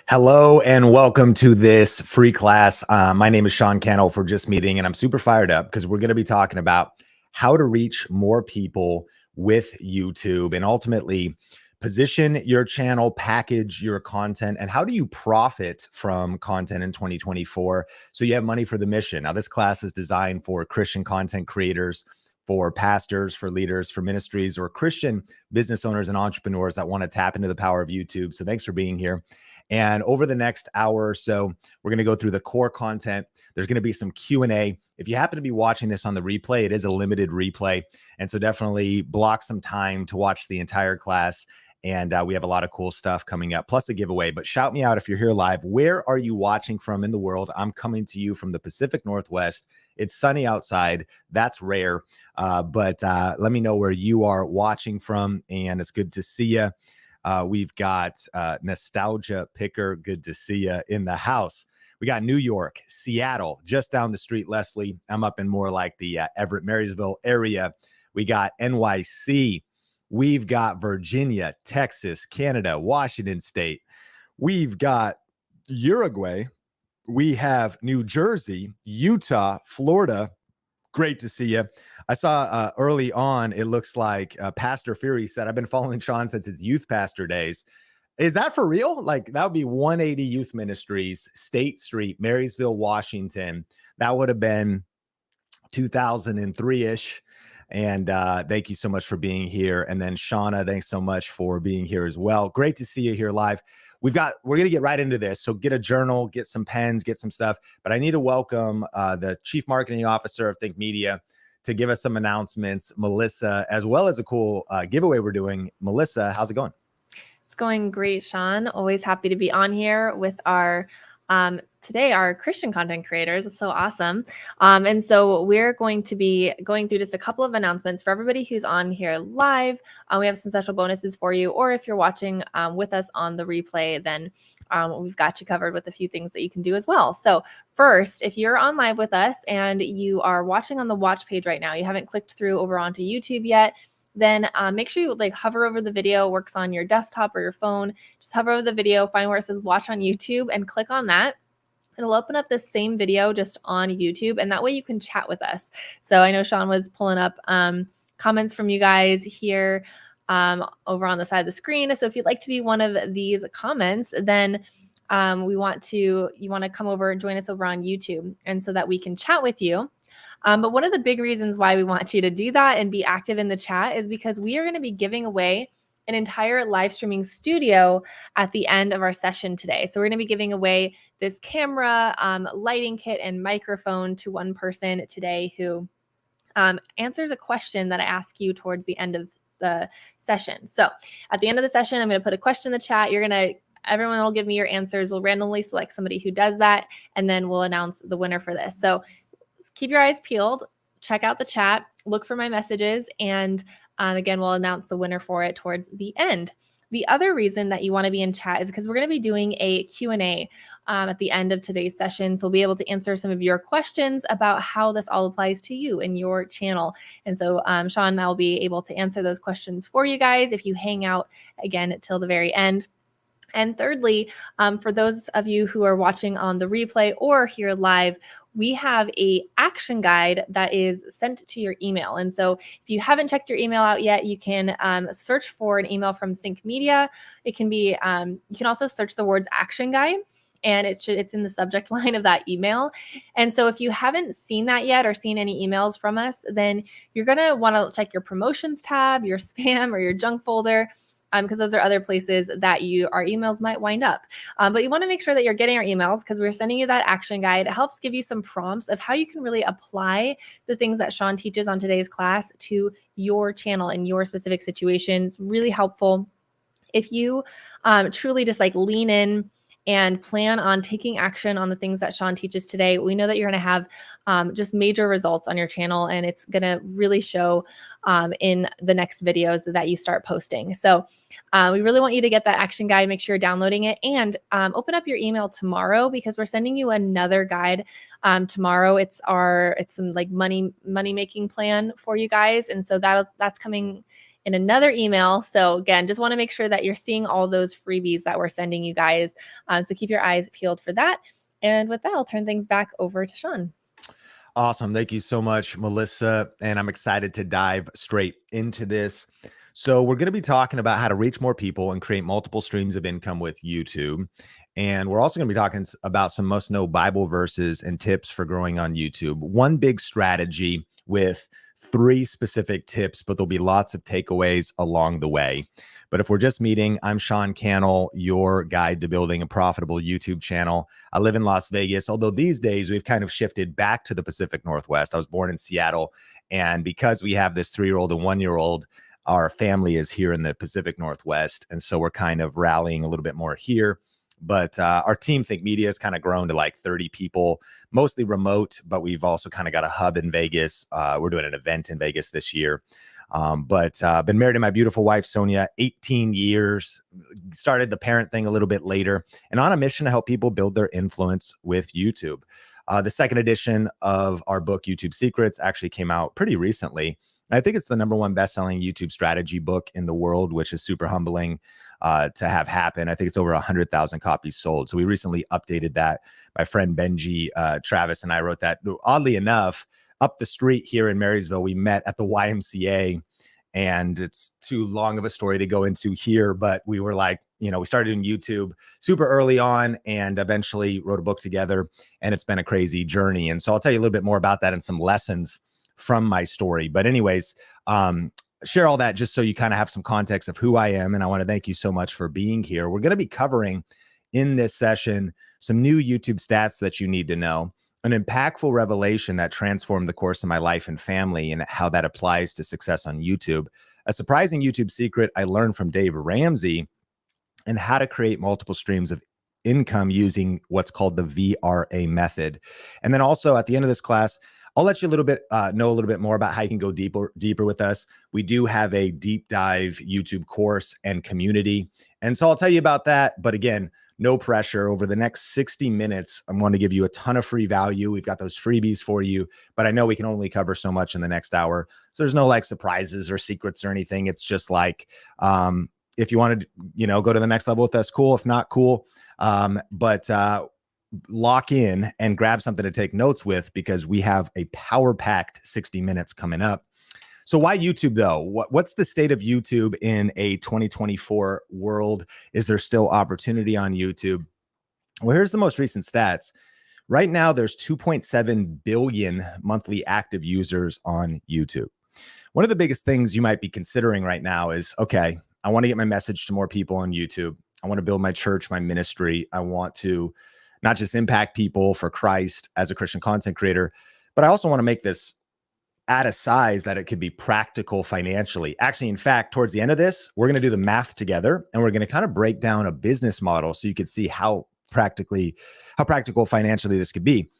Hello and welcome to this free class. My name is Sean Cannell for Just Meeting, and I'm super fired up because we're going to be talking about how to reach more people with YouTube and ultimately position your channel, package your content, and how do you profit from content in 2024 so you have money for the mission. Now, this class is designed for Christian content creators, for pastors, for leaders, for ministries, or Christian business owners and entrepreneurs that want to tap into the power of YouTube. So thanks for being here. And over the next hour or so, we're going to go through the core content. There's going to be some Q&A. If you happen to be watching this on the replay, it is a limited replay. And so definitely block some time to watch the entire class. And we have a lot of cool stuff coming up, plus a giveaway. But shout me out if you're here live. Where are you watching from in the world? I'm coming to you from the Pacific Northwest. It's sunny outside. That's rare. But let me know where you are watching from. And it's good to see you. We've got Nostalgia Picker. Good to see you in the house. We got New York, Seattle, just down the street, Leslie. I'm up in more like the Everett, Marysville area. We got NYC. We've got Virginia, Texas, Canada, Washington State. We've got Uruguay. We have New Jersey, Utah, Florida. Great to see you. I saw early on, it looks like Pastor Fury said, I've been following Sean since his youth pastor days. Is that for real? Like that would be 180 Youth Ministries, State Street, Marysville, Washington. That would have been 2003-ish. And thank you so much for being here. And then Shauna, thanks so much for being here as well. Great to see you here live. We're going to get right into this. So get a journal, get some pens, get some stuff. But I need to welcome the Chief Marketing Officer of Think Media, to give us some announcements, Melissa, as well as a cool giveaway we're doing. Melissa, how's it going? It's going great, Sean. Always happy to be on here with our today, our Christian content creators. It's so awesome. And so we're going to be going through just a couple of announcements for everybody who's on here live. We have some special bonuses for you, or if you're watching with us on the replay, then we've got you covered with a few things that you can do as well. So first, if you're on live with us and you are watching on the watch page right now, you haven't clicked through over onto YouTube yet, then make sure you hover over the video, works on your desktop or your phone. Just hover over the video, find where it says watch on YouTube and click on that. It'll open up the same video just on YouTube, and that way you can chat with us. So I know Sean was pulling up comments from you guys here over on the side of the screen. So if you'd like to be one of these comments, then you want to come over and join us over on YouTube, and so that we can chat with you. But one of the big reasons why we want you to do that and be active in the chat is because we are going to be giving away an entire live streaming studio at the end of our session today. So we're going to be giving away this camera, lighting kit, and microphone to one person today who answers a question that I ask you towards the end of the session. So at the end of the session, I'm going to put a question in the chat. Everyone will give me your answers. We'll randomly select somebody who does that, and then we'll announce the winner for this. So keep your eyes peeled, check out the chat, look for my messages, and again, we'll announce the winner for it towards the end. The other reason that you want to be in chat is because we're going to be doing a Q&A at the end of today's session. So we'll be able to answer some of your questions about how this all applies to you and your channel. And so Sean and I will be able to answer those questions for you guys if you hang out again till the very end. And thirdly, for those of you who are watching on the replay or here live, we have a action guide that is sent to your email. And so if you haven't checked your email out yet, you can search for an email from Think Media. It can be, you can also search the words action guide, and it's in the subject line of that email. And so if you haven't seen that yet or seen any emails from us, then you're going to want to check your promotions tab, your spam, or your junk folder, because those are other places that our emails might wind up. But you want to make sure that you're getting our emails, because we're sending you that action guide. It helps give you some prompts of how you can really apply the things that Sean teaches on today's class to your channel and your specific situation. It's really helpful. If you truly just lean in and plan on taking action on the things that Sean teaches today, we know that you're going to have just major results on your channel, and it's going to really show in the next videos that you start posting. So we really want you to get that action guide. Make sure you're downloading it, and open up your email tomorrow, because we're sending you another guide tomorrow. It's some money making plan for you guys, and so that's coming in another email. So again, just want to make sure that you're seeing all those freebies that we're sending you guys. So keep your eyes peeled for that. And with that, I'll turn things back over to Sean. Awesome. Thank you so much, Melissa. And I'm excited to dive straight into this. So we're going to be talking about how to reach more people and create multiple streams of income with YouTube. And we're also going to be talking about some must-know Bible verses and tips for growing on YouTube. One big strategy with 3 specific tips, but there'll be lots of takeaways along the way. But if we're just meeting, I'm Sean Cannell, your guide to building a profitable YouTube channel. I live in Las Vegas, although these days we've kind of shifted back to the Pacific Northwest. I was born in Seattle, and because we have this 3-year-old and 1-year-old, our family is here in the Pacific Northwest. And so we're kind of rallying a little bit more here. But our team, Think Media, has kind of grown to 30 people, mostly remote, but we've also kind of got a hub in Vegas. We're doing an event in Vegas this year. But been married to my beautiful wife, Sonia, 18 years, started the parent thing a little bit later, and on a mission to help people build their influence with YouTube. The second edition of our book, YouTube Secrets, actually came out pretty recently. I think it's the #1 best-selling YouTube strategy book in the world, which is super humbling to have happen. I think it's over 100,000 copies sold. So we recently updated that. My friend Benji Travis and I wrote that. Oddly enough, up the street here in Marysville, we met at the YMCA, and it's too long of a story to go into here, but we were we started doing YouTube super early on and eventually wrote a book together, and it's been a crazy journey. And so I'll tell you a little bit more about that and some lessons from my story. But anyways, share all that just so you kind of have some context of who I am. And I want to thank you so much for being here. We're going to be covering in this session some new YouTube stats that you need to know. an impactful revelation that transformed the course of my life and family and how that applies to success on YouTube. A surprising YouTube secret I learned from Dave Ramsey, and how to create multiple streams of income using what's called the VRA method. And then also at the end of this class, I'll let you know a little bit more about how you can go deeper with us. We do have a deep dive YouTube course and community. And so I'll tell you about that. But again, no pressure. Over the next 60 minutes, I'm going to give you a ton of free value. We've got those freebies for you, but I know we can only cover so much in the next hour. So there's no like surprises or secrets or anything. It's just like, if you want to, go to the next level with us, cool. If not, cool. But lock in and grab something to take notes with, because we have a power-packed 60 minutes coming up. So why YouTube though? What's the state of YouTube in a 2024 world? Is there still opportunity on YouTube? Well, here's the most recent stats. Right now, there's 2.7 billion monthly active users on YouTube. One of the biggest things you might be considering right now is, okay, I want to get my message to more people on YouTube. I want to build my church, my ministry. I want to not just impact people for Christ as a Christian content creator, but I also want to make this at a size that it could be practical financially. Actually, in fact, towards the end of this, we're going to do the math together, and we're going to kind of break down a business model so you could see how practical financially this could be.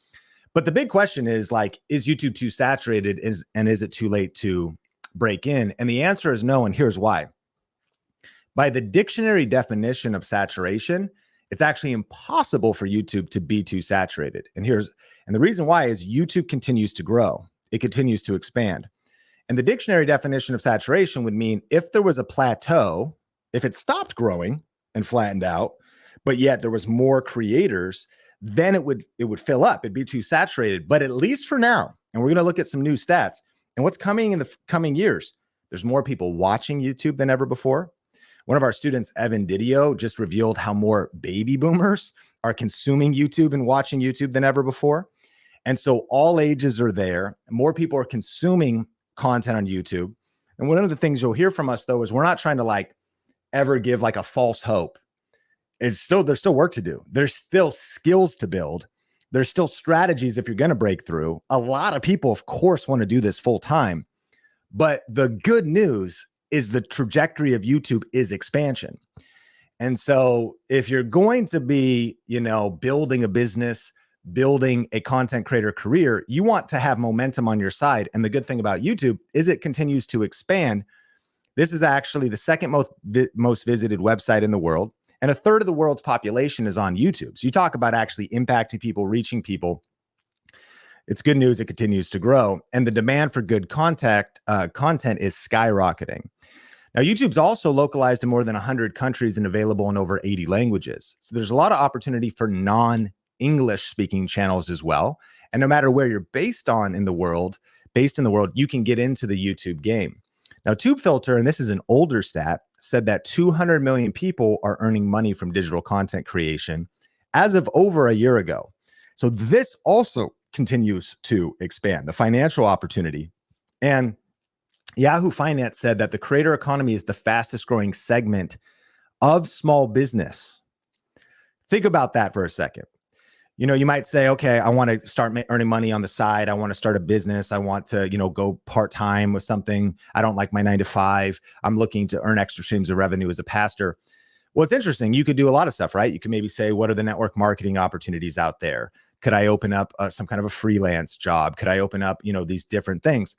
But the big question is like, is YouTube too saturated? Is it too late to break in? And the answer is no, and here's why. By the dictionary definition of saturation, it's actually impossible for YouTube to be too saturated. And the reason why is YouTube continues to grow. It continues to expand. And the dictionary definition of saturation would mean if there was a plateau, if it stopped growing and flattened out, but yet there was more creators, then it would fill up. It'd be too saturated. But at least for now, and we're going to look at some new stats and what's coming in the coming years, there's more people watching YouTube than ever before. One of our students, Evan Didio, just revealed how more baby boomers are consuming YouTube and watching YouTube than ever before. And so all ages are there. More people are consuming content on YouTube. And one of the things you'll hear from us, though, is we're not trying to like ever give like a false hope. There's still work to do. There's still skills to build. There's still strategies if you're going to break through. A lot of people, of course, want to do this full time. But the good news is the trajectory of YouTube is expansion. And so if you're going to be, building a business, building a content creator career, you want to have momentum on your side. And the good thing about YouTube is it continues to expand. This is actually the second most visited website in the world. And a third of the world's population is on YouTube. So you talk about actually impacting people, reaching people. It's good news. It continues to grow. And the demand for good content is skyrocketing. Now, YouTube's also localized in more than 100 countries and available in over 80 languages. So there's a lot of opportunity for non-English speaking channels as well. And no matter where you're based in the world, you can get into the YouTube game. Now, TubeFilter, and this is an older stat, said that 200 million people are earning money from digital content creation as of over a year ago. So this also continues to expand the financial opportunity. And Yahoo Finance said that the creator economy is the fastest growing segment of small business. Think about that for a second. You might say, okay, I want to start earning money on the side. I want to start a business. I want to, go part-time with something. I don't like my 9-to-5. I'm looking to earn extra streams of revenue as a pastor. Well, it's interesting. You could do a lot of stuff, right? You could maybe say, what are the network marketing opportunities out there? Could I open up some kind of a freelance job? Could I open up, these different things?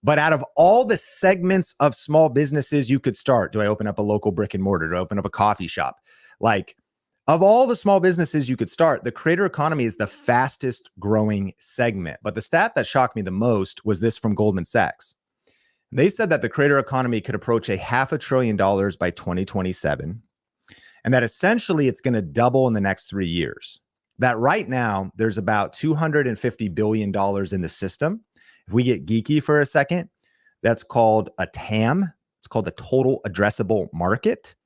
But out of all the segments of small businesses you could start, do I open up a local brick and mortar? Do I open up a coffee shop? Of all the small businesses you could start, the creator economy is the fastest growing segment. But the stat that shocked me the most was this from Goldman Sachs. They said that the creator economy could approach $500 billion by 2027, and that essentially it's going to double in the next 3 years. That right now, there's about $250 billion in the system. If we get geeky for a second, that's called a TAM. It's called the total addressable market.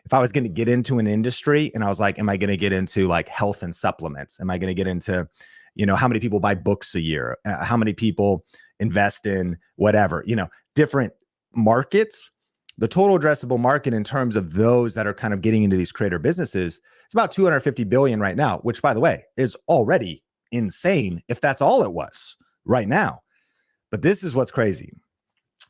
If I was going to get into an industry and I was like, am I going to get into like health and supplements? Am I going to get into, how many people buy books a year? How many people invest in whatever, different markets? The total addressable market in terms of those that are kind of getting into these creator businesses, it's about 250 billion right now, which by the way, is already insane if that's all it was right now. But this is what's crazy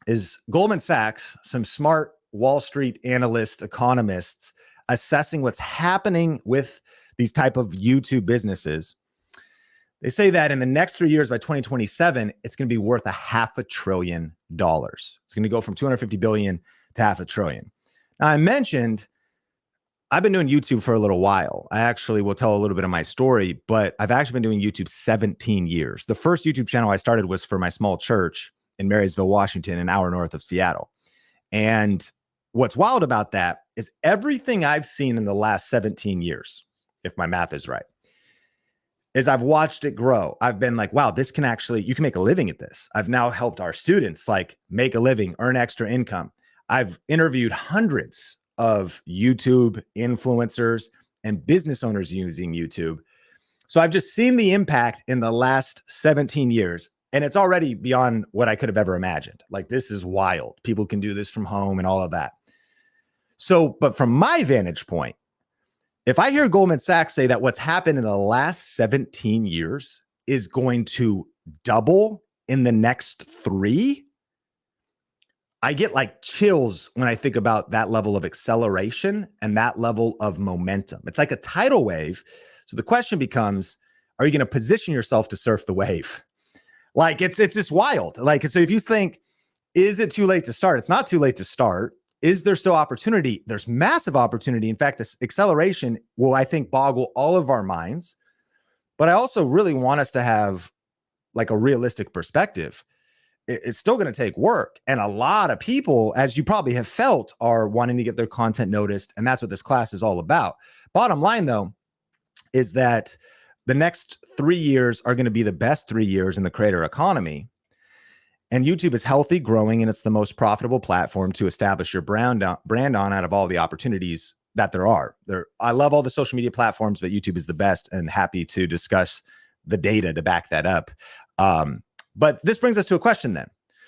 is Goldman Sachs, some smart Wall Street analysts, economists assessing what's happening with these type of YouTube businesses. They say that in the next 3 years, by 2027, it's going to be worth $500 billion. It's going to go from 250 billion to $500 billion. Now, I mentioned I've been doing YouTube for a little while. I actually will tell a little bit of my story, but I've actually been doing YouTube 17 years. The first YouTube channel I started was for my small church in Marysville, Washington, an hour north of Seattle. And what's wild about that is everything I've seen in the last 17 years, if my math is right, is I've watched it grow. I've been like, wow, this can actually, you can make a living at this. I've now helped our students like make a living, earn extra income. I've interviewed hundreds of YouTube influencers and business owners using YouTube. So I've just seen the impact in the last 17 years, and it's already beyond what I could have ever imagined. Like, this is wild. People can do this from home and all of that. So, but from my vantage point, if I hear Goldman Sachs say that what's happened in the last 17 years is going to double in the next 3, I get like chills when I think about that level of acceleration and that level of momentum. It's like a tidal wave. So the question becomes, are you going to position yourself to surf the wave? Like it's just wild. Like, so if you think, is it too late to start? It's not too late to start. Is there still opportunity? There's massive opportunity. In fact, this acceleration will, I think, boggle all of our minds. But I also really want us to have like a realistic perspective. It's still going to take work. And a lot of people, as you probably have felt, are wanting to get their content noticed. And that's what this class is all about. Bottom line, though, is that the next 3 years are going to be the best 3 years in the creator economy. And YouTube is healthy, growing, and it's the most profitable platform to establish your brand on out of all the opportunities that there are. I love all the social media platforms, but YouTube is the best, and happy to discuss the data to back that up. But this brings us to a question then.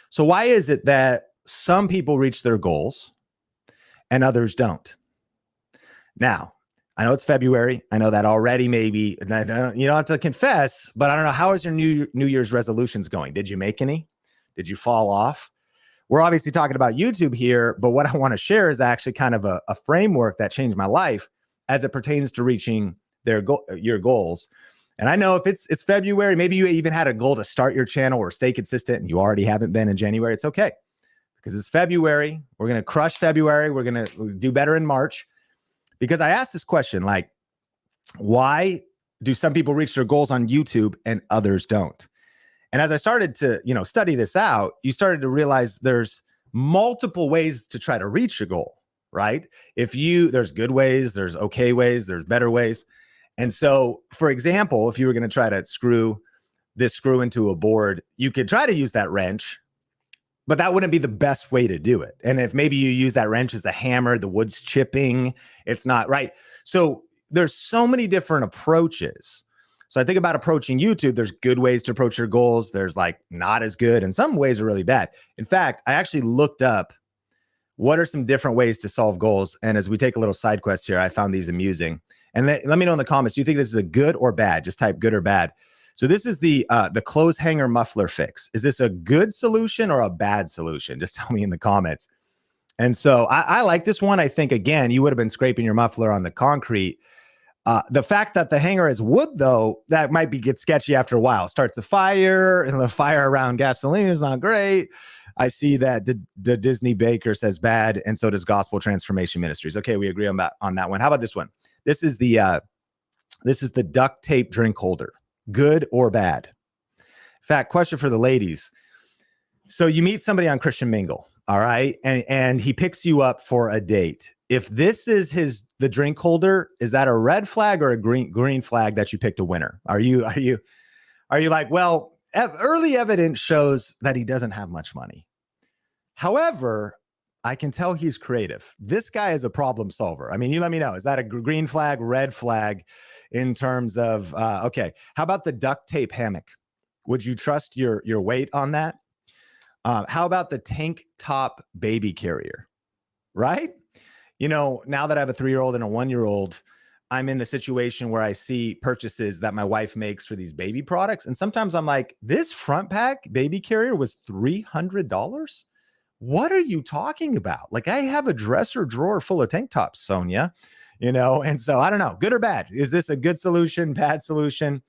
So why is it that some people reach their goals and others don't? Now, I know it's February. I know that already maybe, you don't have to confess, but I don't know, how is your New Year's resolutions going? Did you make any? Did you fall off? We're obviously talking about YouTube here, but what I want to share is actually kind of a framework that changed my life as it pertains to reaching your goals. And I know if it's February, maybe you even had a goal to start your channel or stay consistent and you already haven't been in January. It's okay, because it's February. We're going to crush February. We're going to do better in March. Because I asked this question, like, why do some people reach their goals on YouTube and others don't? And as I started to, study this out, you started to realize there's multiple ways to try to reach your goal, right? There's good ways, there's okay ways, there's better ways. And so, for example, if you were going to try to screw into a board, you could try to use that wrench, but that wouldn't be the best way to do it. And if maybe you use that wrench as a hammer, the wood's chipping, it's not right. So there's so many different approaches. So I think about approaching YouTube, there's good ways to approach your goals. There's like not as good, and some ways are really bad. In fact, I actually looked up what are some different ways to solve goals. And as we take a little side quest here, I found these amusing. And let me know in the comments, do you think this is a good or bad? Just type good or bad. So this is the clothes hanger muffler fix. Is this a good solution or a bad solution? Just tell me in the comments. And so I like this one. I think, again, you would have been scraping your muffler on the concrete. The fact that the hanger is wood, though, that might get sketchy after a while. Starts a fire, and the fire around gasoline is not great. I see that the Disney Baker says bad, and so does Gospel Transformation Ministries. Okay, we agree on that one. How about this one? This is the duct tape drink holder. Good or bad? In fact, question for the ladies. So you meet somebody on Christian Mingle, all right, and he picks you up for a date. If this is the drink holder, is that a red flag or a green flag that you picked a winner? Are you like, well, early evidence shows that he doesn't have much money. However, I can tell he's creative. This guy is a problem solver. I mean, you let me know. Is that a green flag, red flag in terms of, okay, how about the duct tape hammock? Would you trust your weight on that? How about the tank top baby carrier, right? Now that I have a 3-year-old and a 1-year-old, I'm in the situation where I see purchases that my wife makes for these baby products. And sometimes I'm like, this front pack baby carrier was $300. What are you talking about? Like, I have a dresser drawer full of tank tops, Sonia, and so I don't know, good or bad. Is this a good solution, bad solution?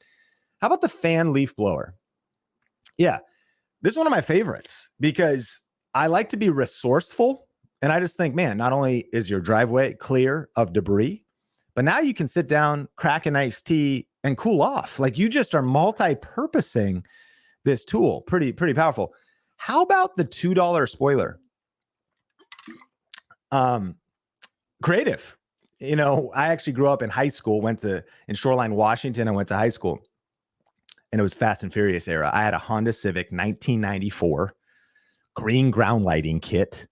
How about the fan leaf blower? Yeah, this is one of my favorites because I like to be resourceful. And I just think, man, not only is your driveway clear of debris, but now you can sit down, crack an iced tea, and cool off. Like, you just are multi-purposing this tool. Pretty powerful. How about the $2 spoiler? Creative. I actually grew up in high school, in Shoreline, Washington. I went to high school, and it was Fast and Furious era. I had a Honda Civic 1994 green ground lighting kit.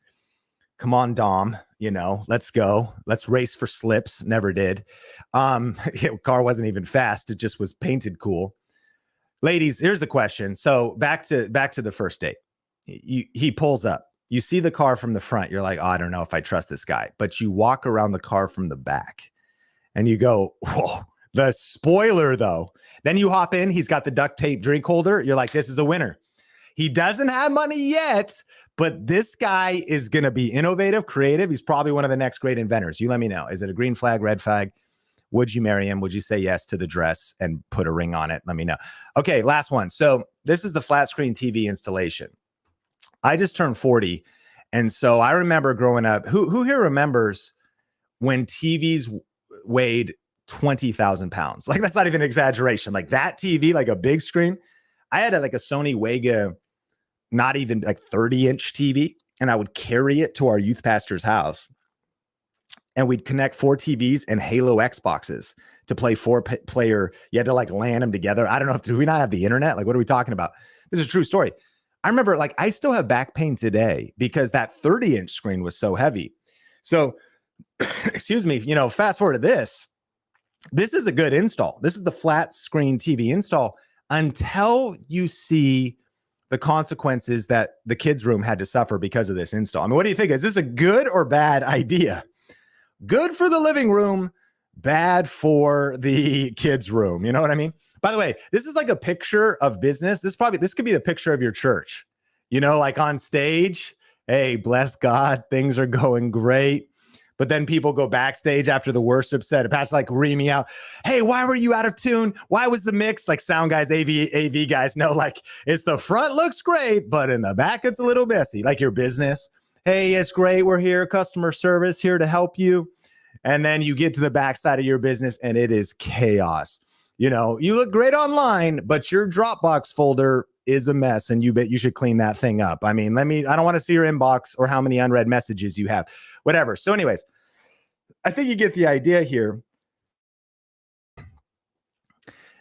Come on, Dom, let's go. Let's race for slips. Never did. Car wasn't even fast. It just was painted cool. Ladies, here's the question. So back to the first date. He pulls up. You see the car from the front. You're like, oh, I don't know if I trust this guy. But you walk around the car from the back and you go, whoa, the spoiler though. Then you hop in. He's got the duct tape drink holder. You're like, this is a winner. He doesn't have money yet, but this guy is going to be innovative, creative. He's probably one of the next great inventors. You let me know. Is it a green flag, red flag? Would you marry him? Would you say yes to the dress and put a ring on it? Let me know. Okay, last one. So this is the flat screen TV installation. I just turned 40. And so I remember growing up, who here remembers when TVs weighed 20,000 pounds? Like, that's not even an exaggeration. Like, that TV, like a big screen. I had a Sony Wega, not even like 30-inch TV, and I would carry it to our youth pastor's house. And we'd connect 4 TVs and Halo Xboxes to play 4-player. You had to LAN them together. I don't know, do we not have the internet? Like, what are we talking about? This is a true story. I remember, I still have back pain today because that 30-inch screen was so heavy. So, excuse me, fast forward to this. This is a good install. This is the flat screen TV install until you see the consequences that the kids' room had to suffer because of this install. I mean, what do you think? Is this a good or bad idea? Good for the living room, bad for the kids' room. You know what I mean? By the way, this is like a picture of business. This could be the picture of your church, like on stage. Hey, bless God, things are going great. But then people go backstage after the worship set. A pastor reaming out, hey, why were you out of tune? Why was the mix? Sound guys, AV guys know, it's the front looks great, but in the back, it's a little messy. Your business. Hey, it's great. We're here, customer service, here to help you. And then you get to the backside of your business and it is chaos. You look great online, but your Dropbox folder is a mess and you should clean that thing up. I mean, I don't want to see your inbox or how many unread messages you have, whatever. So anyways, I think you get the idea here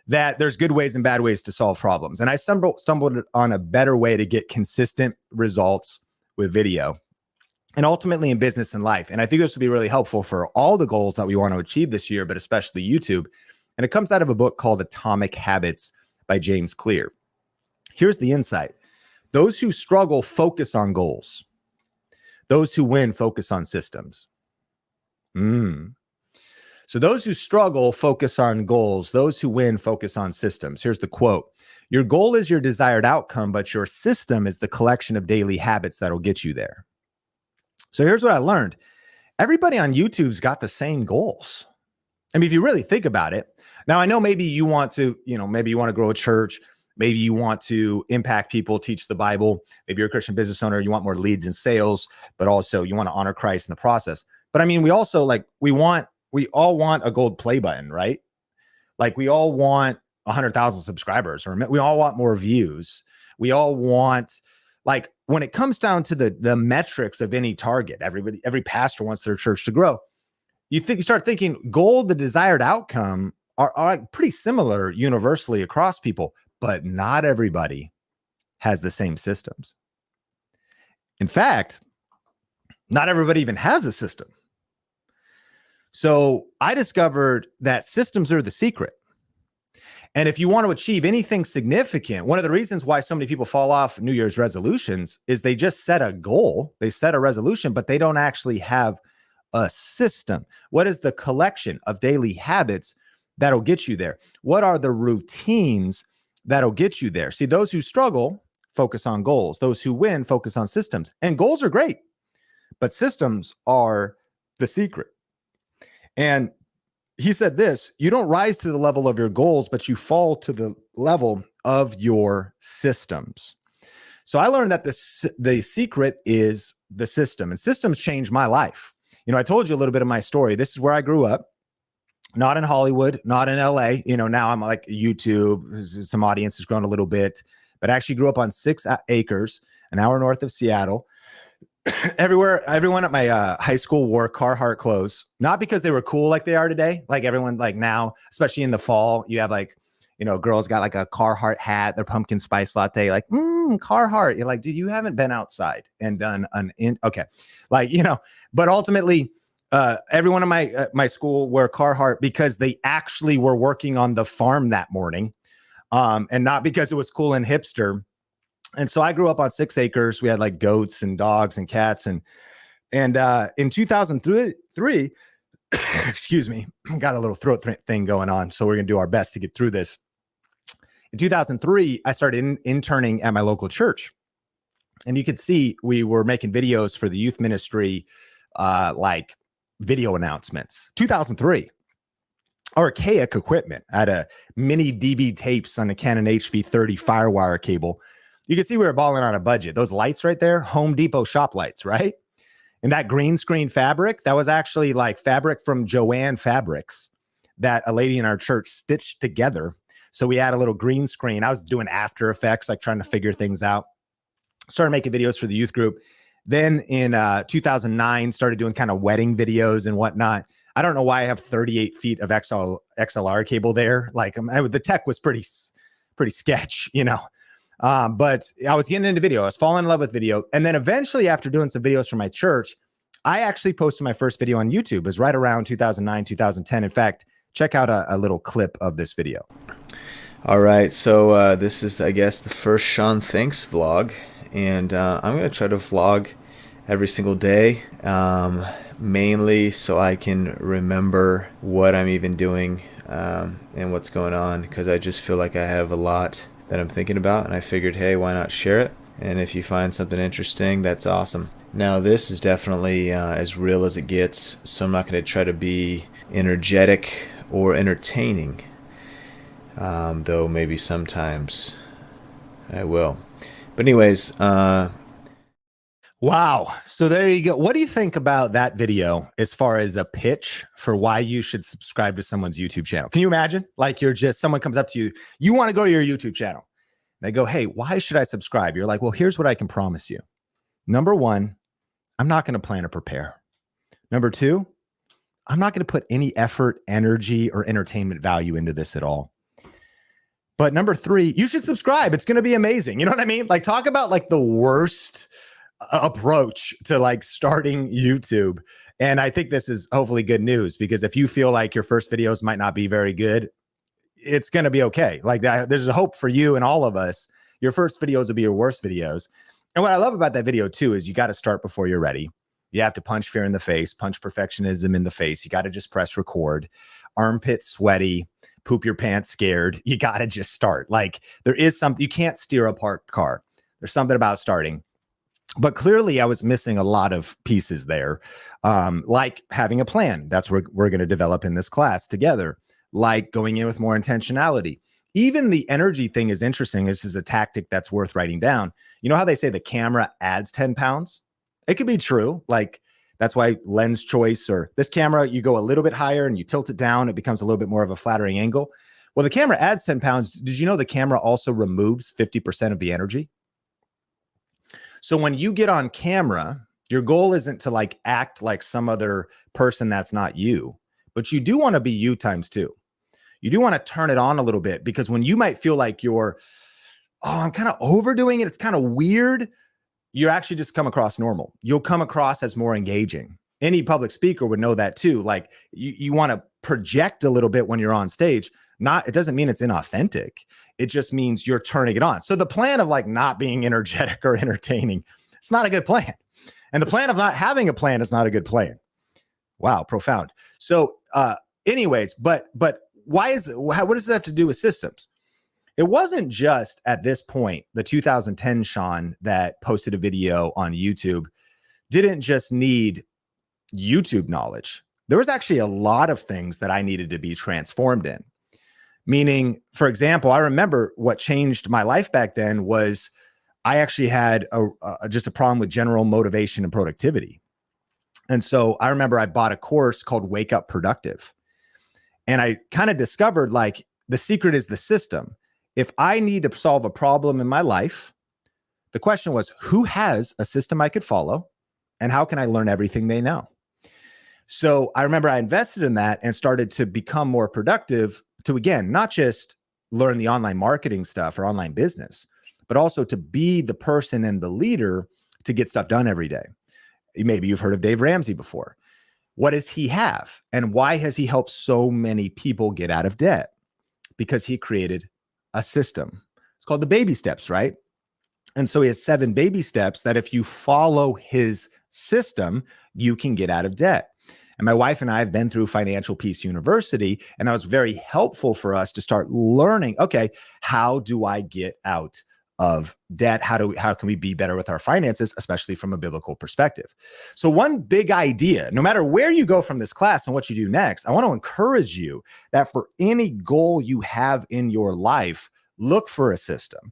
that there's good ways and bad ways to solve problems. And I stumbled on a better way to get consistent results with video and ultimately in business and life. And I think this will be really helpful for all the goals that we want to achieve this year, but especially YouTube. And it comes out of a book called Atomic Habits by James Clear. Here's the insight. Those who struggle focus on goals. Those who win focus on systems. So those who struggle focus on goals. Those who win focus on systems. Here's the quote. Your goal is your desired outcome, but your system is the collection of daily habits that'll get you there. So here's what I learned. Everybody on YouTube's got the same goals. I mean, if you really think about it. Now, I know maybe you want to, maybe you want to grow a church. Maybe you want to impact people, teach the Bible. Maybe you're a Christian business owner. You want more leads and sales, but also you want to honor Christ in the process. But I mean, we also we all want a gold play button, right? We all want 100,000 subscribers, or we all want more views. We all want, when it comes down to the metrics of any target, every pastor wants their church to grow. You start thinking goal, the desired outcome are pretty similar universally across people, but not everybody has the same systems. In fact, not everybody even has a system. So I discovered that systems are the secret. And if you want to achieve anything significant, one of the reasons why so many people fall off New Year's resolutions is they just set a goal, they set a resolution, but they don't actually have a system? What is the collection of daily habits that'll get you there? What are the routines that'll get you there? See, those who struggle focus on goals. Those who win focus on systems. And goals are great, but systems are the secret. And he said this: you don't rise to the level of your goals, but you fall to the level of your systems. So I learned that the secret is the system, and systems changed my life. You know, I told you a little bit of my story. This is where I grew up, not in Hollywood, not in LA. You know, now I'm like YouTube, some audience has grown a little bit, but I actually grew up on 6 acres, an hour north of Seattle. Everyone at my high school wore Carhartt clothes, not because they were cool like they are today. Like everyone, like now, especially in the fall, you have like, you know, girls got like a Carhartt hat, their pumpkin spice latte, like, Carhartt. You're like, dude, you haven't been outside and done okay. Like, you know, but ultimately, everyone in my school wore Carhartt because they actually were working on the farm that morning, and not because it was cool and hipster. And so I grew up on 6 acres. We had like goats and dogs and cats. And in 2003, excuse me, got a little throat thing going on. So we're going to do our best to get through this. In 2003, I started interning at my local church. And you could see we were making videos for the youth ministry, like video announcements. 2003. Archaic equipment. I had a mini DV tapes on a Canon HV30 Firewire cable. You can see we were balling on a budget. Those lights right there, Home Depot shop lights, right? And that green screen fabric, that was actually like fabric from Joann Fabrics that a lady in our church stitched together. So we had a little green screen. I was doing After Effects, like trying to figure things out. Started making videos for the youth group. Then in 2009, started doing kind of wedding videos and whatnot. I don't know why I have 38 feet of XLR cable there. Like the tech was pretty sketch, you know. But I was getting into video. I was falling in love with video. And then eventually, after doing some videos for my church, I actually posted my first video on YouTube. It was right around 2009, 2010. In fact, check out a little clip of this video. All right. So this is, I guess, the first Sean Thinks vlog. And I'm going to try to vlog every single day, mainly so I can remember what I'm even doing and what's going on, because I just feel like I have a lot that I'm thinking about, and I figured, hey, why not share it? And if you find something interesting, that's awesome. Now, this is definitely as real as it gets, so I'm not going to try to be energetic or entertaining, though maybe sometimes I will. But anyways, wow. So there you go. What do you think about that video as far as a pitch for why you should subscribe to someone's YouTube channel? Can you imagine? Like someone comes up to you, you want to go to your YouTube channel. They go, hey, why should I subscribe? You're like, well, here's what I can promise you. Number 1, I'm not going to plan or prepare. Number 2, I'm not going to put any effort, energy, or entertainment value into this at all. But number 3, you should subscribe. It's going to be amazing. You know what I mean? Like, talk about like the worst approach to like starting YouTube. And I think this is hopefully good news, because if you feel like your first videos might not be very good, it's going to be okay. Like there's a hope for you and all of us. Your first videos will be your worst videos. And what I love about that video too, is you got to start before you're ready. You have to punch fear in the face, punch perfectionism in the face. You got to just press record, armpit sweaty, poop your pants scared. You got to just start. Like there is something, you can't steer a parked car. There's something about starting. But clearly I was missing a lot of pieces there. Like having a plan. That's what we're going to develop in this class together. Like going in with more intentionality. Even the energy thing is interesting. This is a tactic that's worth writing down. You know how they say the camera adds 10 pounds? It could be true. Like that's why lens choice, or this camera, you go a little bit higher and you tilt it down, it becomes a little bit more of a flattering angle. Well, the camera adds 10 pounds. Did you know the camera also removes 50% of the energy? So when you get on camera, your goal isn't to like act like some other person that's not you, but you do want to be you times 2. You do want to turn it on a little bit, because when you might feel like you're, I'm kind of overdoing it, it's kind of weird, you actually just come across normal. You'll come across as more engaging. Any public speaker would know that too. Like you want to project a little bit when you're on stage. It doesn't mean it's inauthentic. It just means you're turning it on. So the plan of like not being energetic or entertaining, it's not a good plan. And the plan of not having a plan is not a good plan. Wow, profound. So, anyways, but what does that have to do with systems? It wasn't just at this point, the 2010 Sean that posted a video on YouTube didn't just need YouTube knowledge. There was actually a lot of things that I needed to be transformed in. Meaning, for example, I remember what changed my life back then was I actually had just a problem with general motivation and productivity. And so I remember I bought a course called Wake Up Productive. And I kind of discovered like the secret is the system. If I need to solve a problem in my life, the question was, who has a system I could follow? And how can I learn everything they know? So I remember I invested in that and started to become more productive to, again, not just learn the online marketing stuff or online business, but also to be the person and the leader to get stuff done every day. Maybe you've heard of Dave Ramsey before. What does he have? And why has he helped so many people get out of debt? Because he created a system. It's called the baby steps, right? And so he has 7 baby steps that if you follow his system, you can get out of debt. And my wife and I have been through Financial Peace University, and that was very helpful for us to start learning, okay, how do I get out of debt? How can we be better with our finances, especially from a biblical perspective? So one big idea, no matter where you go from this class and what you do next, I want to encourage you that for any goal you have in your life, look for a system.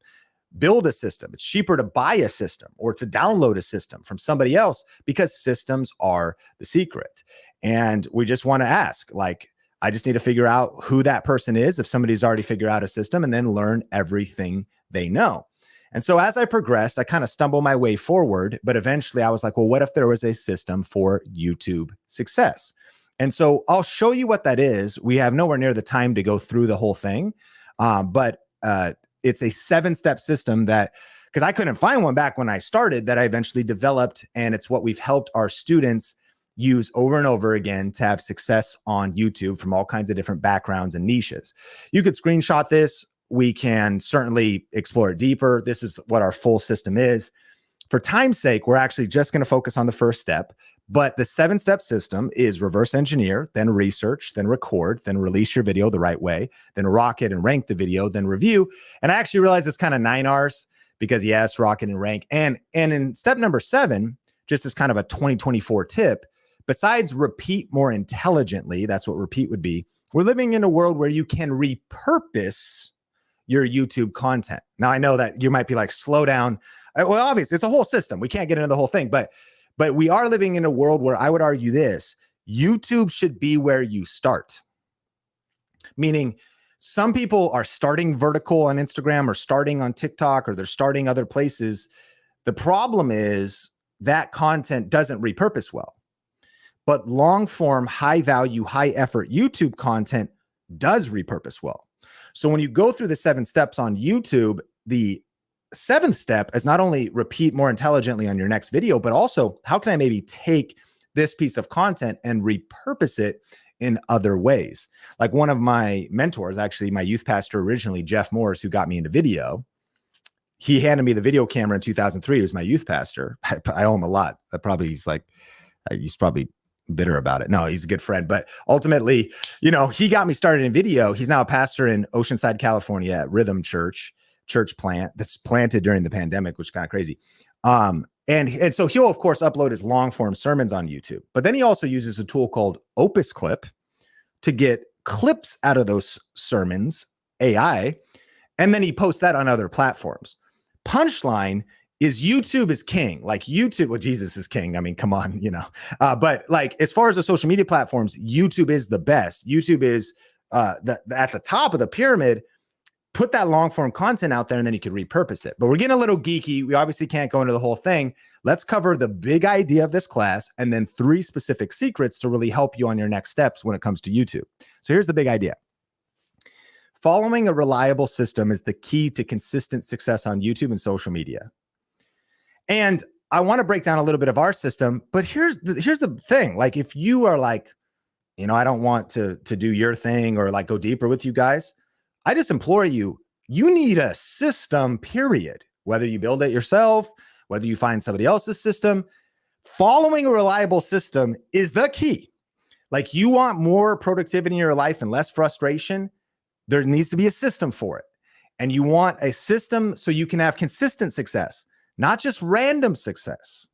Build a system. It's cheaper to buy a system or to download a system from somebody else because systems are the secret. And we just want to ask, like, I just need to figure out who that person is if somebody's already figured out a system and then learn everything they know. And so as I progressed, I kind of stumbled my way forward, but eventually I was like, well, what if there was a system for YouTube success? And so I'll show you what that is. We have nowhere near the time to go through the whole thing, but it's a 7-step system that, because I couldn't find one back when I started, that I eventually developed, and it's what we've helped our students use over and over again to have success on YouTube from all kinds of different backgrounds and niches. You could screenshot this. We can certainly explore it deeper. This is what our full system is. For time's sake, we're actually just going to focus on the first step, but the 7-step system is reverse engineer, then research, then record, then release your video the right way, then rocket and rank the video, then review. And I actually realized it's kind of 9 R's because yes, rocket and rank. And in step number 7, just as kind of a 2024 tip, besides repeat more intelligently, that's what repeat would be, we're living in a world where you can repurpose your YouTube content. Now, I know that you might be like, slow down. Well, obviously, it's a whole system. We can't get into the whole thing, but we are living in a world where I would argue this: YouTube should be where you start. Meaning, some people are starting vertical on Instagram or starting on TikTok or they're starting other places. The problem is that content doesn't repurpose well. But long form, high value, high effort YouTube content does repurpose well. So when you go through the 7 steps on YouTube, the 7th step is not only repeat more intelligently on your next video, but also how can I maybe take this piece of content and repurpose it in other ways? Like one of my mentors, actually my youth pastor originally, Jeff Morris, who got me into video, he handed me the video camera in 2003. He was my youth pastor. I owe him a lot. He's probably bitter about it. No, he's a good friend, but ultimately, he got me started in video. He's now a pastor in Oceanside, California at Rhythm Church plant that's planted during the pandemic, which is kind of crazy. And so he'll of course upload his long form sermons on YouTube, but then he also uses a tool called Opus Clip to get clips out of those sermons, AI, and then he posts that on other platforms. Punchline is YouTube is king. Like YouTube, well, Jesus is king. I mean, come on, but like, as far as the social media platforms, YouTube is the best. YouTube is at the top of the pyramid. Put that long form content out there and then you can repurpose it. But we're getting a little geeky. We obviously can't go into the whole thing. Let's cover the big idea of this class and then 3 specific secrets to really help you on your next steps when it comes to YouTube. So here's the big idea. Following a reliable system is the key to consistent success on YouTube and social media. And I want to break down a little bit of our system, but here's the thing. Like, if you are like, I don't want to do your thing or like go deeper with you guys, I just implore you, you need a system, period. Whether you build it yourself, whether you find somebody else's system, following a reliable system is the key. Like, you want more productivity in your life and less frustration, there needs to be a system for it. And you want a system so you can have consistent success, not just random success.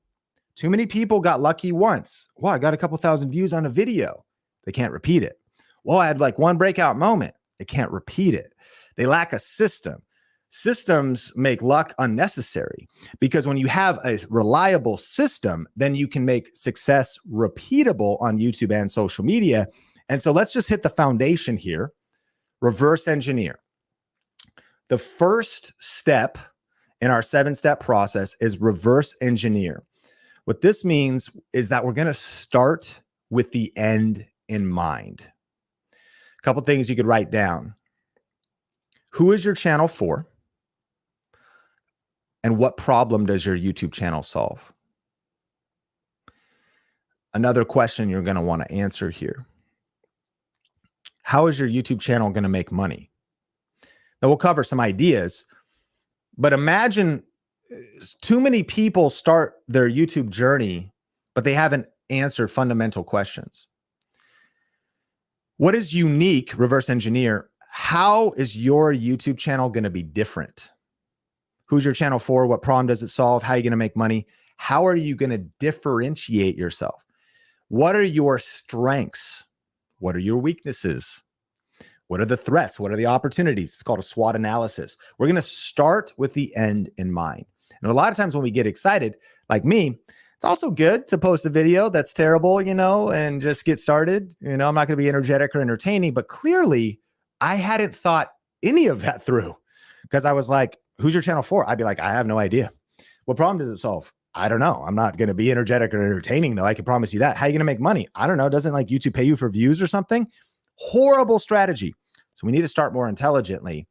Too many people got lucky once. Well, I got a couple thousand views on a video. They can't repeat it. Well, I had like one breakout moment. They can't repeat it. They lack a system. Systems make luck unnecessary, because when you have a reliable system, then you can make success repeatable on YouTube and social media. And so let's just hit the foundation here. Reverse engineer. The first step in our 7-step process is reverse engineer. What this means is that we're going to start with the end in mind. A couple things you could write down. Who is your channel for? And what problem does your YouTube channel solve? Another question you're going to want to answer here. How is your YouTube channel going to make money? Now, we'll cover some ideas, but imagine too many people start their YouTube journey, but they haven't answered fundamental questions. What is unique? Reverse engineer. How is your YouTube channel going to be different? Who's your channel for? What problem does it solve? How are you going to make money? How are you going to differentiate yourself? What are your strengths? What are your weaknesses? What are the threats? What are the opportunities? It's called a SWOT analysis. We're going to start with the end in mind. And a lot of times when we get excited, like me, it's also good to post a video that's terrible, and just get started. I'm not going to be energetic or entertaining, but clearly I hadn't thought any of that through, because I was like, who's your channel for? I'd be like, I have no idea. What problem does it solve? I don't know. I'm not going to be energetic or entertaining, though. I can promise you that. How are you going to make money? I don't know. Doesn't like YouTube pay you for views or something? Horrible strategy. So we need to start more intelligently.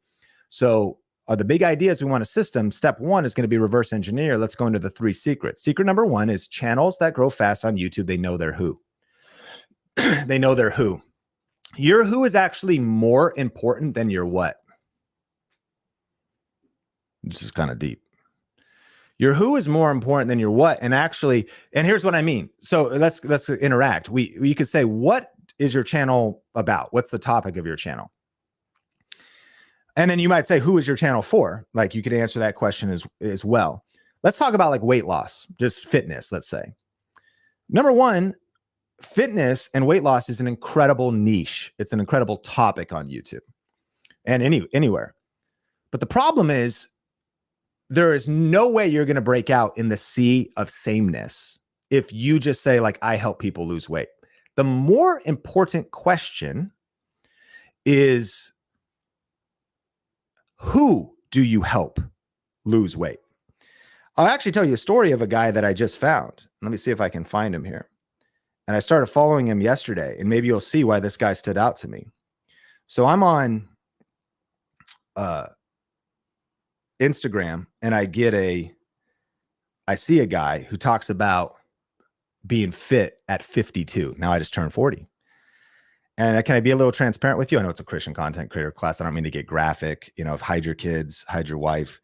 So the big ideas we want a system. Step 1 is going to be reverse engineer. Let's go into the 3 secrets. Secret number 1 is channels that grow fast on YouTube. They know their who. They know their who. Your who is actually more important than your what. This is kind of deep. Your who is more important than your what. And here's what I mean. So let's interact. We could say, what is your channel about? What's the topic of your channel? And then you might say, who is your channel for? Like, you could answer that question as well. Let's talk about like weight loss, just fitness, let's say. Number 1, fitness and weight loss is an incredible niche. It's an incredible topic on YouTube and anywhere. But the problem is, there is no way you're going to break out in the sea of sameness if you just say, like, I help people lose weight. The more important question is, who do you help lose weight? I'll actually tell you a story of a guy that I just found. Let me see if I can find him here. And I started following him yesterday, and maybe you'll see why this guy stood out to me. So I'm on Instagram, and I see a guy who talks about being fit at 52. Now I just turned 40. And can I be a little transparent with you? I know it's a Christian content creator class. I don't mean to get graphic, hide your kids, hide your wife.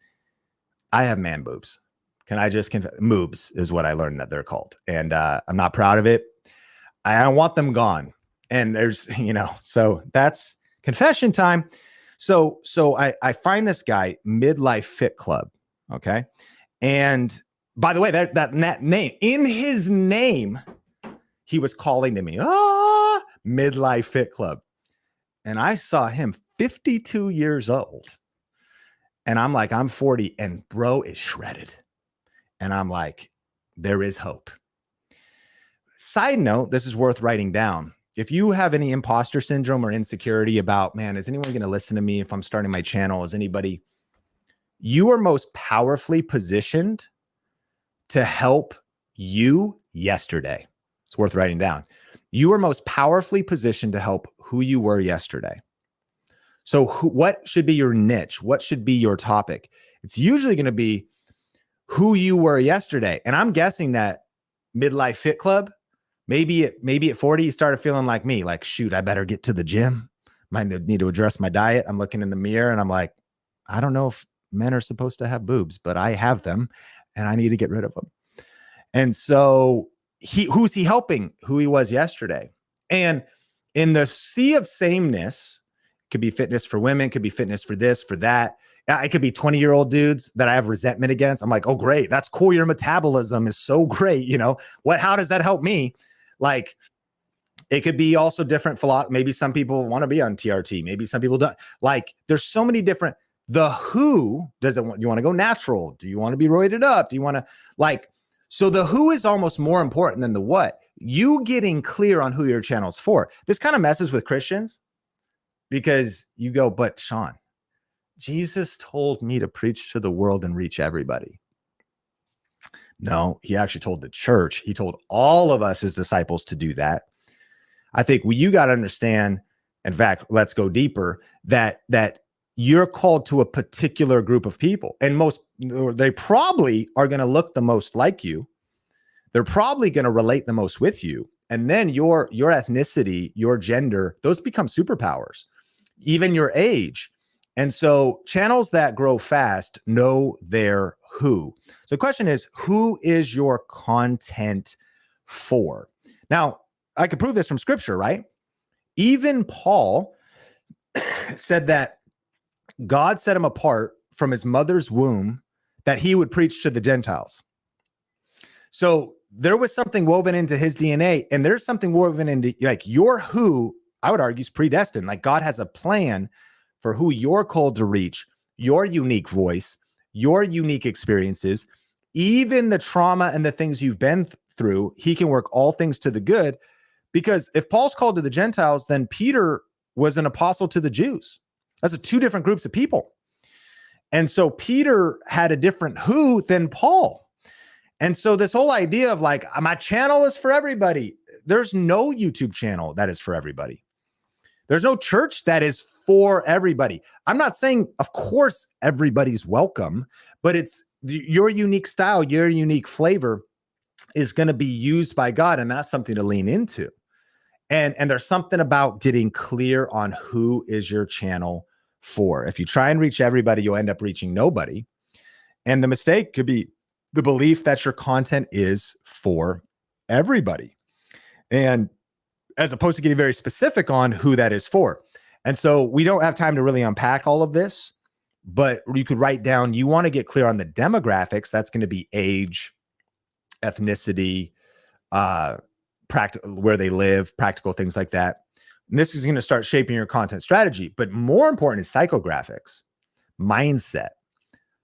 I have man boobs. Can I just confess? Moobs is what I learned that they're called. And I'm not proud of it. I don't want them gone. And there's, so that's confession time. So I find this guy, Midlife Fit Club. Okay. And by the way, that name, in his name, he was calling to me, Midlife Fit Club. And I saw him 52 years old. And I'm like, I'm 40 and bro is shredded. And I'm like, there is hope. Side note, this is worth writing down. If you have any imposter syndrome or insecurity about, man, is anyone going to listen to me if I'm starting my channel? Is anybody? You are most powerfully positioned to help you yesterday. It's worth writing down. You are most powerfully positioned to help who you were yesterday. So what should be your niche? What should be your topic? It's usually going to be who you were yesterday. And I'm guessing that Midlife Fit Club, maybe at 40, you started feeling like me, like, shoot, I better get to the gym. Might need to address my diet. I'm looking in the mirror and I'm like, I don't know if men are supposed to have boobs, but I have them and I need to get rid of them. And so who's he helping? Who he was yesterday. And in the sea of sameness, could be fitness for women, could be fitness for this, for that. It could be 20-year-old dudes that I have resentment against. I'm like, oh, great. That's cool. Your metabolism is so great. How does that help me? Like, it could be also different philosophy. Maybe some people want to be on TRT. Maybe some people don't. Like, there's so many different. The who doesn't want, you want to go natural? Do you want to be roided up? Do you want to so the who is almost more important than the what. You getting clear on who your channel's for. This kind of messes with Christians because you go, but Sean, Jesus told me to preach to the world and reach everybody. No, he actually told the church. He told all of us as disciples to do that. I think you got to understand, in fact, let's go deeper, that you're called to a particular group of people. And they probably are going to look the most like you. They're probably going to relate the most with you. And then your ethnicity, your gender, those become superpowers, even your age. And so channels that grow fast know their who. So the question is, who is your content for? Now, I could prove this from scripture, right? Even Paul said that God set him apart from his mother's womb that he would preach to the Gentiles. So there was something woven into his DNA, and there's something woven into like your who, I would argue, is predestined. Like God has a plan for who you're called to reach, your unique voice, your unique experiences, even the trauma and the things you've been through. He can work all things to the good, because if Paul's called to the Gentiles, then Peter was an apostle to the Jews. That's two different groups of people. And so Peter had a different who than Paul. And so this whole idea of like, my channel is for everybody. There's no YouTube channel that is for everybody. There's no church that is for everybody. I'm not saying, of course, everybody's welcome, but it's your unique style, your unique flavor is going to be used by God. And that's something to lean into. And there's something about getting clear on who is your channel for. If you try and reach everybody, you'll end up reaching nobody. And the mistake could be the belief that your content is for everybody. And as opposed to getting very specific on who that is for. And so we don't have time to really unpack all of this, but you could write down, you want to get clear on the demographics. That's going to be age, ethnicity, where they live, practical things like that. And this is going to start shaping your content strategy. But more important is psychographics, mindset.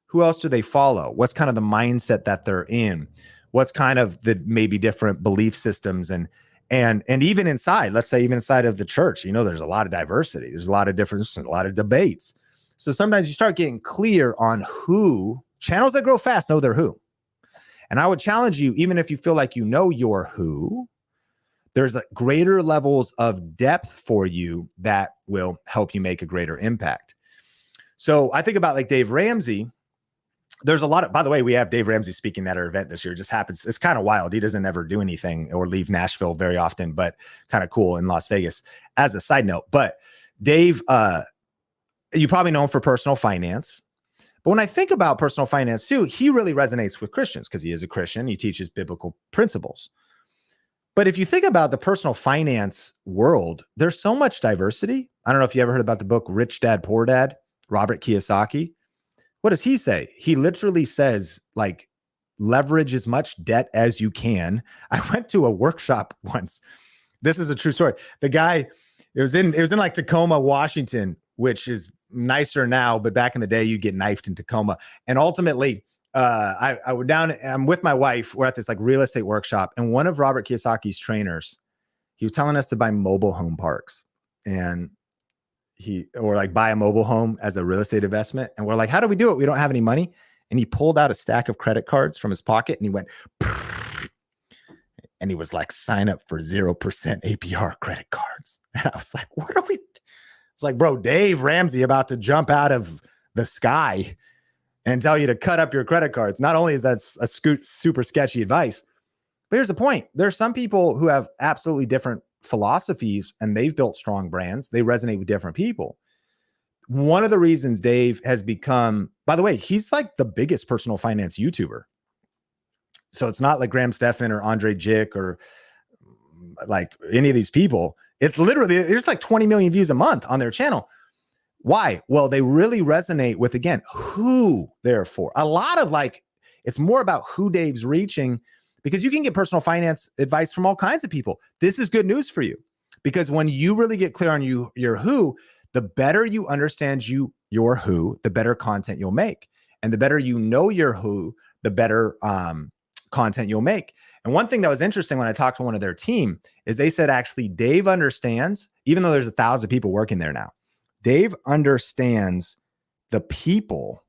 Who else do they follow? What's kind of the mindset that they're in? What's kind of the maybe different belief systems and even inside, let's say even inside of the church, there's a lot of diversity. There's a lot of difference and a lot of debates. So sometimes you start getting clear on who. Channels that grow fast know their who. And I would challenge you, even if you feel like you know your who, there's greater levels of depth for you that will help you make a greater impact. So I think about like Dave Ramsey. There's a lot of, by the way, we have Dave Ramsey speaking at our event this year. It just happens. It's kind of wild. He doesn't ever do anything or leave Nashville very often, but kind of cool in Las Vegas as a side note. But Dave, you probably know him for personal finance. But when I think about personal finance too, he really resonates with Christians because he is a Christian. He teaches biblical principles. But if you think about the personal finance world, there's so much diversity. I don't know if you ever heard about the book Rich Dad, Poor Dad, Robert Kiyosaki. What does he say? He literally says, like, leverage as much debt as you can. I went to a workshop once. This is a true story. The guy, it was in like Tacoma, Washington, which is nicer now, but back in the day, you'd get knifed in Tacoma. And ultimately, I went down, I'm with my wife. We're at this like real estate workshop. And one of Robert Kiyosaki's trainers, he was telling us to buy mobile home parks and buy a mobile home as a real estate investment. And we're like, how do we do it? We don't have any money. And he pulled out a stack of credit cards from his pocket and he went, and he was like, sign up for 0% APR credit cards. And I was like, what are we? It's like, bro, Dave Ramsey about to jump out of the sky and tell you to cut up your credit cards. Not only is that super sketchy advice, but here's the point. There's some people who have absolutely different philosophies and they've built strong brands. They resonate with different people. One of the reasons Dave has become, by the way, he's like the biggest personal finance YouTuber. So it's not like Graham Stephan or Andre Jick or like any of these people. It's literally, there's like 20 million views a month on their channel. Why? Well, they really resonate with, again, who they're for. A lot of like, it's more about who Dave's reaching, because you can get personal finance advice from all kinds of people. This is good news for you, because when you really get clear on your who, the better you understand your who, the better content you'll make. And the better you know your who, the better content you'll make. And one thing that was interesting when I talked to one of their team is they said, actually, Dave understands, even though there's 1,000 people working there now, Dave understands the people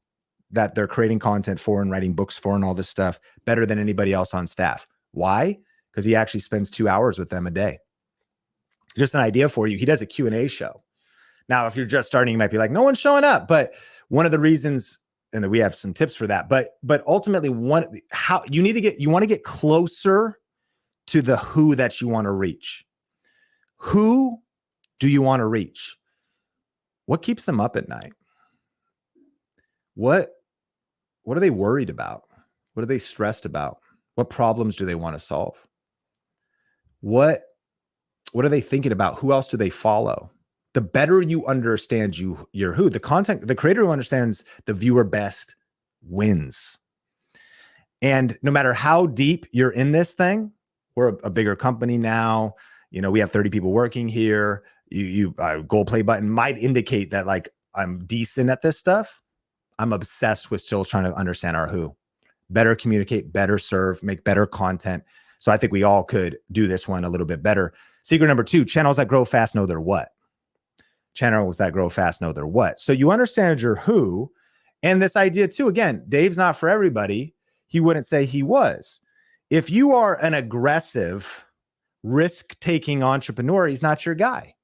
that they're creating content for and writing books for and all this stuff better than anybody else on staff. Why? Because he actually spends 2 hours with them a day. Just an idea for you. He does a Q&A show. Now, if you're just starting, you might be like, no one's showing up. But one of the reasons, and we have some tips for that, but ultimately, you want to get closer to the who that you want to reach. Who do you want to reach? What keeps them up at night? What are they worried about? What are they stressed about? What problems do they want to solve? What are they thinking about? Who else do they follow? The better you understand your who, the creator who understands the viewer best wins. And no matter how deep you're in this thing, we're a bigger company now. We have 30 people working here. Gold play button might indicate that like I'm decent at this stuff. I'm obsessed with still trying to understand our who. Better communicate, better serve, make better content. So I think we all could do this one a little bit better. Secret number 2, channels that grow fast know their what. Channels that grow fast know their what. So you understand your who, and this idea too, again, Dave's not for everybody. He wouldn't say he was. If you are an aggressive, risk-taking entrepreneur, he's not your guy.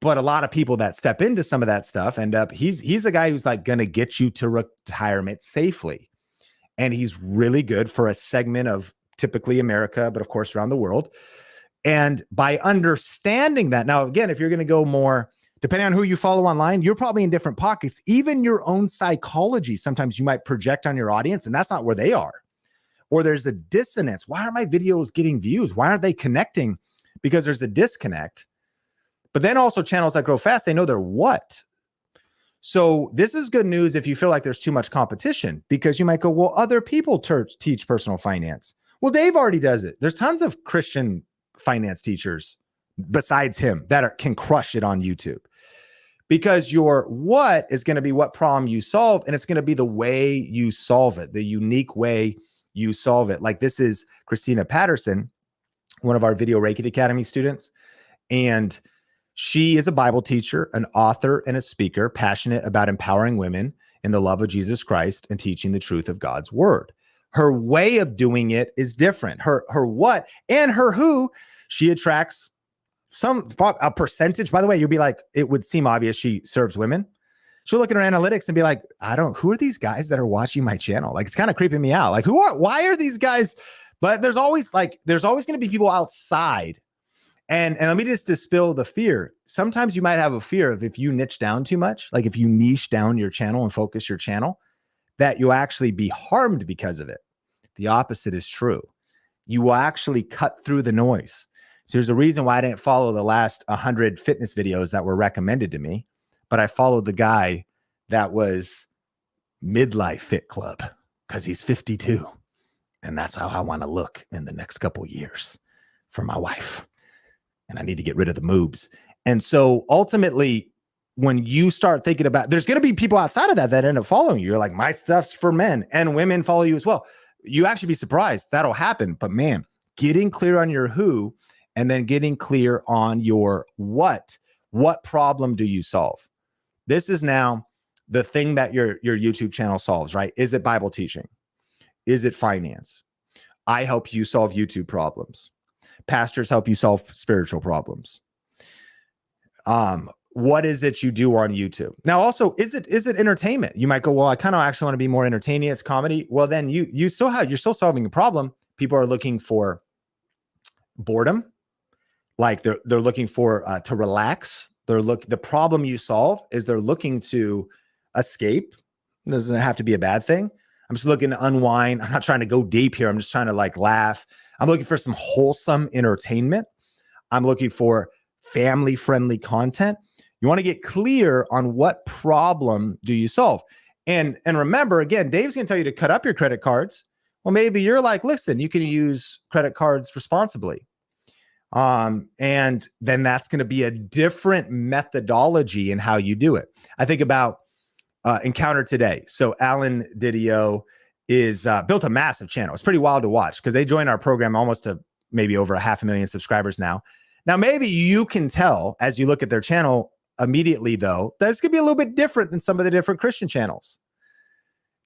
But a lot of people that step into some of that stuff end up, he's the guy who's like going to get you to retirement safely. And he's really good for a segment of typically America, but of course around the world. And by understanding that, now again, if you're going to go more, depending on who you follow online, you're probably in different pockets. Even your own psychology, sometimes you might project on your audience, and that's not where they are. Or there's a dissonance. Why are my videos getting views? Why aren't they connecting? Because there's a disconnect. But then also channels that grow fast, they know their what. So this is good news if you feel like there's too much competition, because you might go, well, other people teach personal finance. Well, Dave already does it. There's tons of Christian finance teachers besides him that can crush it on YouTube, because your what is going to be what problem you solve. And it's going to be the way you solve it, the unique way you solve it. Like this is Christina Patterson, one of our Video Reiki Academy students. And she is a Bible teacher, an author, and a speaker, passionate about empowering women in the love of Jesus Christ and teaching the truth of God's word. Her way of doing it is different. Her what and her who, she attracts a percentage. By the way, you'll be like, it would seem obvious she serves women. She'll look at her analytics and be like, who are these guys that are watching my channel? Like, it's kind of creeping me out. Like, why are these guys? But there's always going to be people outside. And let me just dispel the fear. Sometimes you might have a fear of, if you niche down too much, like if you niche down your channel and focus your channel, that you'll actually be harmed because of it. The opposite is true. You will actually cut through the noise. So there's a reason why I didn't follow the last 100 fitness videos that were recommended to me, but I followed the guy that was Midlife Fit Club, because he's 52. And that's how I want to look in the next couple of years for my wife. And I need to get rid of the moobs. And so ultimately, when you start thinking about, there's going to be people outside of that end up following you. You're like, my stuff's for men, and women follow you as well. You actually be surprised that'll happen. But man, getting clear on your who, and then getting clear on your what problem do you solve? This is now the thing that your YouTube channel solves, right? Is it Bible teaching? Is it finance? I help you solve YouTube problems. Pastors help you solve spiritual problems. What is it you do on YouTube? Now, also, is it entertainment? You might go, well, I kind of actually want to be more entertaining. It's comedy. Well, then you're still solving a problem. People are looking for boredom. Like they're looking for to relax. The problem you solve is they're looking to escape. It doesn't have to be a bad thing. I'm just looking to unwind. I'm not trying to go deep here. I'm just trying to like laugh. I'm looking for some wholesome entertainment. I'm looking for family-friendly content. You want to get clear on what problem do you solve. And remember, again, Dave's going to tell you to cut up your credit cards. Well, maybe you're like, listen, you can use credit cards responsibly. And then that's going to be a different methodology in how you do it. I think about Encounter Today. So Alan Didio is built a massive channel. It's pretty wild to watch because they joined our program almost to maybe over 500,000 subscribers now. Now, maybe you can tell as you look at their channel immediately, though, that it's going to be a little bit different than some of the different Christian channels.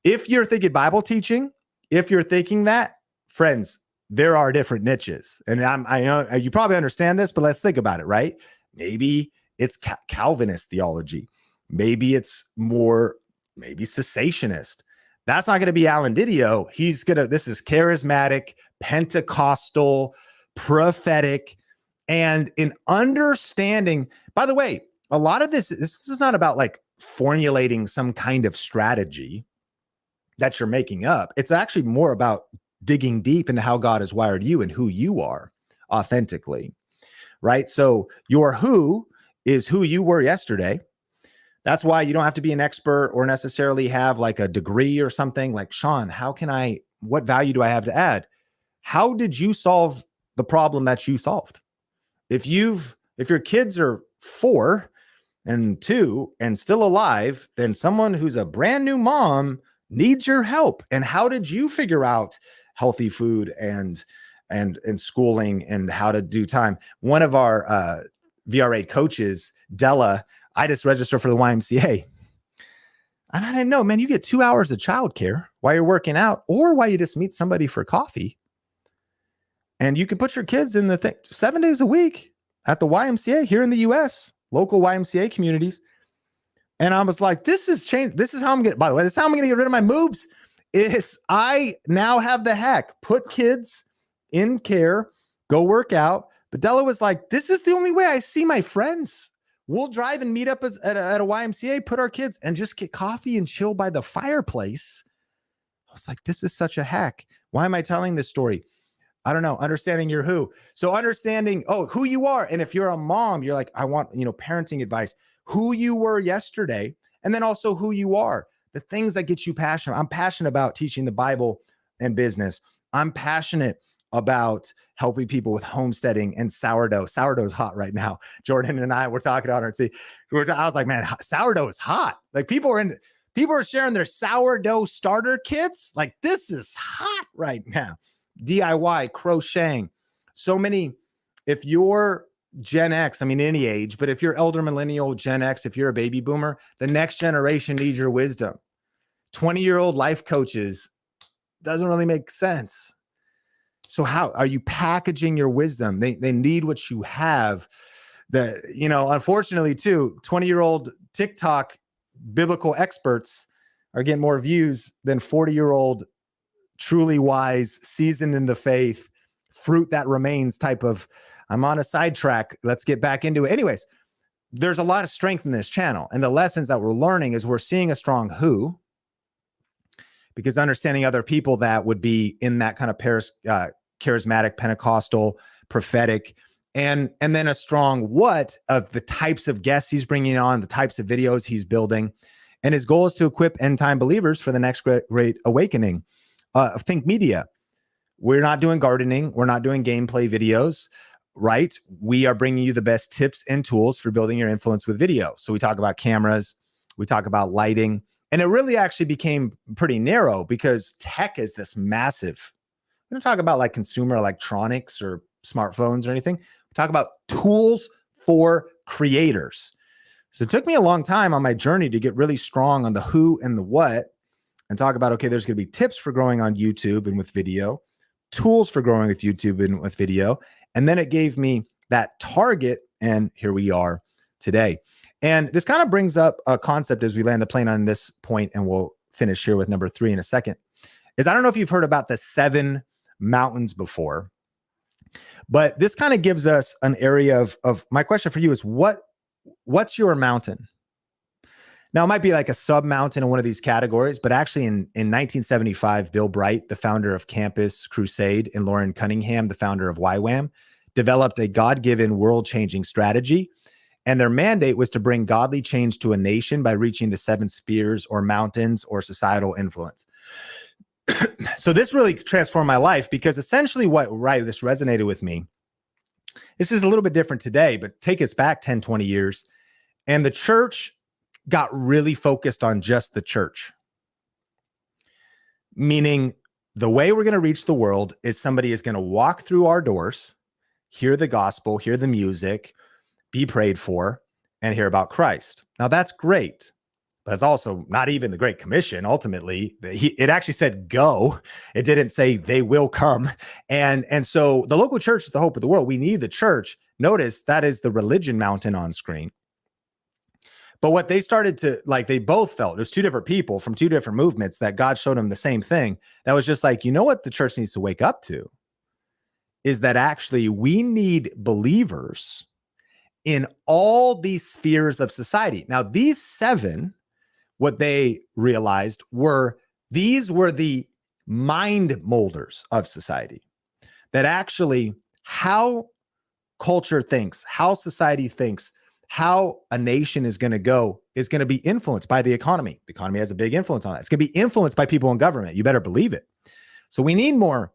If you're thinking Bible teaching, if you're thinking that, friends, there are different niches. And I know you probably understand this, but let's think about it, right? Maybe it's Calvinist theology. Maybe it's more, maybe cessationist. That's not going to be Alan Didio. This is charismatic, Pentecostal, prophetic, and in understanding, by the way, a lot of this is not about like formulating some kind of strategy that you're making up. It's actually more about digging deep into how God has wired you and who you are authentically, right? So your who is who you were yesterday. That's why you don't have to be an expert or necessarily have like a degree or something. Like, Sean, what value do I have to add? How did you solve the problem that you solved? If your kids are 4 and 2 and still alive, then someone who's a brand new mom needs your help. And how did you figure out healthy food and schooling and how to do time? One of our VR8 coaches, Della, I just registered for the YMCA. And I didn't know, man, you get 2 hours of childcare while you're working out or while you just meet somebody for coffee. And you can put your kids in the thing 7 days a week at the YMCA here in the US, local YMCA communities. And I was like, this is change. This is how I'm going to, by the way, this is how I'm going to get rid of my moobs. Is I now have the hack, put kids in care, go work out. But Della was like, this is the only way I see my friends. We'll drive and meet up at a YMCA, put our kids and just get coffee and chill by the fireplace. I was like, this is such a hack. Why am I telling this story? I don't know. Understanding your who. So understanding, who you are. And if you're a mom, you're like, I want, parenting advice, who you were yesterday, and then also who you are, the things that get you passionate. I'm passionate about teaching the Bible and business. I'm passionate about helping people with homesteading and sourdough. Sourdough's hot right now. Jordan and I were talking on our team. I was like, man, sourdough is hot. Like people are sharing their sourdough starter kits. Like this is hot right now. DIY, crocheting, so many. If you're Gen X, I mean, any age, but if you're elder millennial, Gen X, if you're a baby boomer, the next generation needs your wisdom. 20-year-old life coaches doesn't really make sense. So how are you packaging your wisdom? They need what you have. Unfortunately too, 20-year-old TikTok biblical experts are getting more views than 40-year-old truly wise, seasoned in the faith, fruit that remains type of, I'm on a sidetrack. Let's get back into it. Anyways, there's a lot of strength in this channel. And the lessons that we're learning is we're seeing a strong who, because understanding other people that would be in that kind of charismatic, Pentecostal, prophetic, and then a strong what of the types of guests he's bringing on, the types of videos he's building. And his goal is to equip end time believers for the next great awakening. Think media. We're not doing gardening. We're not doing gameplay videos, right? We are bringing you the best tips and tools for building your influence with video. So we talk about cameras, we talk about lighting, and it really actually became pretty narrow because tech is this massive. We don't talk about like consumer electronics or smartphones or anything. We talk about tools for creators. So it took me a long time on my journey to get really strong on the who and the what. And talk about, okay, there's going to be tips for growing on YouTube and with video, tools for growing with YouTube and with video. And then it gave me that target. And here we are today. And this kind of brings up a concept as we land the plane on this point, and we'll finish here with number 3 in a second, is I don't know if you've heard about the 7 mountains before, but this kind of gives us an area of my question for you is what's your mountain? Now, it might be like a sub-mountain in one of these categories, but actually in 1975, Bill Bright, the founder of Campus Crusade, and Lauren Cunningham, the founder of YWAM, developed a God-given world-changing strategy, and their mandate was to bring godly change to a nation by reaching the 7 spheres or mountains or societal influence. So this really transformed my life, because essentially this resonated with me. This is a little bit different today, but take us back 10, 20 years, and the church got really focused on just the church. Meaning, the way we're going to reach the world is somebody is going to walk through our doors, hear the gospel, hear the music, be prayed for, and hear about Christ. Now, that's great, but it's also not even the Great Commission. Ultimately, it actually said go. It didn't say they will come. And so the local church is the hope of the world. We need the church. Notice that is the religion mountain on screen. But what they started to, they both felt, there's 2 different people from 2 different movements that God showed them the same thing. That was just like, you know what the church needs to wake up to is that actually we need believers in all these spheres of society. Now, these 7, what they realized were the mind molders of society. That actually how culture thinks, how society thinks, how a nation is going to go is going to be influenced by the economy. The economy has a big influence on that. It's going to be influenced by people in government. You better believe it. So we need more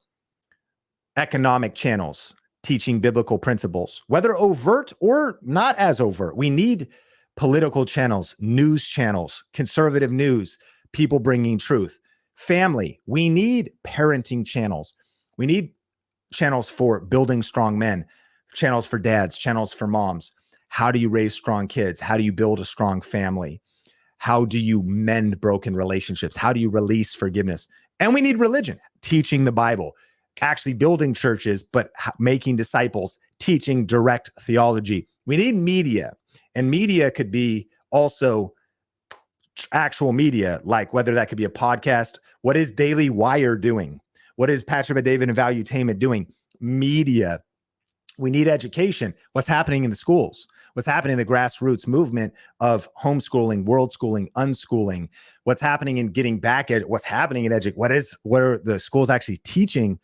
economic channels teaching biblical principles, whether overt or not as overt. We need political channels, news channels, conservative news, people bringing truth, family. We need parenting channels. We need channels for building strong men, channels for dads, channels for moms. How do you raise strong kids? How do you build a strong family? How do you mend broken relationships? How do you release forgiveness? And we need religion, teaching the Bible, actually building churches, but making disciples, teaching direct theology. We need media, and media could be also actual media, like whether that could be a podcast. What is Daily Wire doing? What is Patrick Bet-David and Valuetainment doing? Media. We need education. What's happening in the schools? What's happening in the grassroots movement of homeschooling, world schooling, unschooling? What's happening in getting back at what's happening in what are the schools actually teaching?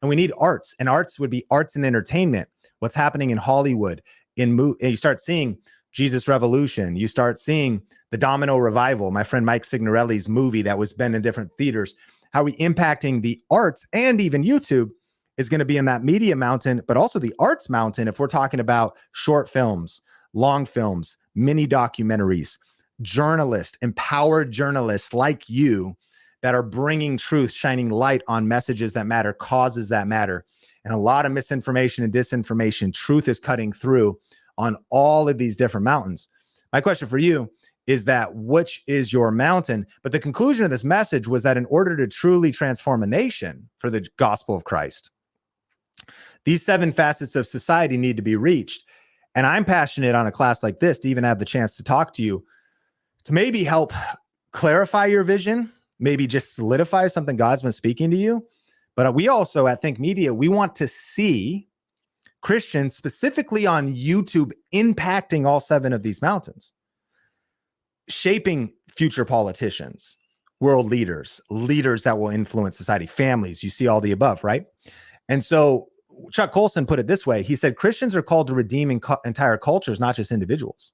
And we need arts, and arts would be arts and entertainment. What's happening in Hollywood? You start seeing Jesus Revolution. You start seeing the Domino Revival, my friend Mike Signorelli's movie that was been in different theaters. How are we impacting the arts? And even YouTube is going to be in that media mountain, but also the arts mountain if we're talking about short films, long films, mini documentaries, journalists, empowered journalists like you that are bringing truth, shining light on messages that matter, causes that matter, and a lot of misinformation and disinformation. Truth is cutting through on all of these different mountains. My question for you is that which is your mountain? But the conclusion of this message was that in order to truly transform a nation for the gospel of Christ, these 7 facets of society need to be reached. And I'm passionate on a class like this to even have the chance to talk to you, to maybe help clarify your vision, maybe just solidify something God's been speaking to you. But we also at Think Media, we want to see Christians specifically on YouTube impacting all 7 of these mountains, shaping future politicians, world leaders, leaders that will influence society, families. You see all the above, right? And so Chuck Colson put it this way. He said, Christians are called to redeem entire cultures, not just individuals.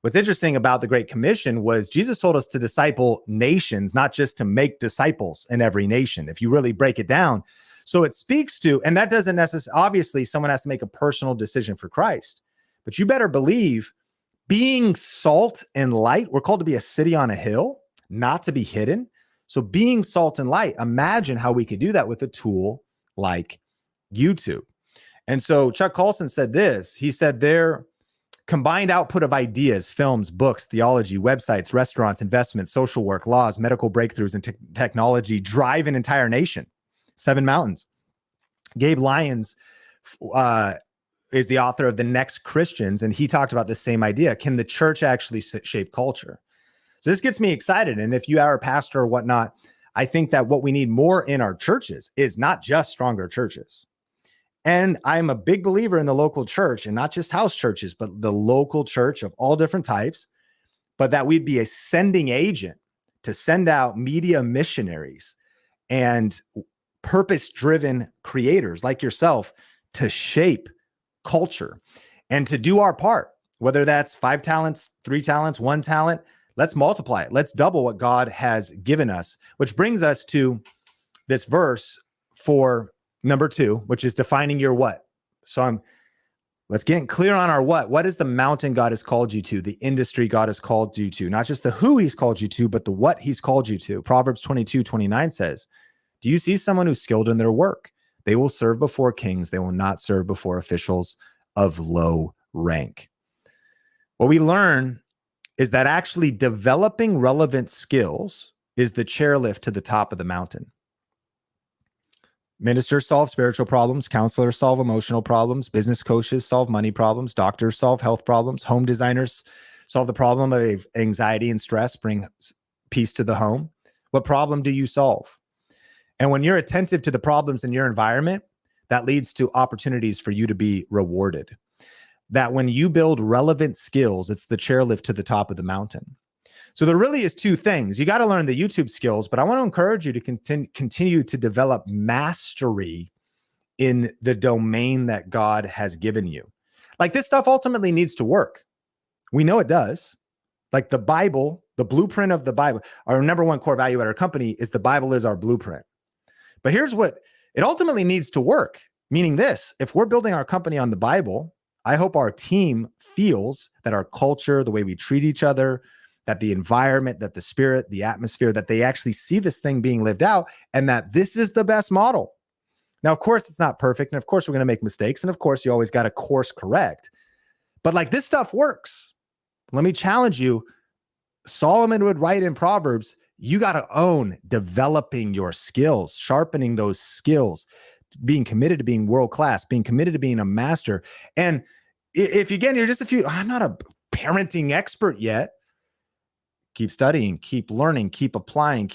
What's interesting about the Great Commission was Jesus told us to disciple nations, not just to make disciples in every nation, if you really break it down. So it speaks to, and that doesn't necessarily, obviously someone has to make a personal decision for Christ, but you better believe being salt and light, we're called to be a city on a hill, not to be hidden. So being salt and light, imagine how we could do that with a tool like YouTube. And so Chuck Colson said this, he said their combined output of ideas, films, books, theology, websites, restaurants, investments, social work, laws, medical breakthroughs, and technology drive an entire nation. 7 mountains. Gabe Lyons is the author of The Next Christians, and he talked about the same idea. Can the church actually shape culture? So this gets me excited. And if you are a pastor or whatnot, I think that what we need more in our churches is not just stronger churches. And I'm a big believer in the local church, and not just house churches, but the local church of all different types, but that we'd be a sending agent to send out media missionaries and purpose-driven creators like yourself to shape culture and to do our part, whether that's 5 talents, 3 talents, 1 talent. Let's multiply it. Let's double what God has given us, which brings us to this verse for number 2, which is defining your what. So let's get clear on our what. What is the mountain God has called you to, the industry God has called you to, not just the who he's called you to, but the what he's called you to. Proverbs 22:29 says, do you see someone who's skilled in their work? They will serve before kings. They will not serve before officials of low rank. What we learn is that actually developing relevant skills is the chairlift to the top of the mountain. Ministers solve spiritual problems, counselors solve emotional problems, business coaches solve money problems, doctors solve health problems, home designers solve the problem of anxiety and stress, bring peace to the home. What problem do you solve? And when you're attentive to the problems in your environment, that leads to opportunities for you to be rewarded. That when you build relevant skills, it's the chairlift to the top of the mountain. So there really is 2 things. You got to learn the YouTube skills, but I want to encourage you to continue to develop mastery in the domain that God has given you. Like this stuff ultimately needs to work. We know it does. Like the Bible, the blueprint of the Bible, our number 1 core value at our company is the Bible is our blueprint. But here's what it ultimately needs to work, meaning this: if we're building our company on the Bible, I hope our team feels that our culture, the way we treat each other, that the environment, that the spirit, the atmosphere, that they actually see this thing being lived out and that this is the best model. Now, of course, it's not perfect. And of course, we're going to make mistakes. And of course, you always got to course correct. But like this stuff works. Let me challenge you. Solomon would write in Proverbs, you got to own developing your skills, sharpening those skills, being committed to being world-class, being committed to being a master. And if again, you're just I'm not a parenting expert yet, keep studying, keep learning, keep applying,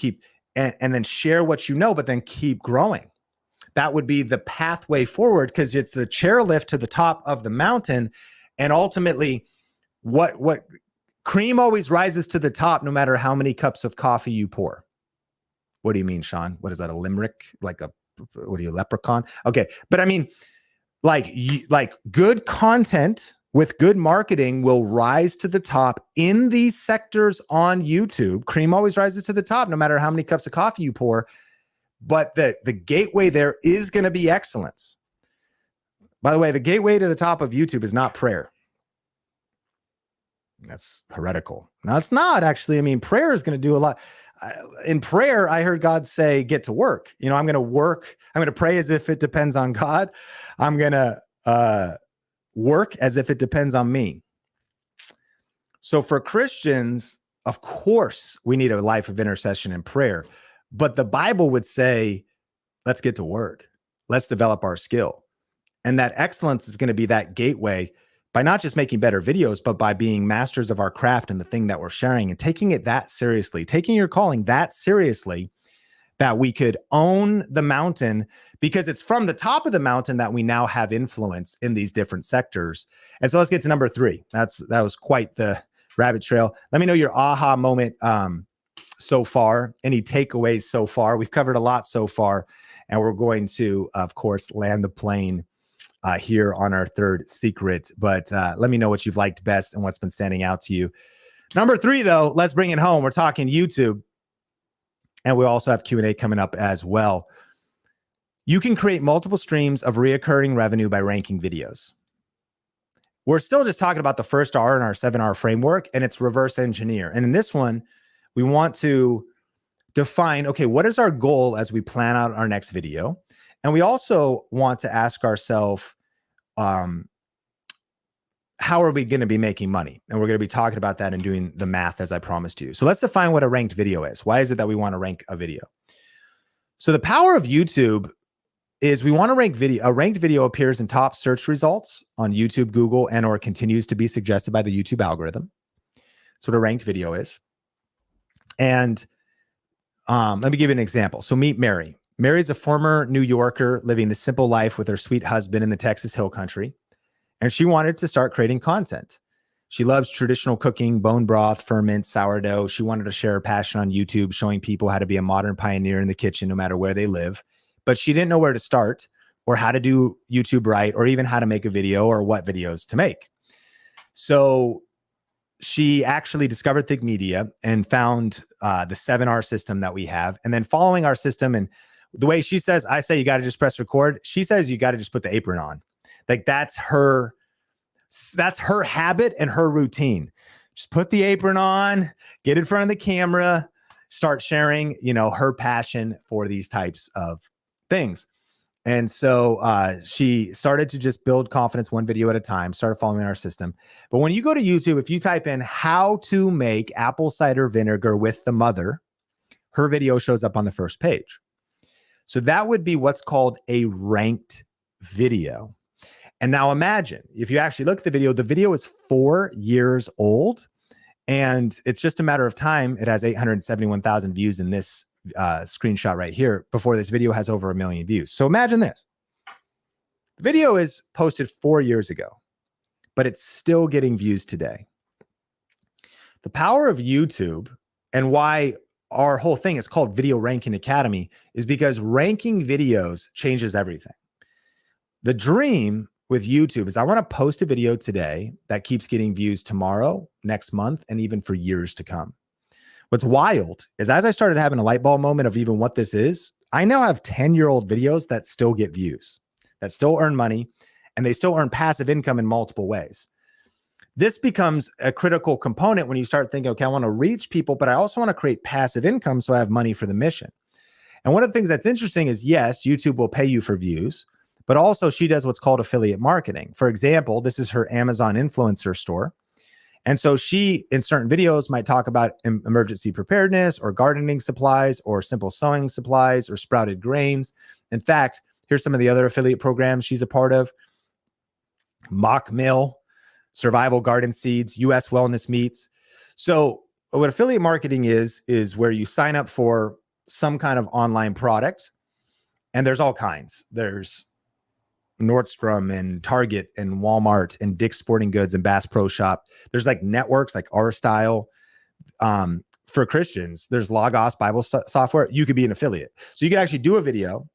and then share what you know, but then keep growing. That would be the pathway forward because it's the chairlift to the top of the mountain. And ultimately, what cream always rises to the top no matter how many cups of coffee you pour. What do you mean, Sean? What is that, a limerick? What are you, leprechaun? Okay. But I mean, like good content with good marketing will rise to the top in these sectors on YouTube. Cream always rises to the top, no matter how many cups of coffee you pour. But the gateway there is going to be excellence. By the way, the gateway to the top of YouTube is not prayer. That's heretical. No, it's not actually. I mean, prayer is going to do a lot. In prayer, I heard God say, get to work. I'm going to work. I'm going to pray as if it depends on God. I'm going to work as if it depends on me. So for Christians, of course, we need a life of intercession and prayer. But the Bible would say, let's get to work. Let's develop our skill. And that excellence is going to be that gateway by not just making better videos, but by being masters of our craft and the thing that we're sharing and taking it that seriously, taking your calling that seriously, that we could own the mountain, because it's from the top of the mountain that we now have influence in these different sectors. And so let's get to number 3. That was quite the rabbit trail. Let me know your aha moment so far, any takeaways so far. We've covered a lot so far, and we're going to, of course, land the plane here on our 3rd secret. But let me know what you've liked best and what's been standing out to you. Number 3, though, let's bring it home. We're talking YouTube, and we also have Q&A coming up as well. You can create multiple streams of reoccurring revenue by ranking videos. We're still just talking about the first R in our 7R framework, and it's reverse engineer. And in this one, we want to define, okay, what is our goal as we plan out our next video? And we also want to ask ourselves, how are we going to be making money? And we're going to be talking about that and doing the math as I promised you. So let's define what a ranked video is. Why is it that we want to rank a video? So the power of YouTube is we want to rank video. A ranked video appears in top search results on YouTube, Google, and or continues to be suggested by the YouTube algorithm. That's what a ranked video is. And let me give you an example. So meet Mary. Mary's a former New Yorker living the simple life with her sweet husband in the Texas Hill Country. And she wanted to start creating content. She loves traditional cooking, bone broth, ferment, sourdough. She wanted to share her passion on YouTube, showing people how to be a modern pioneer in the kitchen, no matter where they live. But she didn't know where to start. or how to do YouTube right, or even how to make a video or what videos to make. So she actually discovered Think Media and found the 7R system that we have. And then following our system, and the way she says, I say you got to just press record. She says you got to just put the apron on. Like that's her habit and her routine. Just put the apron on, get in front of the camera, start sharing, her passion for these types of things. And so she started to just build confidence one video at a time, started following our system. But when you go to YouTube, if you type in how to make apple cider vinegar with the mother, her video shows up on the first page. So that would be what's called a ranked video. And now imagine if you actually look at the video is 4 years old, and it's just a matter of time. It has 871,000 views in this screenshot right here before this video has over 1 million views. So imagine this. The video is posted 4 years ago, but it's still getting views today. The power of YouTube and why our whole thing is called Video Ranking Academy is because ranking videos changes everything. The dream with YouTube is I want to post a video today that keeps getting views tomorrow, next month, and even for years to come. What's wild is as I started having a light bulb moment of even what this is, I now have 10-year-old videos that still get views, that still earn money, and they still earn passive income in multiple ways. This becomes a critical component when you start thinking, okay, I want to reach people, but I also want to create passive income so I have money for the mission. And one of the things that's interesting is, yes, YouTube will pay you for views, but also she does what's called affiliate marketing. For example, this is her Amazon influencer store. And so she, in certain videos, might talk about emergency preparedness or gardening supplies or simple sewing supplies or sprouted grains. In fact, here's some of the other affiliate programs she's a part of. Mock Mill, Survival Garden Seeds, US Wellness Meats. So what affiliate marketing is where you sign up for some kind of online product, and there's all kinds. There's Nordstrom and Target and Walmart and Dick's Sporting Goods and Bass Pro Shop. There's like networks like Our Style. For Christians, there's Logos Bible software. You could be an affiliate. So you could actually do a video.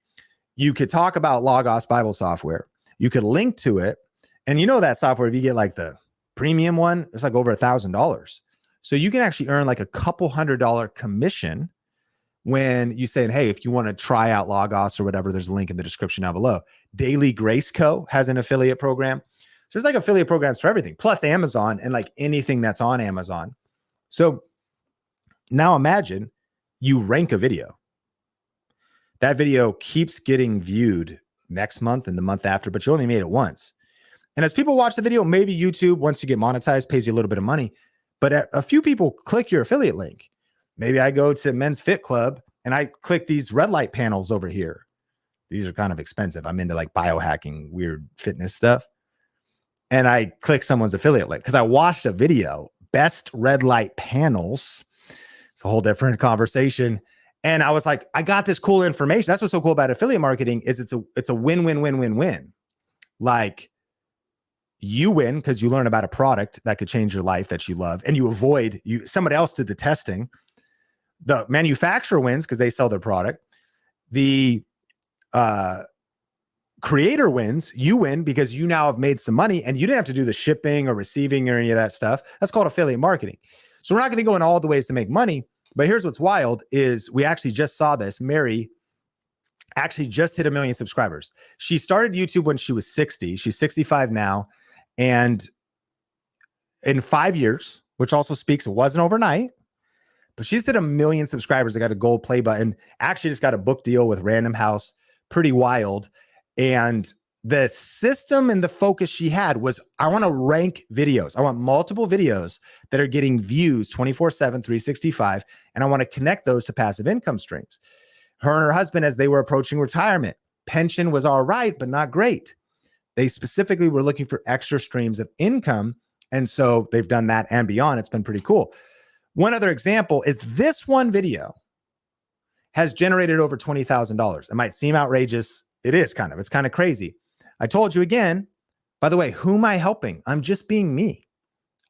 You could talk about Logos Bible software. You could link to it. And that software, if you get like the premium one, it's like over $1,000. So you can actually earn like a couple $100 commission when you say, hey, if you want to try out Logos or whatever, there's a link in the description down below. Daily Grace Co. has an affiliate program. So there's like affiliate programs for everything, plus Amazon and like anything that's on Amazon. So now imagine you rank a video. That video keeps getting viewed next month and the month after, but you only made it once. And as people watch the video, maybe YouTube, once you get monetized, pays you a little bit of money. But a few people click your affiliate link. Maybe I go to Men's Fit Club and I click these red light panels over here. These are kind of expensive. I'm into like biohacking, weird fitness stuff. And I click someone's affiliate link because I watched a video, best red light panels. It's a whole different conversation. And I was like, I got this cool information. That's what's so cool about affiliate marketing is it's a win-win-win-win-win. Like you win because you learn about a product that could change your life that you love, and you avoid somebody else did the testing. The manufacturer wins because they sell their product. The creator wins. You win because you now have made some money and you didn't have to do the shipping or receiving or any of that stuff. That's called affiliate marketing. So we're not going to go in all the ways to make money, but here's what's wild is we actually just saw this. Mary actually just hit 1 million subscribers. She started YouTube when she was 60. She's 65 now. And in 5 years, which also speaks, it wasn't overnight, but she's hit 1 million subscribers. I got a gold play button. Actually just got a book deal with Random House. Pretty wild. And the system and the focus she had was, I want to rank videos. I want multiple videos that are getting views 24/7, 365. And I want to connect those to passive income streams. Her and her husband, as they were approaching retirement, pension was all right, but not great. They specifically were looking for extra streams of income. And so they've done that and beyond. It's been pretty cool. One other example is this one video has generated over $20,000. It might seem outrageous. It is kind of, it's kind of crazy. I told you again, by the way, who am I helping? I'm just being me.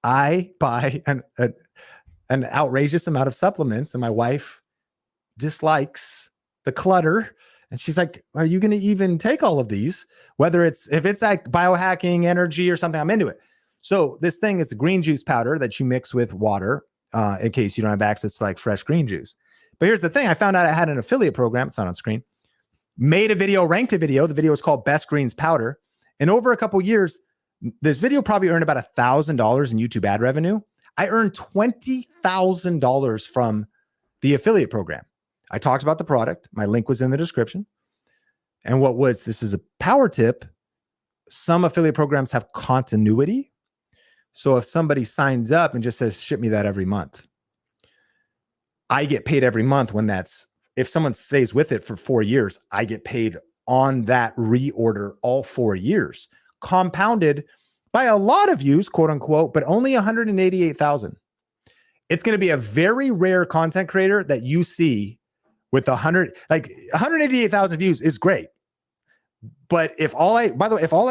I buy an outrageous amount of supplements and my wife dislikes the clutter And she's like, are you going to even take all of these? If it's like biohacking, energy, or something, I'm into it. So this thing is a green juice powder that you mix with water in case you don't have access to like fresh green juice. But here's the thing. I found out I had an affiliate program. It's not on screen. Made a video, ranked a video. The video is called Best Greens Powder. And over a couple years, this video probably earned about $1,000 in YouTube ad revenue. I earned $20,000 from the affiliate program. I talked about the product. My link was in the description. And this is a power tip. Some affiliate programs have continuity. So if somebody signs up and just says, ship me that every month, I get paid every month if someone stays with it for 4 years, I get paid on that reorder all 4 years, compounded by a lot of views, quote unquote, but only 188,000. It's going to be a very rare content creator that you see with 188,000 views is great. But if all I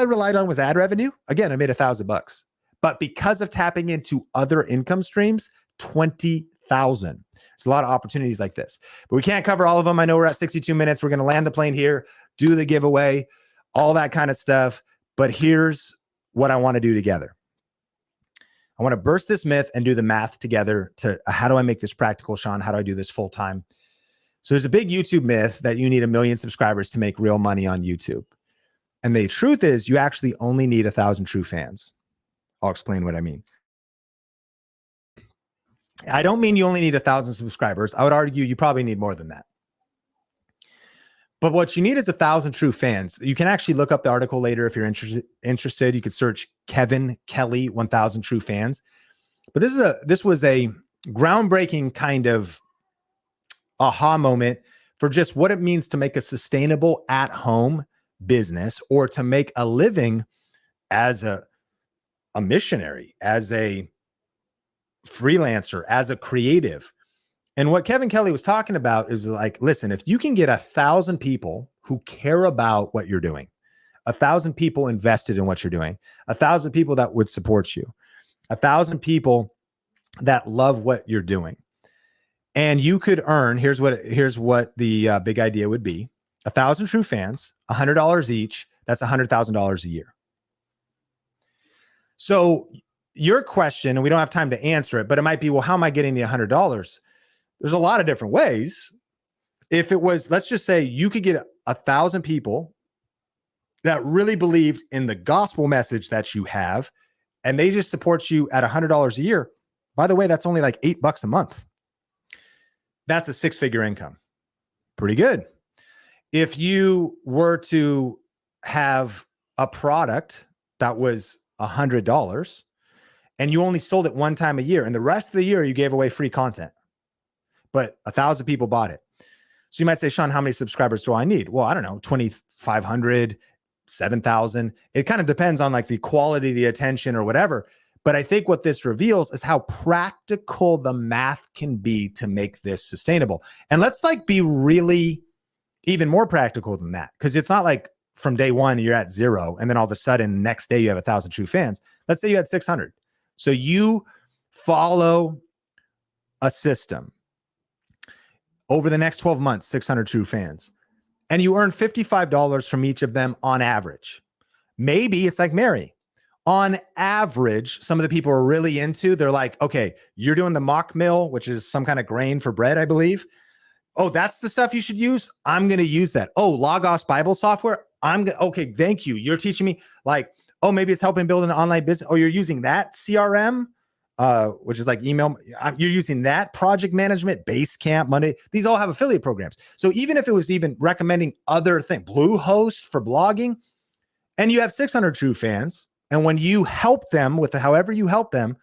relied on was ad revenue, again, I made $1,000. But because of tapping into other income streams, 20,000. There's a lot of opportunities like this, but we can't cover all of them. I know we're at 62 minutes. We're going to land the plane here, do the giveaway, all that kind of stuff. But here's what I want to do together. I want to burst this myth and do the math together to how do I make this practical, Sean? How do I do this full time? So there's a big YouTube myth that you need 1 million subscribers to make real money on YouTube. And the truth is you actually only need 1,000 true fans. I'll explain what I mean. I don't mean you only need 1,000 subscribers. I would argue you probably need more than that. But what you need is 1,000 true fans. You can actually look up the article later if you're interested. You could search Kevin Kelly 1,000 true fans. But this was a groundbreaking kind of aha moment for just what it means to make a sustainable at-home business or to make a living as a missionary, as a freelancer, as a creative. And what Kevin Kelly was talking about is like, listen, if you can get 1,000 people who care about what you're doing, 1,000 people invested in what you're doing, 1,000 people that would support you, 1,000 people that love what you're doing, and you could earn, here's what the big idea would be: 1,000 true fans, $100 each. That's $100,000 a year. So your question, and we don't have time to answer it, but it might be, well, how am I getting the $100? There's a lot of different ways. If it was, let's just say you could get 1,000 people that really believed in the gospel message that you have, and they just support you at $100 a year. By the way, that's only like $8 a month. That's a 6-figure income. Pretty good. If you were to have a product that was $100 and you only sold it one time a year, and the rest of the year you gave away free content, but 1,000 people bought it. So you might say, Sean, how many subscribers do I need? Well, I don't know, 2,500, 7,000. It kind of depends on like the quality, the attention or whatever. But I think what this reveals is how practical the math can be to make this sustainable. And let's like be really even more practical than that. Because it's not like from day one, you're at 0. And then all of a sudden next day you have 1,000 true fans. Let's say you had 600. So you follow a system over the next 12 months, 600 true fans, and you earn $55 from each of them on average. Maybe it's like Mary. On average, some of the people are really into, they're like, okay, you're doing the mock mill, which is some kind of grain for bread, I believe. Oh, that's the stuff you should use. I'm going to use that. Oh, Logos Bible software. Okay, thank you. You're teaching me like, oh, maybe it's helping build an online business. Oh, you're using that CRM, which is like email. You're using that project management, Basecamp, Monday. These all have affiliate programs. So even if it was even recommending other things, Bluehost for blogging, and you have 600 true fans, and when you help them with however you help them,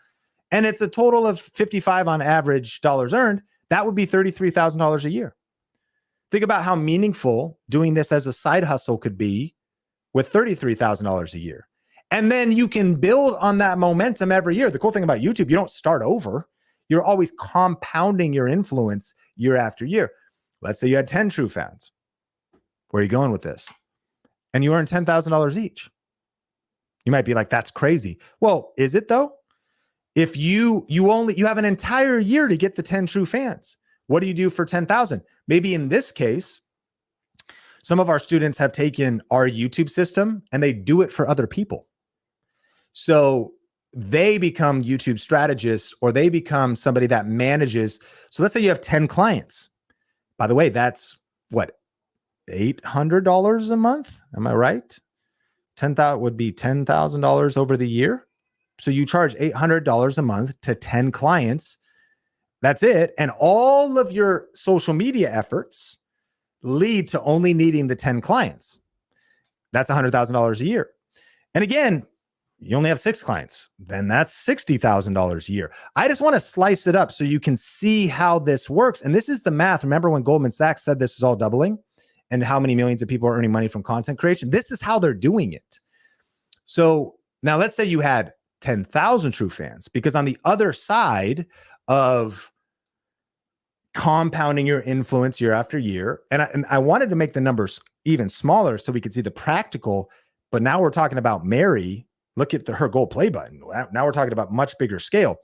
and it's a total of 55 on average dollars earned, that would be $33,000 a year. Think about how meaningful doing this as a side hustle could be with $33,000 a year. And then you can build on that momentum every year. The cool thing about YouTube, you don't start over. You're always compounding your influence year after year. Let's say you had 10 true fans. Where are you going with this? And you earn $10,000 each. You might be like, that's crazy. Well, is it though? If you have an entire year to get the 10 true fans. What do you do for 10,000? Maybe in this case, Some of our students have taken our YouTube system and they do it for other people. So they become YouTube strategists, or they become somebody that manages. So let's say you have 10 clients. By the way, that's what, $800 a month? Am I right? 10,000 would be $10,000 over the year. So you charge $800 a month to 10 clients. That's it. And all of your social media efforts lead to only needing the 10 clients. That's $100,000 a year. And again, you only have 6 clients, then that's $60,000 a year. I just want to slice it up so you can see how this works. And this is the math. Remember when Goldman Sachs said this is all doubling and how many millions of people are earning money from content creation? This is how they're doing it. So now let's say you had 10,000 true fans, because on the other side of compounding your influence year after year, and I wanted to make the numbers even smaller so we could see the practical, but now we're talking about Mary. Look at her gold play button. Now we're talking about much bigger scale.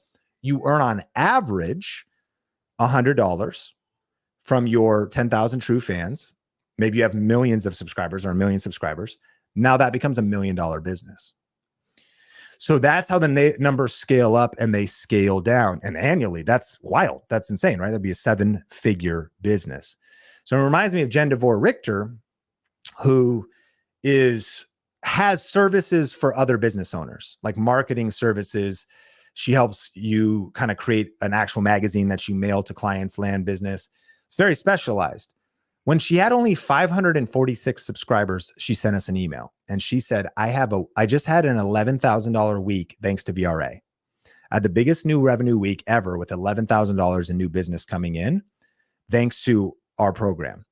You earn on average $100 from your 10,000 true fans. Maybe you have millions of subscribers or a million subscribers. Now that becomes $1 million business. So that's how the numbers scale up and they scale down. And annually, that's wild. That's insane, right? That'd be a 7-figure business. So it reminds me of Jen DeVore Richter, who has services for other business owners, like marketing services. She helps you kind of create an actual magazine that you mail to clients, land business. It's very specialized. When she had only 546 subscribers, she sent us an email and she said, I just had an $11,000 week thanks to VRA. I had the biggest new revenue week ever with $11,000 in new business coming in thanks to our program.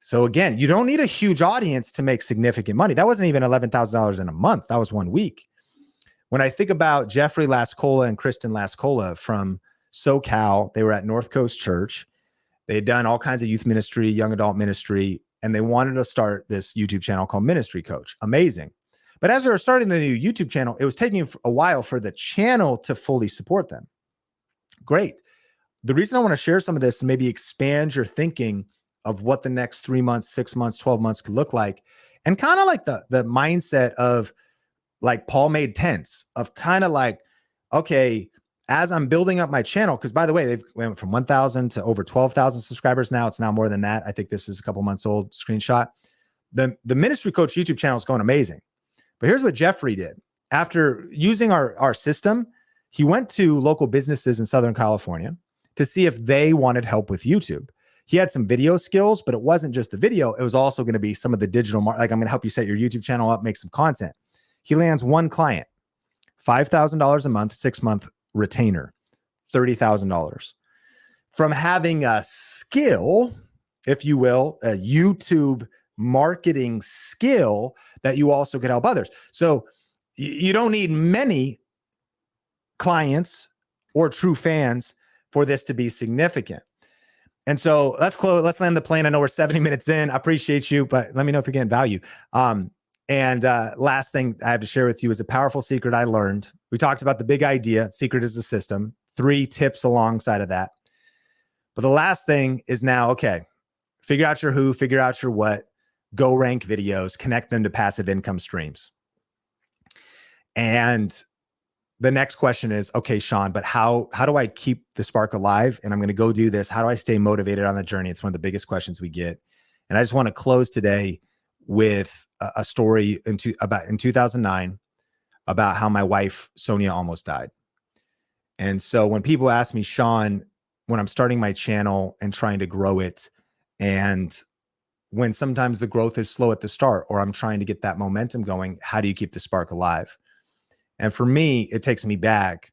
So again, you don't need a huge audience to make significant money. That wasn't even $11,000 in a month. That was 1 week. When I think about Jeffrey Lascola and Kristen Lascola from SoCal, they were at North Coast Church. They had done all kinds of youth ministry, young adult ministry, and they wanted to start this YouTube channel called Ministry Coach. Amazing. But as they were starting the new YouTube channel, it was taking a while for the channel to fully support them. Great. The reason I want to share some of this and maybe expand your thinking of what the next 3 months, 6 months, 12 months could look like. And kind of like the mindset of like Paul made tents of kind of like, okay, as I'm building up my channel, because by the way, they've went from 1,000 to over 12,000 subscribers now. It's now more than that. I think this is a couple months old screenshot. The Ministry Coach YouTube channel is going amazing. But here's what Jeffrey did. After using our system, he went to local businesses in Southern California to see if they wanted help with YouTube. He had some video skills, but it wasn't just the video. It was also going to be some of the digital, like I'm going to help you set your YouTube channel up, make some content. He lands one client, $5,000 a month, 6-month retainer, $30,000. From having a skill, if you will, a YouTube marketing skill that you also could help others. So you don't need many clients or true fans for this to be significant. And so let's land the plane. I know we're 70 minutes in. I appreciate you, but let me know if you're getting value. Last thing I have to share with you is a powerful secret I learned. We talked about the big idea. Secret is the system. 3 tips alongside of that. But the last thing is now, okay, figure out your who, figure out your what, go rank videos, connect them to passive income streams. And the next question is, okay, Sean, but how do I keep the spark alive? And I'm going to go do this. How do I stay motivated on the journey? It's one of the biggest questions we get. And I just want to close today with a story in 2009 about how my wife, Sonia, almost died. And so when people ask me, Sean, when I'm starting my channel and trying to grow it, and when sometimes the growth is slow at the start, or I'm trying to get that momentum going, how do you keep the spark alive? And for me, it takes me back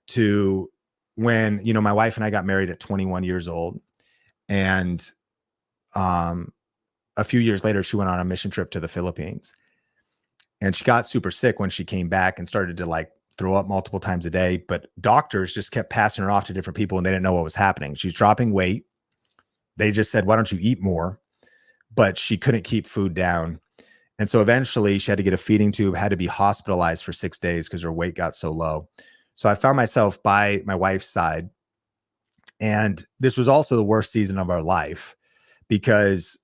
to when, my wife and I got married at 21 years old. And a few years later, she went on a mission trip to the Philippines. And she got super sick when she came back and started to throw up multiple times a day. But doctors just kept passing her off to different people and they didn't know what was happening. She's dropping weight. They just said, why don't you eat more? But she couldn't keep food down. And so eventually she had to get a feeding tube, had to be hospitalized for 6 days because her weight got so low. So I found myself by my wife's side. And this was also the worst season of our life because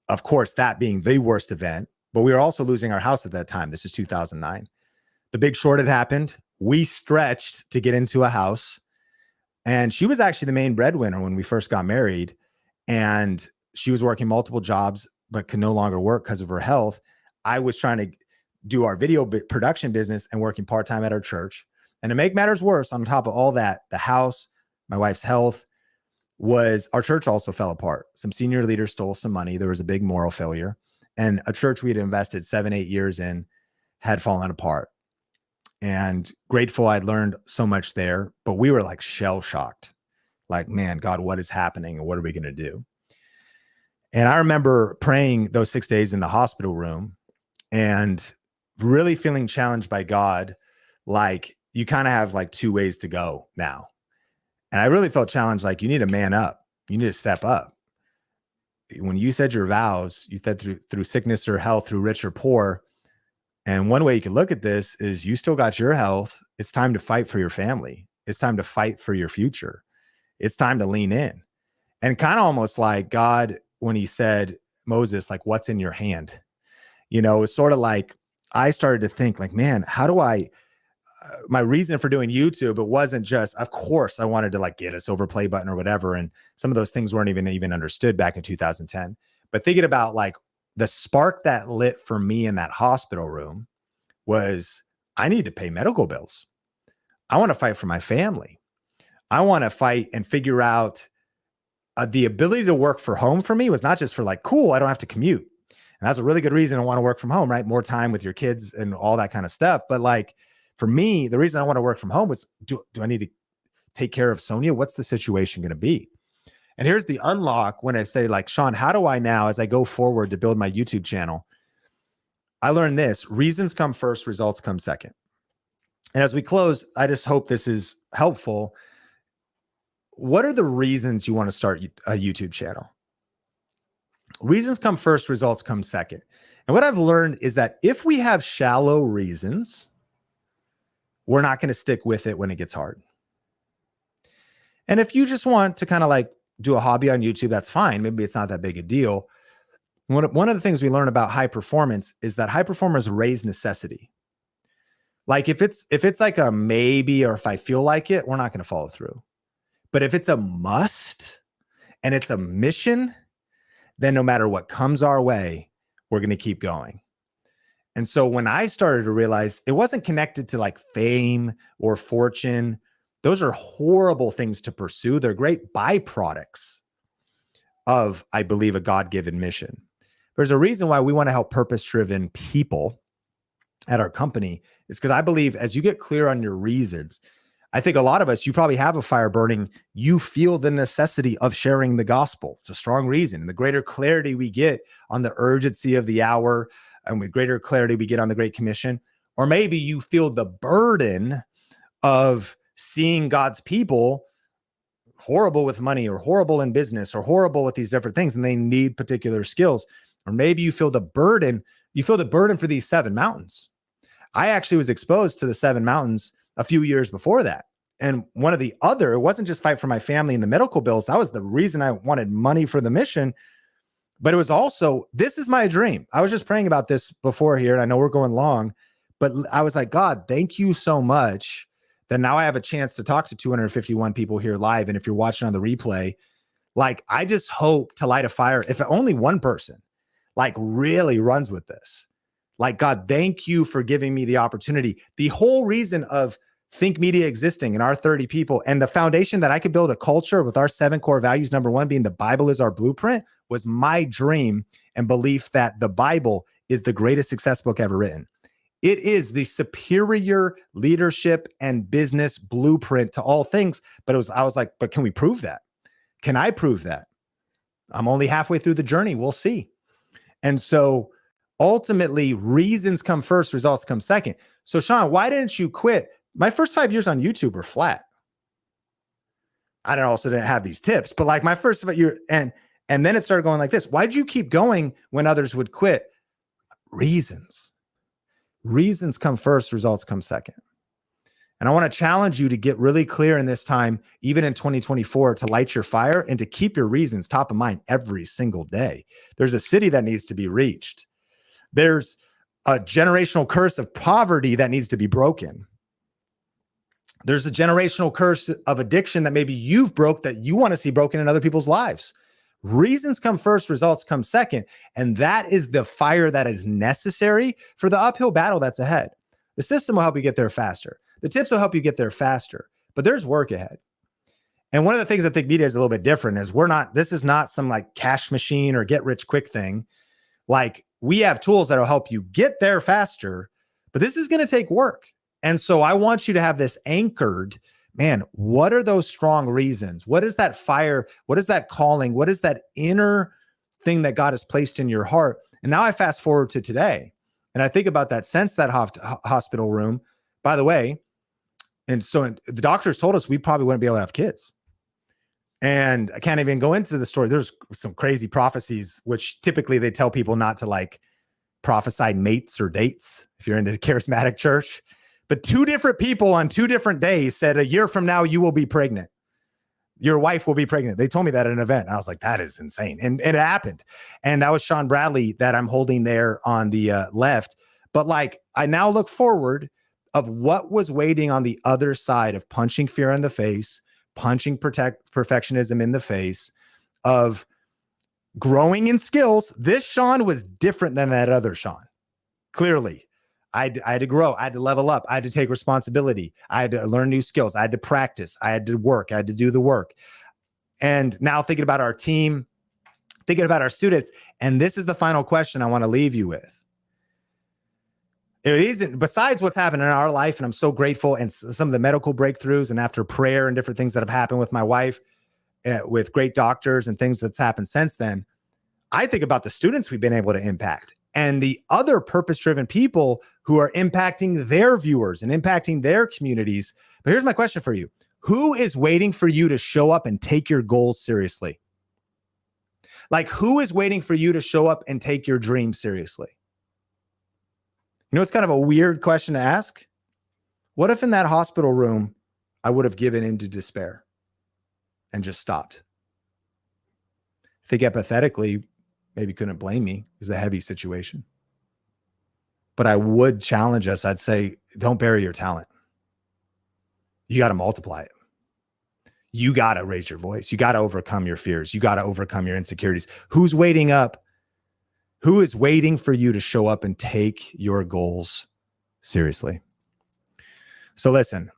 of course, that being the worst event, but we were also losing our house at that time. This is 2009. The Big Short had happened. We stretched to get into a house. And she was actually the main breadwinner when we first got married. And she was working multiple jobs, but could no longer work because of her health. I was trying to do our video production business and working part-time at our church. And to make matters worse, on top of all that, the house, my wife's health, was our church also fell apart. Some senior leaders stole some money. There was a big moral failure. And a church we had invested 7-8 years in had fallen apart. And grateful I'd learned so much there, but we were like shell shocked. Like, man, God, what is happening? And what are we going to do? And I remember praying those 6 days in the hospital room and really feeling challenged by God. Like, you kind of have like two ways to go now. And I really felt challenged. Like, you need to man up. You need to step up. When you said your vows, you said through sickness or health, through rich or poor. And one way you can look at this is you still got your health. It's time to fight for your family. It's time to fight for your future. It's time to lean in. And kind of almost like God, when he said, Moses, like, what's in your hand? You know, it's sort of like I started to think like, man, how do I, my reason for doing YouTube, it wasn't just, of course, I wanted to like get a silver play button or whatever. And some of those things weren't even understood back in 2010. But thinking about like the spark that lit for me in that hospital room was, I need to pay medical bills. I want to fight for my family. I want to fight and figure out the ability to work for home for me was not just for like, cool, I don't have to commute. And that's a really good reason I want to work from home, right? More time with your kids and all that kind of stuff. But like, for me, the reason I want to work from home was, do I need to take care of Sonia? What's the situation going to be? And here's the unlock when I say like, Sean, how do I now, as I go forward to build my YouTube channel, I learned this: reasons come first, results come second. And as we close, I just hope this is helpful. What are the reasons you want to start a YouTube channel? Reasons come first, results come second. And what I've learned is that if we have shallow reasons, we're not going to stick with it when it gets hard. And if you just want to kind of like do a hobby on YouTube, that's fine. Maybe it's not that big a deal. One of the things we learn about high performance is that high performers raise necessity. Like if it's like a maybe, or if I feel like it, we're not going to follow through. But if it's a must and it's a mission, then no matter what comes our way, we're going to keep going. And so when I started to realize it wasn't connected to like fame or fortune, those are horrible things to pursue. They're great byproducts of, I believe, a God-given mission. There's a reason why we want to help purpose-driven people at our company. It's because I believe as you get clear on your reasons, I think a lot of us, you probably have a fire burning. You feel the necessity of sharing the gospel. It's a strong reason. And the greater clarity we get on the urgency of the hour, and with greater clarity we get on the Great Commission, or maybe you feel the burden of seeing God's people horrible with money or horrible in business or horrible with these different things, and they need particular skills. Or maybe you feel the burden for these 7 mountains. I actually was exposed to the 7 mountains a few years before that. And it wasn't just fight for my family and the medical bills. That was the reason I wanted money for the mission. But it was also, this is my dream. I was just praying about this before here, and I know we're going long, but I was like, God, thank you so much that now I have a chance to talk to 251 people here live. And if you're watching on the replay, like, I just hope to light a fire. If only one person like really runs with this, like, God, thank you for giving me the opportunity. The whole reason of Think Media existing and our 30 people and the foundation that I could build a culture with our 7 core values, number 1 being the Bible is our blueprint, was my dream and belief that the Bible is the greatest success book ever written. It is the superior leadership and business blueprint to all things. But I was like, but can we prove that? Can I prove that? I'm only halfway through the journey. We'll see. And so ultimately, reasons come first, results come second. So Sean, why didn't you quit? My first 5 years on YouTube were flat. I also didn't have these tips, but like my first year, and then it started going like this. Why'd you keep going when others would quit? Reasons come first, results come second. And I want to challenge you to get really clear in this time, even in 2024, to light your fire and to keep your reasons top of mind every single day. There's a city that needs to be reached. There's a generational curse of poverty that needs to be broken. There's a generational curse of addiction that maybe you've broke that you want to see broken in other people's lives. Reasons come first, results come second. And that is the fire that is necessary for the uphill battle that's ahead. The system will help you get there faster. The tips will help you get there faster, but there's work ahead. And one of the things I think media is a little bit different is this is not some like cash machine or get rich quick thing. Like, we have tools that will help you get there faster, but this is going to take work. And so I want you to have this anchored, man, what are those strong reasons? What is that fire? What is that calling? What is that inner thing that God has placed in your heart? And now I fast forward to today, and I think about that since that hospital room, by the way. And so the doctors told us we probably wouldn't be able to have kids. And I can't even go into the story. There's some crazy prophecies, which typically they tell people not to like prophesy mates or dates if you're into the charismatic church. But 2 different people on 2 different days said, a year from now, you will be pregnant. Your wife will be pregnant. They told me that at an event. I was like, that is insane. And it happened. And that was Sean Bradley that I'm holding there on the left. But like, I now look forward of what was waiting on the other side of punching fear in the face, punching perfectionism in the face, of growing in skills. This Sean was different than that other Sean. Clearly, I had to grow. I had to level up. I had to take responsibility. I had to learn new skills. I had to practice. I had to work. I had to do the work. And now thinking about our team, thinking about our students, and this is the final question I want to leave you with. It isn't, besides what's happened in our life, and I'm so grateful, and some of the medical breakthroughs, and after prayer and different things that have happened with my wife, with great doctors and things that's happened since then, I think about the students we've been able to impact and the other purpose-driven people who are impacting their viewers and impacting their communities. But here's my question for you. Who is waiting for you to show up and take your goals seriously? Like, who is waiting for you to show up and take your dreams seriously? You know, it's kind of a weird question to ask. What if in that hospital room, I would have given into despair and just stopped? I think empathetically, maybe couldn't blame me. It was a heavy situation. But I would challenge us. I'd say, don't bury your talent. You got to multiply it. You got to raise your voice. You got to overcome your fears. You got to overcome your insecurities. Who's waiting up? Who is waiting for you to show up and take your goals seriously? So listen,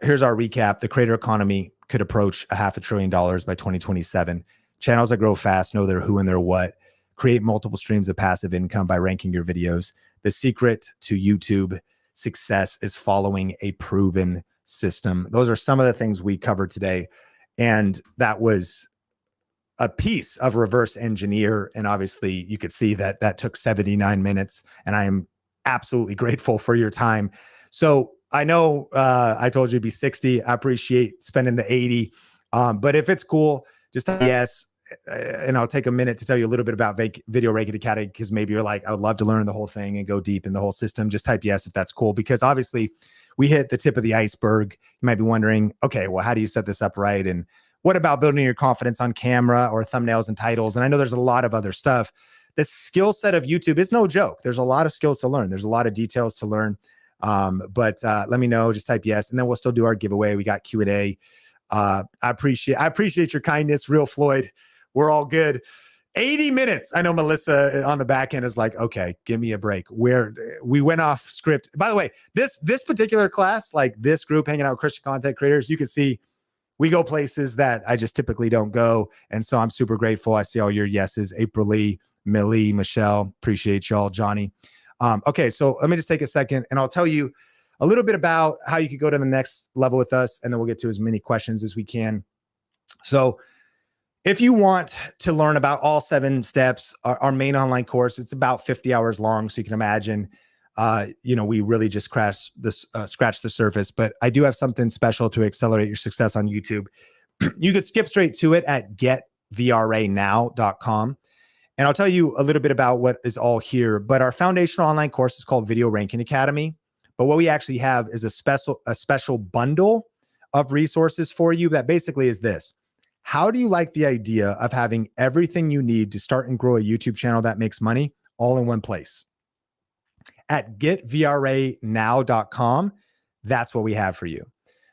here's our recap. The creator economy could approach $500 billion by 2027. Channels that grow fast know their who and their what. Create multiple streams of passive income by ranking your videos. The secret to YouTube success is following a proven system. Those are some of the things we covered today. And that was a piece of reverse engineer. And obviously you could see that that took 79 minutes, and I am absolutely grateful for your time. So I know I told you it'd be 60. I appreciate spending the 80. But if it's cool, just tell me yes. And I'll take a minute to tell you a little bit about Video Ranking Academy, because maybe you're like, I would love to learn the whole thing and go deep in the whole system. Just type yes if that's cool, because obviously we hit the tip of the iceberg. You might be wondering, okay, well, how do you set this up right? And what about building your confidence on camera or thumbnails and titles? And I know there's a lot of other stuff. The skill set of YouTube is no joke. There's a lot of skills to learn. There's a lot of details to learn. But let me know. Just type yes, and then we'll still do our giveaway. We got Q&A. I appreciate your kindness, Real Floyd. We're all good. 80 minutes. I know Melissa on the back end is like, okay, give me a break. We went off script. By the way, this particular class, like this group hanging out with Christian content creators, you can see we go places that I just typically don't go. And so I'm super grateful. I see all your yeses. April Lee, Millie, Michelle, appreciate y'all, Johnny. Okay, so let me just take a second and I'll tell you a little bit about how you could go to the next level with us, and then we'll get to as many questions as we can. So if you want to learn about all 7 steps, our main online course, it's about 50 hours long. So you can imagine, we really just scratch the surface, but I do have something special to accelerate your success on YouTube. You could skip straight to it at getvranow.com. And I'll tell you a little bit about what is all here, but our foundational online course is called Video Ranking Academy. But what we actually have is a special bundle of resources for you that basically is this. How do you like the idea of having everything you need to start and grow a YouTube channel that makes money all in one place? At getvranow.com, that's what we have for you.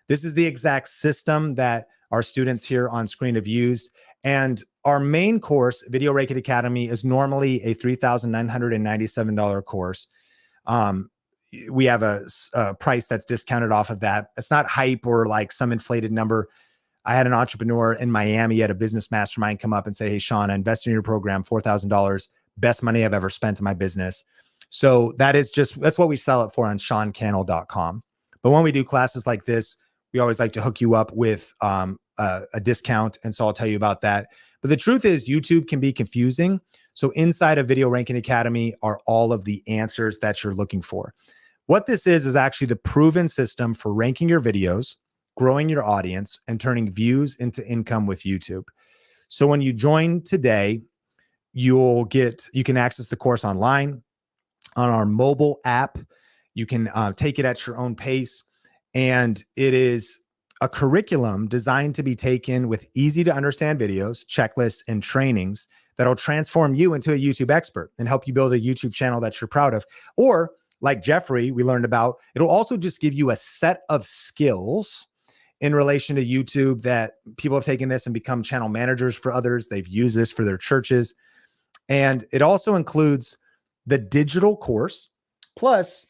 This is the exact system that our students here on screen have used. And our main course, Video Ranking Academy, is normally a $3,997 course. We have a price that's discounted off of that. It's not hype or like some inflated number. I had an entrepreneur in Miami at a business mastermind come up and say, hey, Sean, I invested in your program, $4,000, best money I've ever spent in my business. So that's what we sell it for on SeanCannell.com. But when we do classes like this, we always like to hook you up with a discount. And so I'll tell you about that. But the truth is YouTube can be confusing. So inside of Video Ranking Academy are all of the answers that you're looking for. What this is actually the proven system for ranking your videos, growing your audience, and turning views into income with YouTube. So when you join today, you can access the course online on our mobile app. You can take it at your own pace. And it is a curriculum designed to be taken with easy to understand videos, checklists, and trainings that'll transform you into a YouTube expert and help you build a YouTube channel that you're proud of. Or like Jeffrey, we learned about, it'll also just give you a set of skills in relation to YouTube that people have taken this and become channel managers for others. They've used this for their churches. And it also includes the digital course plus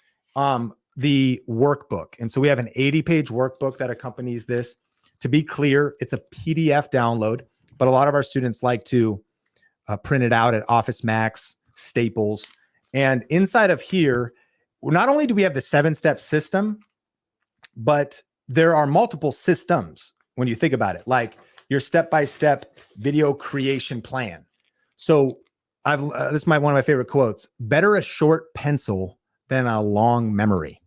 the workbook. And so we have an 80-page workbook that accompanies this. To be clear, it's a PDF download, but a lot of our students like to print it out at Office Max, Staples. And inside of here, not only do we have the 7-step system, but there are multiple systems when you think about it, like your step-by-step video creation plan. So this is one of my favorite quotes: better a short pencil than a long memory.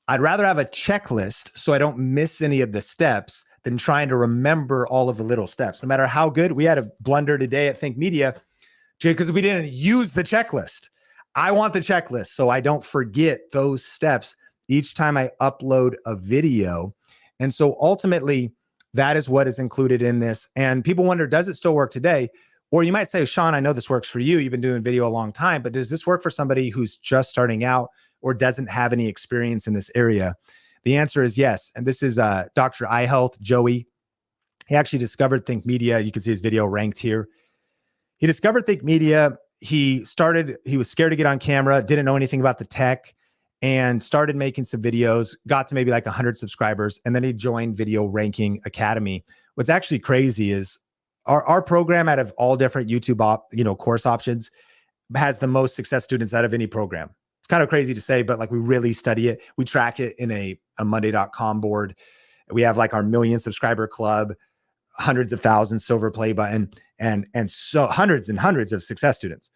I'd rather have a checklist so I don't miss any of the steps than trying to remember all of the little steps. No matter how good, we had a blunder today at Think Media, Jay, because we didn't use the checklist. I want the checklist so I don't forget those steps each time I upload a video. And so ultimately, that is what is included in this. And people wonder, does it still work today? Or you might say, Sean, I know this works for you. You've been doing video a long time, but does this work for somebody who's just starting out or doesn't have any experience in this area? The answer is yes. And this is Dr. iHealth, Joey. He actually discovered Think Media. You can see his video ranked here. He discovered Think Media. He was scared to get on camera, didn't know anything about the tech, and started making some videos, got to maybe like 100 subscribers, and then he joined Video Ranking Academy. What's actually crazy is our program, out of all different YouTube course options, has the most success students out of any program. It's kind of crazy to say, but like we really study it. We track it in a Monday.com board. We have like our 1 million subscriber club, hundreds of thousands silver play button, and so hundreds and hundreds of success students.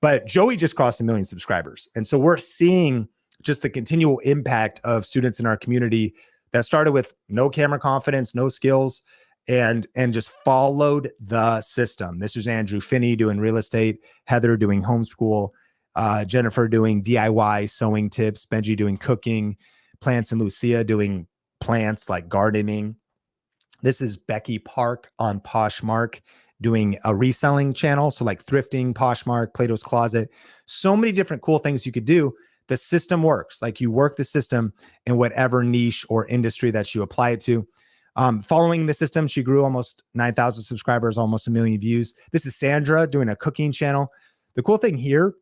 But Joey just crossed 1 million subscribers. And so we're seeing just the continual impact of students in our community that started with no camera confidence, no skills, and just followed the system. This is Andrew Finney doing real estate, Heather doing homeschool, Jennifer doing DIY sewing tips, Benji doing cooking, Plants and Lucia doing plants like gardening. This is Becky Park on Poshmark doing a reselling channel. So like thrifting, Poshmark, Plato's Closet, so many different cool things you could do. The system works. Like you work the system in whatever niche or industry that you apply it to. Following the system, she grew almost 9,000 subscribers, almost 1 million views. This is Sandra doing a cooking channel. The cool thing here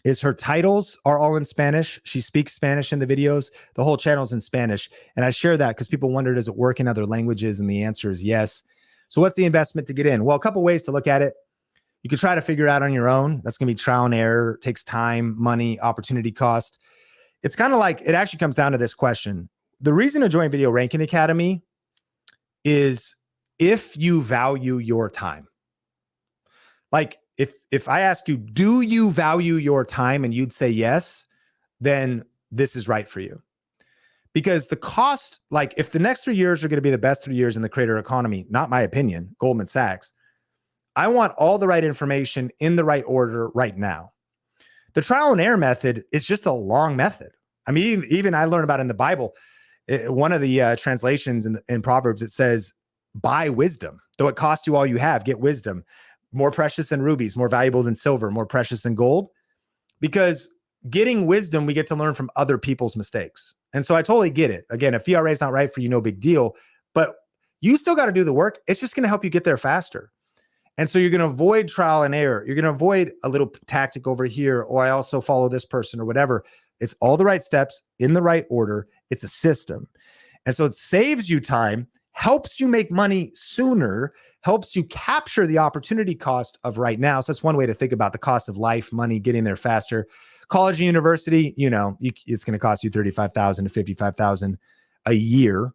is her titles are all in Spanish. She speaks Spanish in the videos. The whole channel is in Spanish. And I share that because people wonder, does it work in other languages? And the answer is yes. So what's the investment to get in? Well, a couple ways to look at it. You could try to figure it out on your own. That's going to be trial and error. It takes time, money, opportunity cost. It's kind of like, it actually comes down to this question. The reason to join Video Ranking Academy is if you value your time. Like if I ask you, do you value your time, and you'd say yes, then this is right for you. Because the cost, like if the next 3 years are going to be the best 3 years in the creator economy, not my opinion, Goldman Sachs, I want all the right information in the right order right now. The trial and error method is just a long method. I mean, even I learned about in the Bible, one of the translations in Proverbs, it says, buy wisdom. Though it cost you all you have, get wisdom. More precious than rubies, more valuable than silver, more precious than gold. Because getting wisdom, we get to learn from other people's mistakes. And so I totally get it. Again, if VRA is not right for you, no big deal. But you still got to do the work. It's just going to help you get there faster. And so you're going to avoid trial and error. You're going to avoid a little tactic over here, or I also follow this person or whatever. It's all the right steps in the right order. It's a system. And so it saves you time, helps you make money sooner, helps you capture the opportunity cost of right now. So that's one way to think about the cost of life, money, getting there faster. College and university, it's going to cost you $35,000 to $55,000 a year.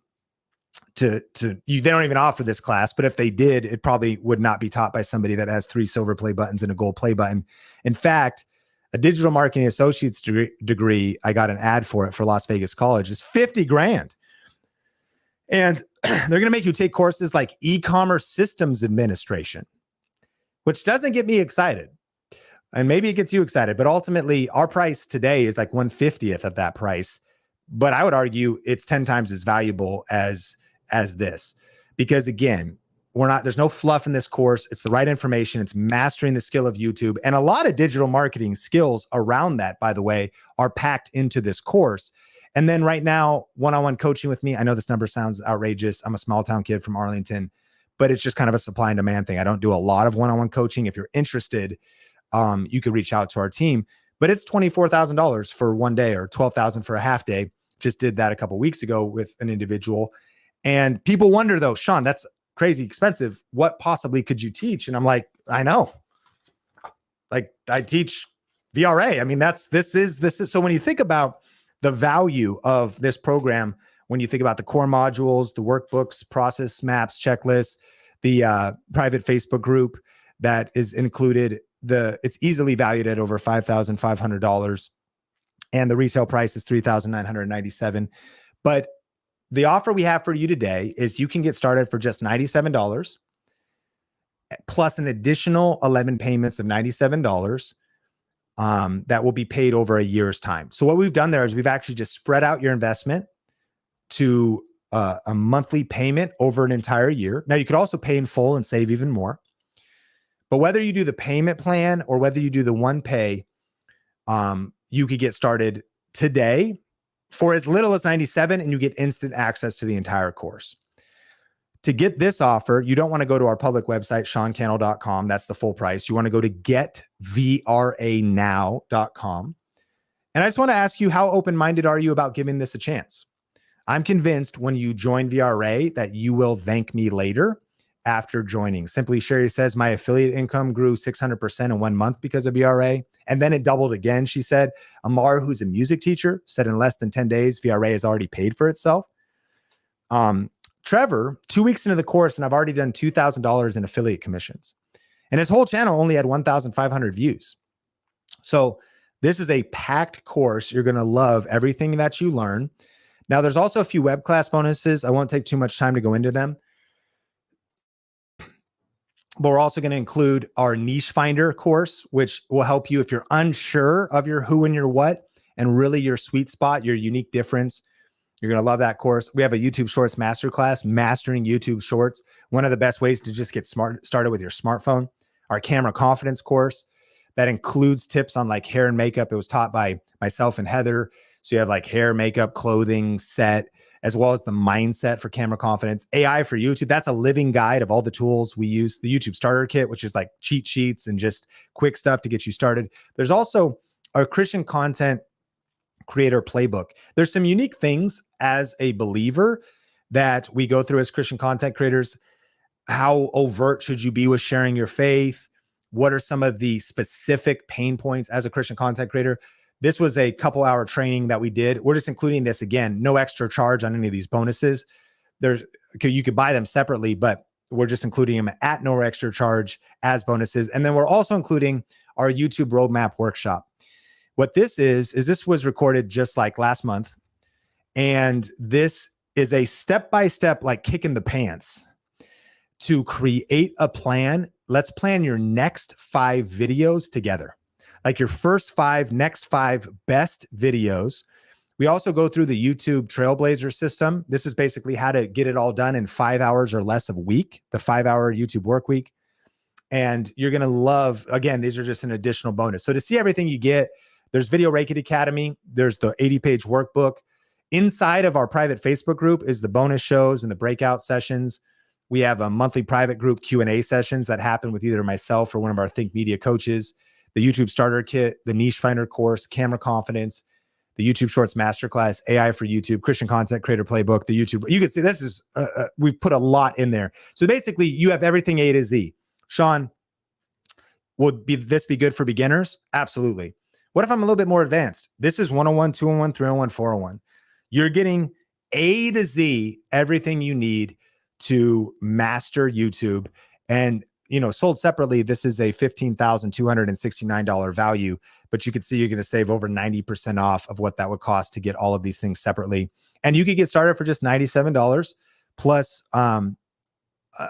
They don't even offer this class, but if they did, it probably would not be taught by somebody that has 3 silver play buttons and a gold play button. In fact, a digital marketing associate's degree, I got an ad for it for Las Vegas College, is $50,000. And they're going to make you take courses like e-commerce systems administration, which doesn't get me excited. And maybe it gets you excited, but ultimately our price today is like 1/50th of that price. But I would argue it's 10 times as valuable as this, because again, there's no fluff in this course. It's the right information. It's mastering the skill of YouTube, and a lot of digital marketing skills around that, by the way, are packed into this course. And then right now, one-on-one coaching with me. I know this number sounds outrageous. I'm a small town kid from Arlington, but it's just kind of a supply and demand thing. I don't do a lot of one-on-one coaching. If you're interested, you could reach out to our team, but it's $24,000 for one day or $12,000 for a half day. Just did that a couple of weeks ago with an individual. And people wonder though, Sean, that's crazy expensive. What possibly could you teach? And I'm like, I know. Like I teach VRA. I mean, this is. So when you think about the value of this program, when you think about the core modules, the workbooks, process maps, checklists, the private Facebook group that is included, it's easily valued at over $5,500. And the retail price is $3,997. But the offer we have for you today is you can get started for just $97 plus an additional 11 payments of $97 that will be paid over a year's time. So what we've done there is we've actually just spread out your investment to a monthly payment over an entire year. Now you could also pay in full and save even more. But whether you do the payment plan or whether you do the one pay, you could get started today for as little as $97 and you get instant access to the entire course. To get this offer, you don't want to go to our public website, SeanCannell.com. That's the full price. You want to go to getvranow.com. And I just want to ask you, how open-minded are you about giving this a chance? I'm convinced when you join VRA that you will thank me later after joining. Simply Sherry says, my affiliate income grew 600% in 1 month because of VRA. And then it doubled again, she said. Amar, who's a music teacher, said in less than 10 days, VRA has already paid for itself. Trevor, 2 weeks into the course, and I've already done $2,000 in affiliate commissions. And his whole channel only had 1,500 views. So this is a packed course. You're going to love everything that you learn. Now, there's also a few web class bonuses. I won't take too much time to go into them. But we're also going to include our niche finder course, which will help you if you're unsure of your who and your what, and really your sweet spot, your unique difference. You're going to love that course. We have a YouTube Shorts Masterclass, Mastering YouTube Shorts. One of the best ways to just get started with your smartphone. Our Camera Confidence course that includes tips on like hair and makeup. It was taught by myself and Heather. So you have like hair, makeup, clothing, set, as well as the mindset for camera confidence. AI for YouTube, that's a living guide of all the tools we use. The YouTube Starter Kit, which is like cheat sheets and just quick stuff to get you started. There's also our Christian Content Creator Playbook. There's some unique things as a believer that we go through as Christian content creators. How overt should you be with sharing your faith? What are some of the specific pain points as a Christian content creator? This was a couple-hour training that we did. We're just including this again, no extra charge on any of these bonuses. You could buy them separately, but we're just including them at no extra charge as bonuses. And then we're also including our YouTube Roadmap Workshop. What this is this was recorded just like last month. And this is a step-by-step, like kick in the pants to create a plan. Let's plan your next 5 videos together. Like your first 5, next 5 best videos. We also go through the YouTube Trailblazer system. This is basically how to get it all done in 5 hours or less a week, the 5-hour YouTube work week. And you're going to love, again, these are just an additional bonus. So to see everything you get, there's Video Reiki Academy. There's the 80-page workbook. Inside of our private Facebook group is the bonus shows and the breakout sessions. We have a monthly private group Q&A sessions that happen with either myself or one of our Think Media coaches, the YouTube Starter Kit, the Niche Finder course, Camera Confidence, the YouTube Shorts Masterclass, AI for YouTube, Christian Content Creator Playbook, the YouTube. You can see this is, we've put a lot in there. So basically you have everything A to Z. Sean, would this be good for beginners? Absolutely. What if I'm a little bit more advanced? This is 101, 201, 301, 401. You're getting A to Z, everything you need to master YouTube. And, sold separately, this is a $15,269 value, but you can see you're going to save over 90% off of what that would cost to get all of these things separately. And you could get started for just $97 plus,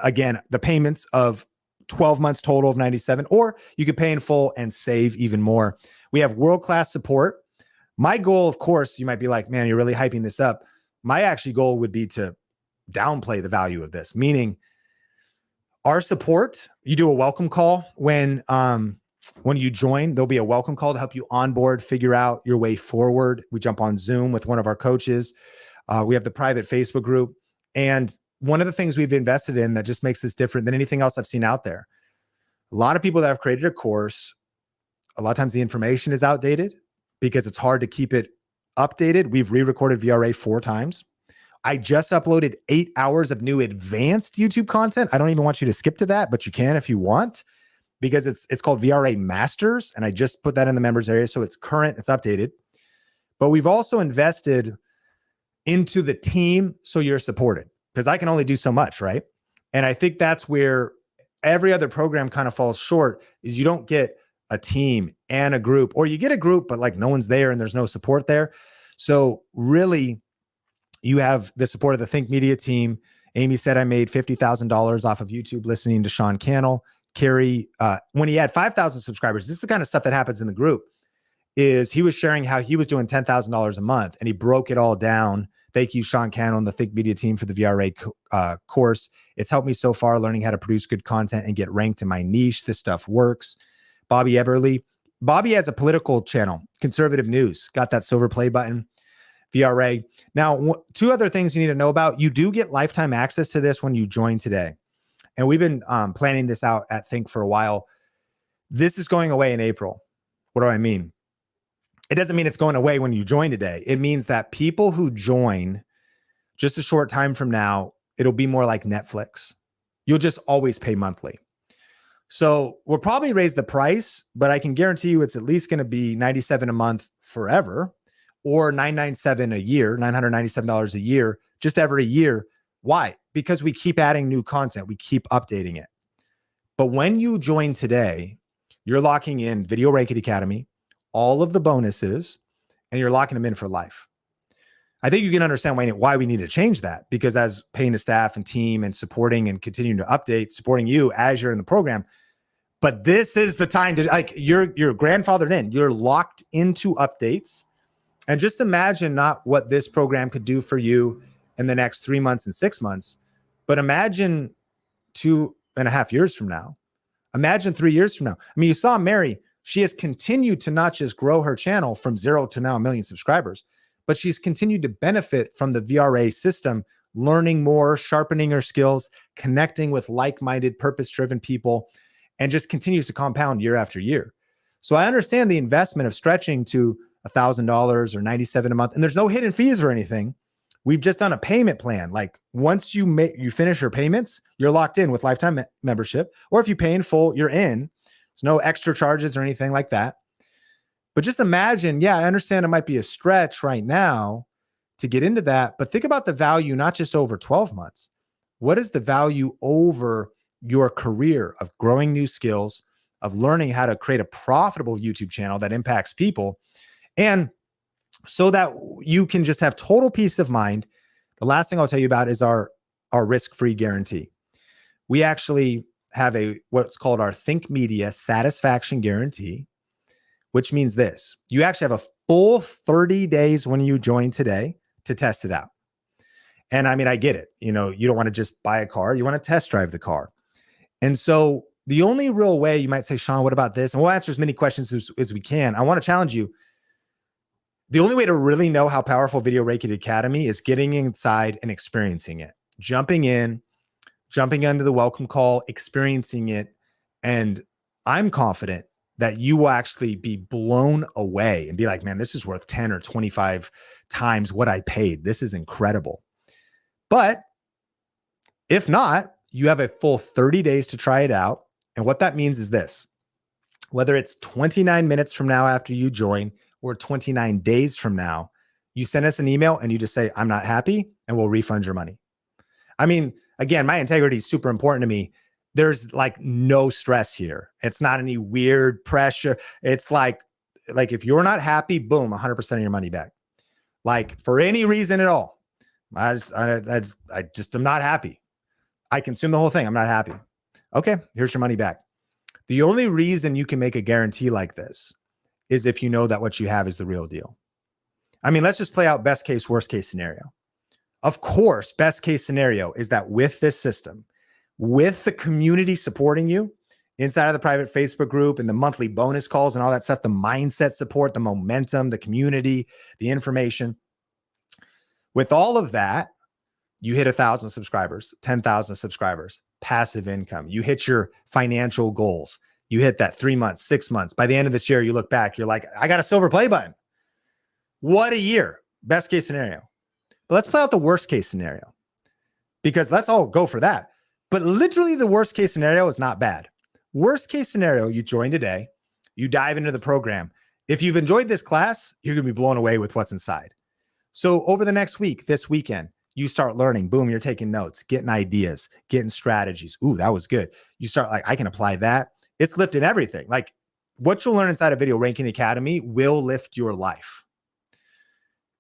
again, the payments of 12 months total of 97, or you could pay in full and save even more. We have world-class support. My goal, of course, you might be like, man, you're really hyping this up. My actually goal would be to downplay the value of this, meaning our support, you do a welcome call when you join, there'll be a welcome call to help you onboard, figure out your way forward. We jump on Zoom with one of our coaches. We have the private Facebook group. And one of the things we've invested in that just makes this different than anything else I've seen out there. A lot of people that have created a course, a lot of times the information is outdated because it's hard to keep it updated. We've re-recorded VRA 4 times. I just uploaded 8 hours of new advanced YouTube content. I don't even want you to skip to that, but you can if you want, because it's called VRA Masters. And I just put that in the members area. So it's current, it's updated. But we've also invested into the team so you're supported, because I can only do so much, right? And I think that's where every other program kind of falls short, is you don't get a team and a group, or you get a group, but like no one's there and there's no support there. So really, you have the support of the Think Media team. Amy said I made $50,000 off of YouTube listening to Sean Cannell. Carrie, when he had 5,000 subscribers, this is the kind of stuff that happens in the group, is he was sharing how he was doing $10,000 a month and he broke it all down. Thank you, Sean Cannell and the Think Media team, for the VRA course. It's helped me so far learning how to produce good content and get ranked in my niche. This stuff works. Bobby Eberly. Bobby has a political channel, Conservative News. Got that silver play button. VRA. Now, 2 other things you need to know about. You do get lifetime access to this when you join today. And we've been planning this out at Think for a while. This is going away in April. What do I mean? It doesn't mean it's going away when you join today. It means that people who join just a short time from now, it'll be more like Netflix. You'll just always pay monthly. So we'll probably raise the price, but I can guarantee you it's at least going to be $97 a month forever, or $997 a year, $997 a year, just every year. Why? Because we keep adding new content. We keep updating it. But when you join today, you're locking in Video Reiki Academy, all of the bonuses, and you're locking them in for life. I think you can understand why we need to change that, because as paying a staff and team and supporting and continuing to update, supporting you as you're in the program. But this is the time to, like, you're grandfathered in, you're locked into updates. And just imagine not what this program could do for you in the next 3 months and 6 months, but imagine 2.5 years from now. Imagine 3 years from now. I mean, you saw Mary, she has continued to not just grow her channel from 0 to now 1 million subscribers, but she's continued to benefit from the VRA system, learning more, sharpening her skills, connecting with like-minded, purpose-driven people, and just continues to compound year after year. So I understand the investment of stretching to $1,000 or $97 a month, and there's no hidden fees or anything. We've just done a payment plan. Like, once you finish your payments, you're locked in with lifetime membership, or if you pay in full, you're in. There's no extra charges or anything like that. But just imagine, yeah, I understand it might be a stretch right now to get into that, but think about the value, not just over 12 months. What is the value over your career of growing new skills, of learning how to create a profitable YouTube channel that impacts people? And so that you can just have total peace of mind, the last thing I'll tell you about is our risk-free guarantee. We actually have what's called our Think Media Satisfaction Guarantee. which means this: you actually have a full 30 days when you join today to test it out. And I mean, I get it. You know, you don't want to just buy a car, you want to test drive the car. And so the only real way you might say, Sean, what about this? And we'll answer as many questions as we can. I want to challenge you. The only way to really know how powerful Video Reiki Academy is getting inside and experiencing it, jumping into the welcome call, experiencing it. And I'm confident that you will actually be blown away and be like, man, this is worth 10 or 25 times what I paid. This is incredible. But if not, you have a full 30 days to try it out. And what that means is this: whether it's 29 minutes from now after you join or 29 days from now, you send us an email and you just say, I'm not happy, and we'll refund your money. I mean, again, my integrity is super important to me. There's like no stress here. It's not any weird pressure. It's like if you're not happy, boom, 100% of your money back. Like for any reason at all. I just am not happy. I consume the whole thing. I'm not happy. Okay, here's your money back. The only reason you can make a guarantee like this is if you know that what you have is the real deal. I mean, let's just play out best case, worst case scenario. Of course, best case scenario is that with this system, with the community supporting you inside of the private Facebook group and the monthly bonus calls and all that stuff, the mindset support, the momentum, the community, the information, with all of that, you hit 1,000 subscribers, 10,000 subscribers, passive income. You hit your financial goals. You hit that 3 months, 6 months. By the end of this year, you look back, you're like, I got a silver play button. What a year. Best case scenario. But let's play out the worst case scenario, because let's all go for that. But literally the worst case scenario is not bad. Worst case scenario, you join today, you dive into the program. If you've enjoyed this class, you're going to be blown away with what's inside. So over the next week, this weekend, you start learning, boom, you're taking notes, getting ideas, getting strategies. Ooh, that was good. You start like, I can apply that. It's lifting everything. Like what you'll learn inside of Video Reiki Academy will lift your life.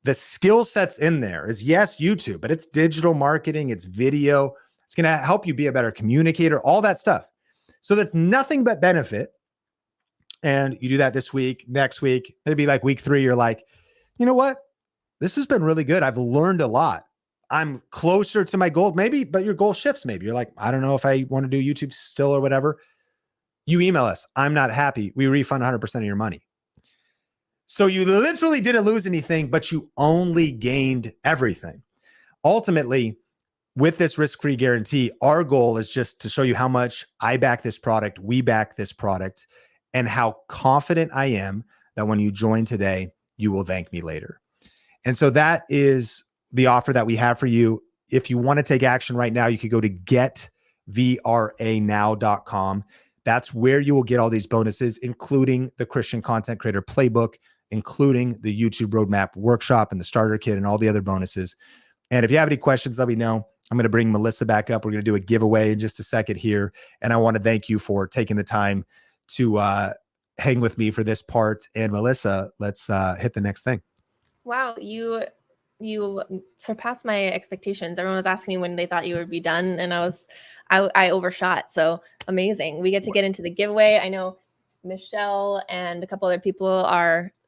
The skill sets in there is, yes, YouTube, but it's digital marketing, it's video. It's going to help you be a better communicator, all that stuff. So that's nothing but benefit. And you do that this week, next week, maybe like week 3, you're like, you know what? This has been really good. I've learned a lot. I'm closer to my goal, maybe, but your goal shifts. Maybe you're like, I don't know if I want to do YouTube still or whatever. You email us. I'm not happy. We refund 100% of your money. So you literally didn't lose anything, but you only gained everything. Ultimately, with this risk-free guarantee, our goal is just to show you how much I back this product, we back this product, and how confident I am that when you join today, you will thank me later. And so that is the offer that we have for you. If you want to take action right now, you could go to getvranow.com. That's where you will get all these bonuses, including the Christian Content Creator Playbook, including the YouTube Roadmap Workshop and the Starter Kit and all the other bonuses. And if you have any questions, let me know. I'm going to bring Melissa back up. We're going to do a giveaway in just a second here. And I want to thank you for taking the time to hang with me for this part. And Melissa, let's hit the next thing. Wow, you surpassed my expectations. Everyone was asking me when they thought you would be done, and I overshot. So amazing. We get to get into the giveaway. I know Michelle and a couple other people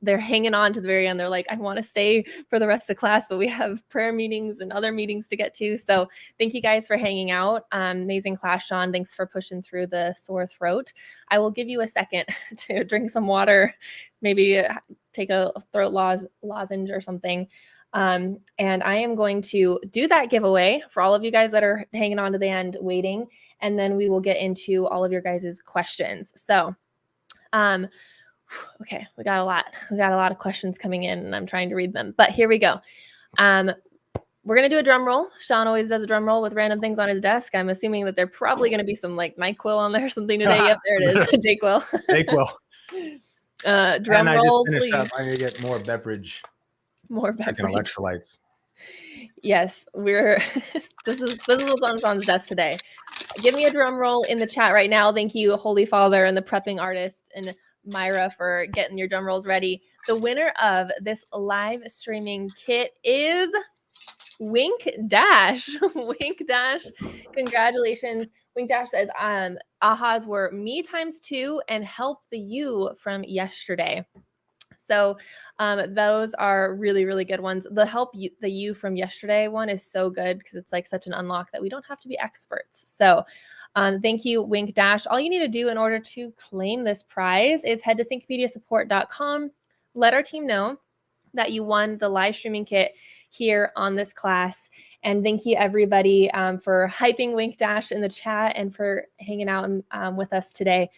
they're hanging on to the very end. They're like, I want to stay for the rest of class, but we have prayer meetings and other meetings to get to. So thank you guys for hanging out. Amazing class, Sean. Thanks for pushing through the sore throat. I will give you a second to drink some water, maybe take a throat lozenge or something. And I am going to do that giveaway for all of you guys that are hanging on to the end waiting. And then we will get into all of your guys' questions. So, okay, we got a lot of questions coming in and I'm trying to read them, but here we go. We're going to do a drum roll. Sean always does a drum roll with random things on his desk. I'm assuming that there probably going to be some like NyQuil on there or something today. Yep, there it is. Dayquil. Dayquil. Drum roll, I just finished please. up. I need to get more beverage. Second electrolytes. Yes, this is what's on Sean's desk today. Give me a drum roll in the chat right now. Thank you, Holy Father and the prepping artist and Myra for getting your drum rolls ready. The winner of this live streaming kit is Wink Dash. Wink Dash. Congratulations. Wink Dash says, ahas were me times 2 and help the you from yesterday. So those are really, really good ones. The you from yesterday one is so good because it's like such an unlock that we don't have to be experts. So thank you, Wink Dash. All you need to do in order to claim this prize is head to thinkmediasupport.com, let our team know that you won the live streaming kit here on this class. And thank you everybody for hyping Wink Dash in the chat and for hanging out with us today.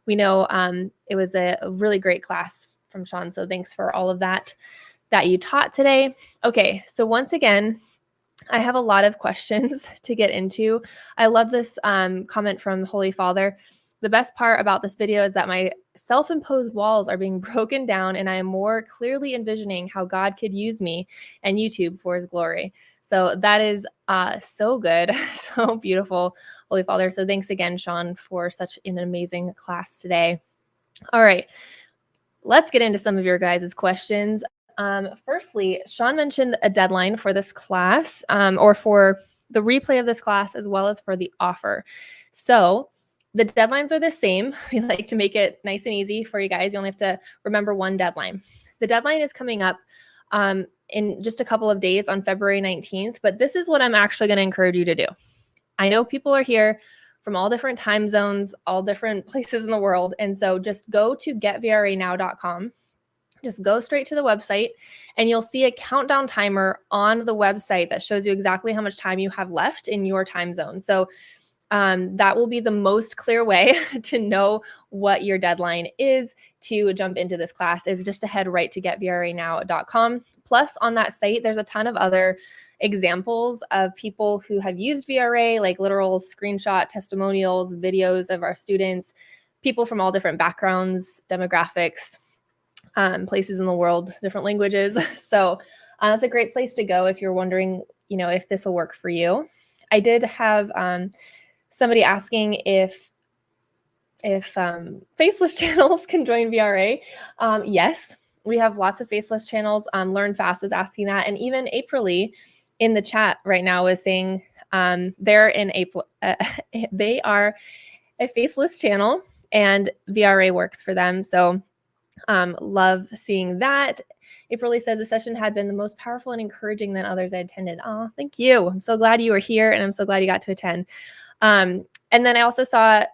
We know it was a really great class from Sean. So thanks for all of that you taught today. Okay, so once again, I have a lot of questions to get into. I love this comment from Holy Father. The best part about this video is that my self-imposed walls are being broken down and I am more clearly envisioning how God could use me and YouTube for his glory. So that is so good, so beautiful, Holy Father. So thanks again, Sean, for such an amazing class today. All right, let's get into some of your guys' questions. Firstly, Sean mentioned a deadline for this class or for the replay of this class as well as for the offer. So the deadlines are the same. We like to make it nice and easy for you guys. You only have to remember one deadline. The deadline is coming up in just a couple of days on February 19th, but this is what I'm actually going to encourage you to do. I know people are here from all different time zones, all different places in the world. And so just go to getvranow.com. Just go straight to the website and you'll see a countdown timer on the website that shows you exactly how much time you have left in your time zone. So that will be the most clear way to know what your deadline is to jump into this class, is just to head right to getvranow.com. Plus on that site, there's a ton of other examples of people who have used VRA, like literal screenshot testimonials, videos of our students, people from all different backgrounds, demographics, places in the world, different languages. So that's a great place to go if you're wondering, if this will work for you. I did have somebody asking if faceless channels can join VRA. Yes, we have lots of faceless channels. LearnFast was asking that, and even Aprily in the chat right now is saying they're in they are a faceless channel and VRA works for them. So love seeing that. Aprily says the session had been the most powerful and encouraging than others I attended. Oh, thank you. I'm so glad you were here and I'm so glad you got to attend. And then I also saw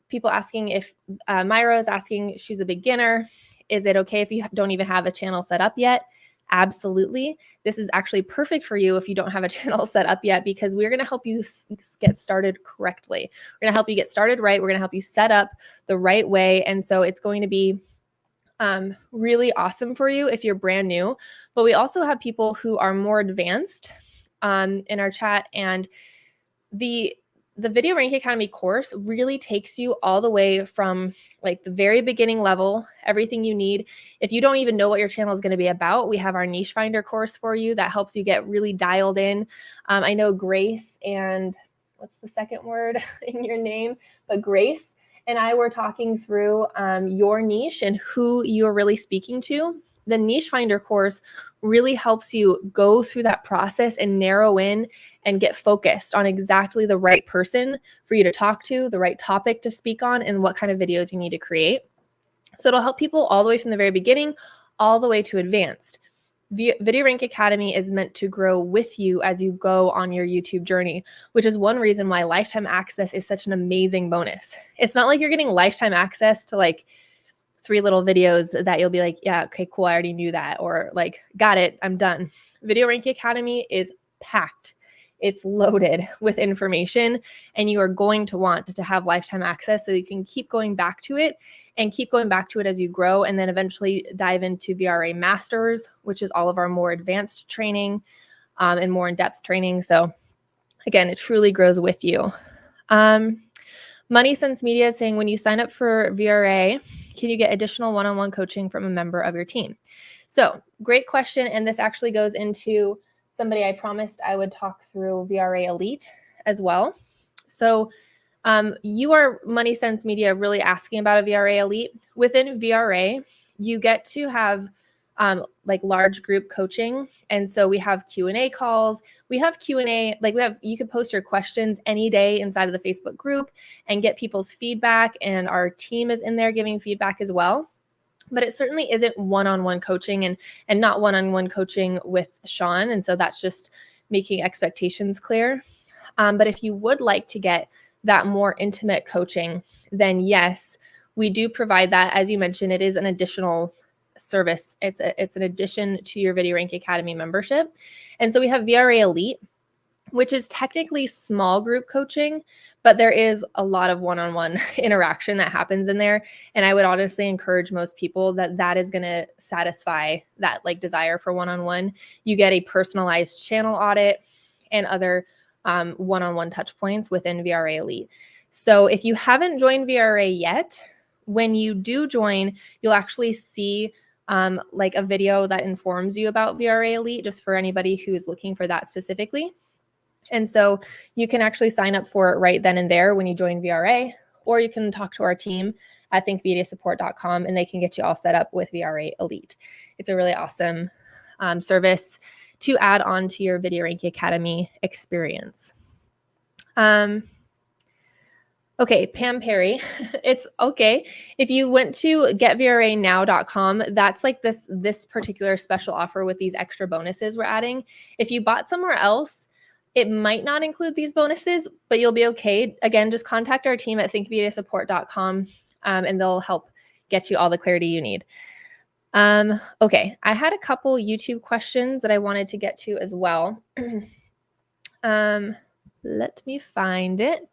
people asking if Myra is asking, she's a beginner. Is it okay if you don't even have a channel set up yet? Absolutely. This is actually perfect for you if you don't have a channel set up yet, because we're going to help you get started correctly. We're going to help you get started right. We're going to help you set up the right way. And so it's going to be really awesome for you if you're brand new. But we also have people who are more advanced in our chat, and the Video Ranking Academy course really takes you all the way from like the very beginning level, everything you need. If you don't even know what your channel is going to be about, we have our Niche Finder course for you that helps you get really dialed in. I know Grace and what's the second word in your name, but Grace and I were talking through your niche and who you're really speaking to. The Niche Finder course really helps you go through that process and narrow in and get focused on exactly the right person for you to talk to, the right topic to speak on, and what kind of videos you need to create. So it'll help people all the way from the very beginning, all the way to advanced. Video Rank Academy is meant to grow with you as you go on your YouTube journey, which is one reason why lifetime access is such an amazing bonus. It's not like you're getting lifetime access to like 3 little videos that you'll be like, yeah, okay, cool, I already knew that, or like, got it, I'm done. Video Ranking Academy is packed. It's loaded with information, and you are going to want to have lifetime access so you can keep going back to it and keep going back to it as you grow, and then eventually dive into VRA Masters, which is all of our more advanced training and more in-depth training. So again, it truly grows with you. Money Sense Media is saying, when you sign up for VRA, can you get additional one-on-one coaching from a member of your team? So great question. And this actually goes into somebody I promised I would talk through VRA Elite as well. So you are, Money Sense Media, really asking about a VRA Elite. Within VRA, you get to have like large group coaching. And so we have Q&A calls. We have Q&A, you could post your questions any day inside of the Facebook group and get people's feedback. And our team is in there giving feedback as well. But it certainly isn't one-on-one coaching and not one-on-one coaching with Sean. And so that's just making expectations clear. But if you would like to get that more intimate coaching, then yes, we do provide that. As you mentioned, it is an additional service. It's an addition to your Video Rank Academy membership. And so we have VRA Elite, which is technically small group coaching, but there is a lot of one-on-one interaction that happens in there. And I would honestly encourage most people that is going to satisfy that like desire for one-on-one. You get a personalized channel audit and other one-on-one touch points within VRA Elite. So if you haven't joined VRA yet, when you do join, you'll actually see like a video that informs you about VRA Elite, just for anybody who's looking for that specifically. And so you can actually sign up for it right then and there when you join VRA, or you can talk to our team at thinkmediasupport.com and they can get you all set up with VRA Elite. It's a really awesome service to add on to your Video Rank Academy experience. Okay, Pam Perry, it's okay. If you went to getvranow.com, that's like this particular special offer with these extra bonuses we're adding. If you bought somewhere else, it might not include these bonuses, but you'll be okay. Again, just contact our team at thinkmediasupport.com and they'll help get you all the clarity you need. Okay, I had a couple YouTube questions that I wanted to get to as well. Let me find it.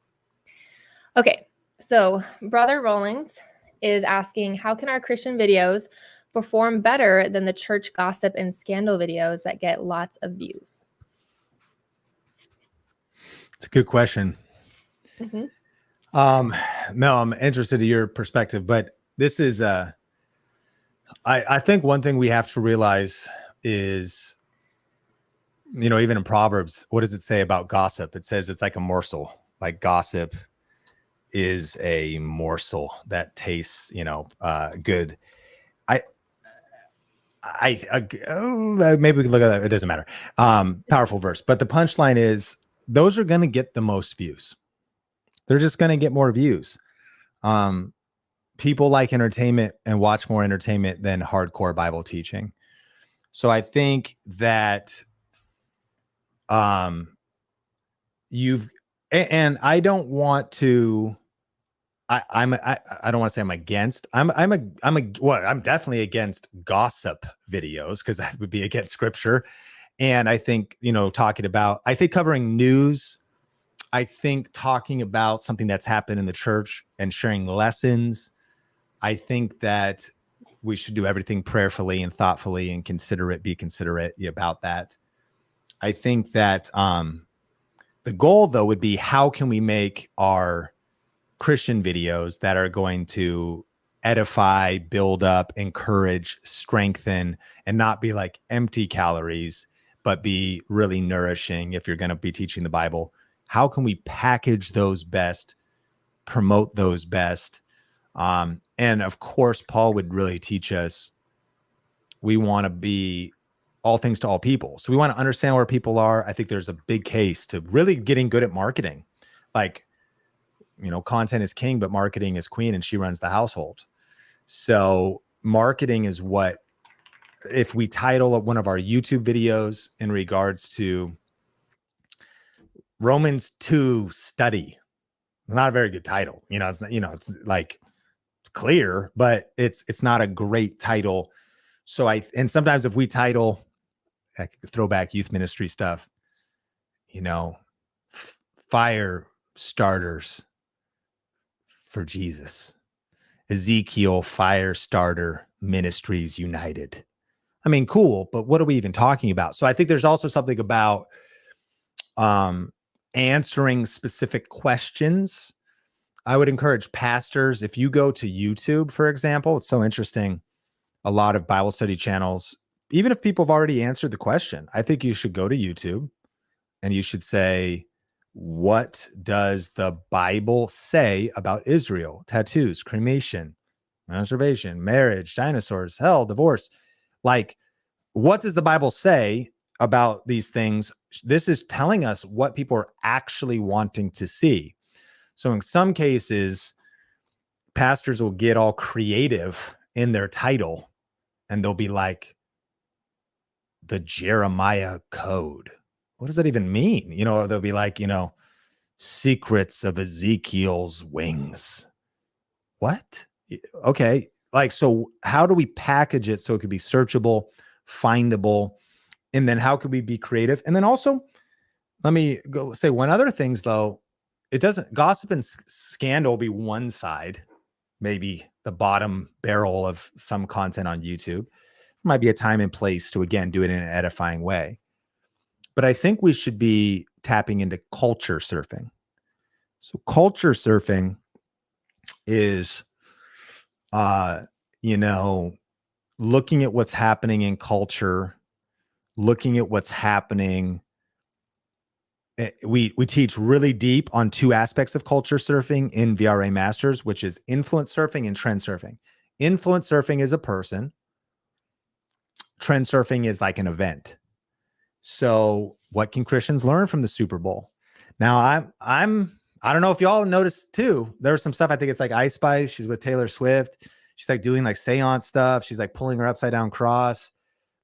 Okay, so Brother Rollins is asking, how can our Christian videos perform better than the church gossip and scandal videos that get lots of views? It's a good question. Mm-hmm. Mel, I'm interested in your perspective, but this is, I think one thing we have to realize is, even in Proverbs, what does it say about gossip? It says it's like a morsel, like gossip is a morsel that tastes, good. Maybe we can look at that. It doesn't matter. Powerful verse. But the punchline is those are going to get the most views. They're just going to get more views. People like entertainment and watch more entertainment than hardcore Bible teaching. So I think that and I don't want to, I don't want to say I'm against, I'm definitely against gossip videos, because that would be against scripture. And I think, I think covering news, I think talking about something that's happened in the church and sharing lessons, I think that we should do everything prayerfully and thoughtfully and be considerate about that. I think that the goal, though, would be how can we make our Christian videos that are going to edify, build up, encourage, strengthen, and not be like empty calories, but be really nourishing if you're going to be teaching the Bible. How can we package those best, promote those best? And of course, Paul would really teach us, we want to be all things to all people. So we want to understand where people are. I think there's a big case to really getting good at marketing. Like, content is king, but marketing is queen, and she runs the household. So marketing is what, if we title one of our YouTube videos in regards to Romans 2 study, not a very good title. It's it's like clear, but it's not a great title. So and sometimes if we title, I could throw back youth ministry stuff, fire starters for Jesus, Ezekiel Fire Starter Ministries United. I mean, cool, but what are we even talking about? So I think there's also something about answering specific questions. I would encourage pastors, if you go to YouTube, for example, it's so interesting. A lot of Bible study channels, even if people have already answered the question, I think you should go to YouTube and you should say, what does the Bible say about Israel? Tattoos, cremation, masturbation, marriage, dinosaurs, hell, divorce. Like, what does the Bible say about these things? This is telling us what people are actually wanting to see. So in some cases, pastors will get all creative in their title and they'll be like, the Jeremiah Code. What does that even mean? You know, they'll be like, you know, secrets of Ezekiel's wings. What? Okay. Like, so how do we package it so it could be searchable, findable? And then how could we be creative? And then also, let me go say one other things though. It doesn't, gossip and scandal be one side, maybe the bottom barrel of some content on YouTube. Might be a time and place to, again, do it in an edifying way. But I think we should be tapping into culture surfing. So culture surfing is, you know, looking at what's happening in culture, looking at what's happening. We teach really deep on two aspects of culture surfing in VRA Masters, which is influence surfing and trend surfing. Influence surfing is a person. Trend surfing is like an event. So what can Christians learn from the Super Bowl? Now I don't know if y'all noticed too. There's some stuff. I think it's like Ice Spice. She's with Taylor Swift. She's like doing like seance stuff. She's like pulling her upside down cross.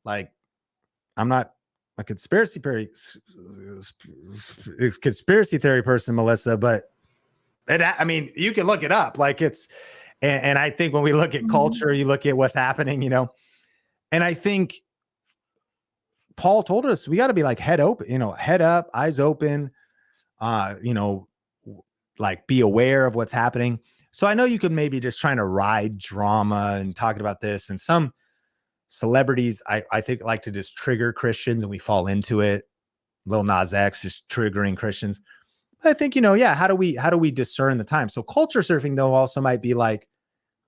Like, I'm not a conspiracy theory person, Melissa, but I mean, you can look it up. Like and I think when we look at culture, you look at what's happening, you know, and I think Paul told us we got to be like head open, you know, head up, eyes open, you know, like be aware of what's happening. So I know you could maybe just trying to ride drama and talking about this, and some celebrities I think like to just trigger Christians and we fall into it. Lil Nas X just triggering Christians. But I think, you know, yeah, how do we discern the time? So culture surfing though also might be like,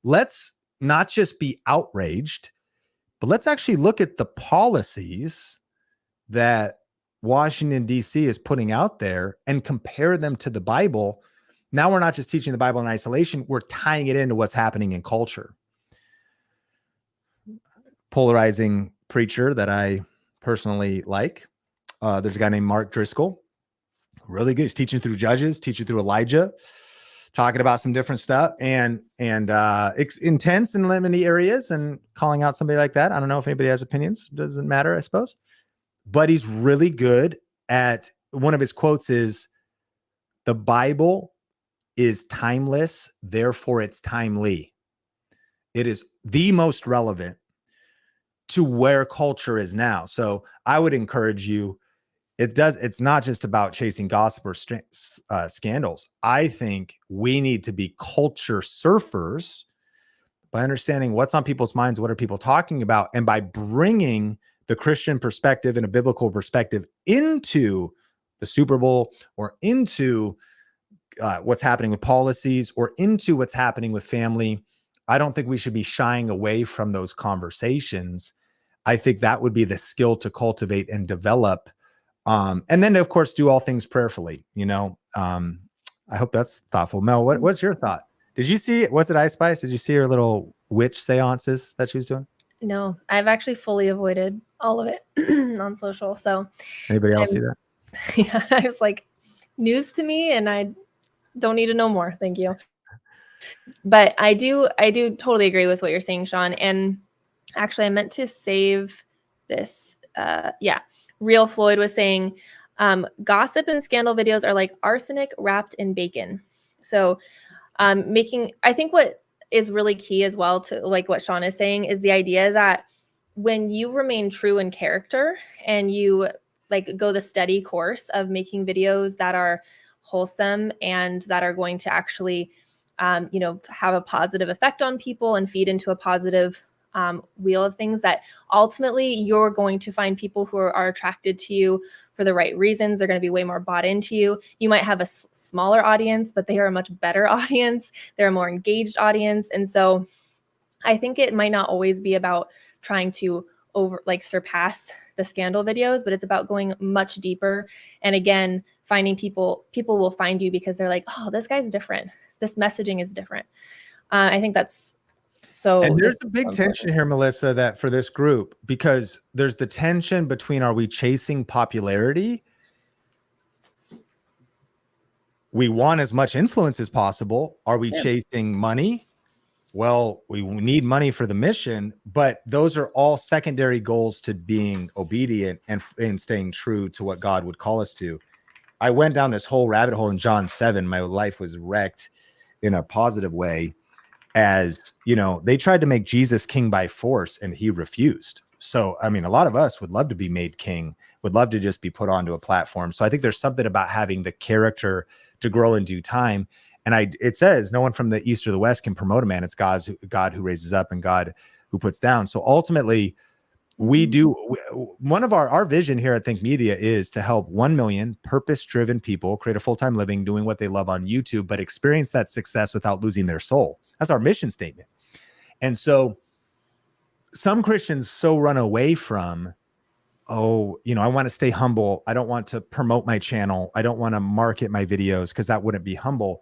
let's not just be outraged, but let's actually look at the policies that Washington, D.C. is putting out there and compare them to the Bible. Now we're not just teaching the Bible in isolation, we're tying it into what's happening in culture. Polarizing preacher that I personally like. There's a guy named Mark Driscoll. Really good. He's teaching through Judges, teaching through Elijah, talking about some different stuff and it's intense in limited areas and calling out somebody like that. I don't know if anybody has opinions. Doesn't matter, I suppose. But he's really good at, one of his quotes is, the Bible is timeless, therefore it's timely. It is the most relevant to where culture is now. So I would encourage you, it's not just about chasing gossip or scandals. I think we need to be culture surfers by understanding what's on people's minds, what are people talking about, and by bringing the Christian perspective and a biblical perspective into the Super Bowl or into what's happening with policies or into what's happening with family. I don't think we should be shying away from those conversations. I think that would be the skill to cultivate and develop. And then, of course, do all things prayerfully. You know, I hope that's thoughtful. Mel, what's your thought? Did you see, was it Ice Spice? Did you see her little witch seances that she was doing? No, I've actually fully avoided all of it on social. So Anybody else see that? Yeah, I was like, news to me, and I don't need to know more. Thank you. But I do totally agree with what you're saying, Sean. And actually, I meant to save this. Real Floyd was saying, gossip and scandal videos are like arsenic wrapped in bacon. So I think what is really key as well to like what Sean is saying is the idea that when you remain true in character and you like go the steady course of making videos that are wholesome and that are going to actually, have a positive effect on people and feed into a positive wheel of things, that ultimately you're going to find people who are attracted to you for the right reasons. They're going to be way more bought into you. You might have a smaller audience, but they are a much better audience. They're a more engaged audience. And so I think it might not always be about trying to surpass the scandal videos, but it's about going much deeper. And again, finding people will find you because they're like, oh, this guy's different. This messaging is different. I think that's So And there's this a is so big tension important. here, Melissa, that for this group, because there's the tension between, are we chasing popularity? We want as much influence as possible. Are we Yeah. chasing money? Well, we need money for the mission, but those are all secondary goals to being obedient and staying true to what God would call us to. I went down this whole rabbit hole in John 7. My life was wrecked in a positive way, as you know, they tried to make Jesus king by force and he refused. So, I mean, a lot of us would love to be made king, would love to just be put onto a platform. So I think there's something about having the character to grow in due time. And it says no one from the east or the west can promote a man. It's God who raises up and God who puts down. So ultimately, we do one of our vision here at Think Media is to help 1 million purpose-driven people create a full-time living doing what they love on YouTube, but experience that success without losing their soul. That's our mission statement. And so some Christians so run away from, oh, you know, I want to stay humble. I don't want to promote my channel. I don't want to market my videos because that wouldn't be humble.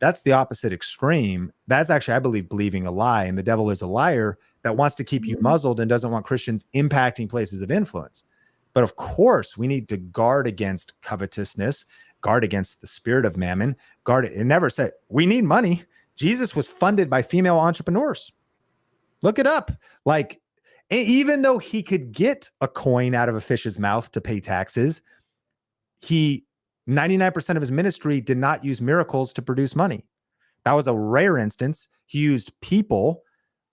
That's the opposite extreme. That's actually, I believe, believing a lie. And the devil is a liar that wants to keep you muzzled and doesn't want Christians impacting places of influence. But of course, we need to guard against covetousness, guard against the spirit of mammon, guard it. It never said we need money. Jesus was funded by female entrepreneurs. Look it up. Like, even though he could get a coin out of a fish's mouth to pay taxes, 99% of his ministry did not use miracles to produce money. That was a rare instance. He used people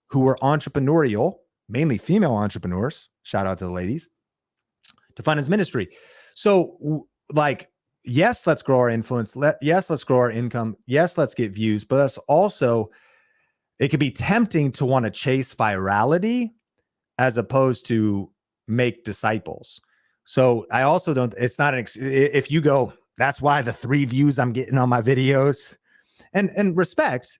who were entrepreneurial, mainly female entrepreneurs, shout out to the ladies, to fund his ministry. So, like, yes, let's grow our influence. Yes, let's grow our income. Yes, let's get views. But that's also, it could be tempting to want to chase virality as opposed to make disciples. So I also don't, it's not if you go, that's why the 3 views I'm getting on my videos, and respect.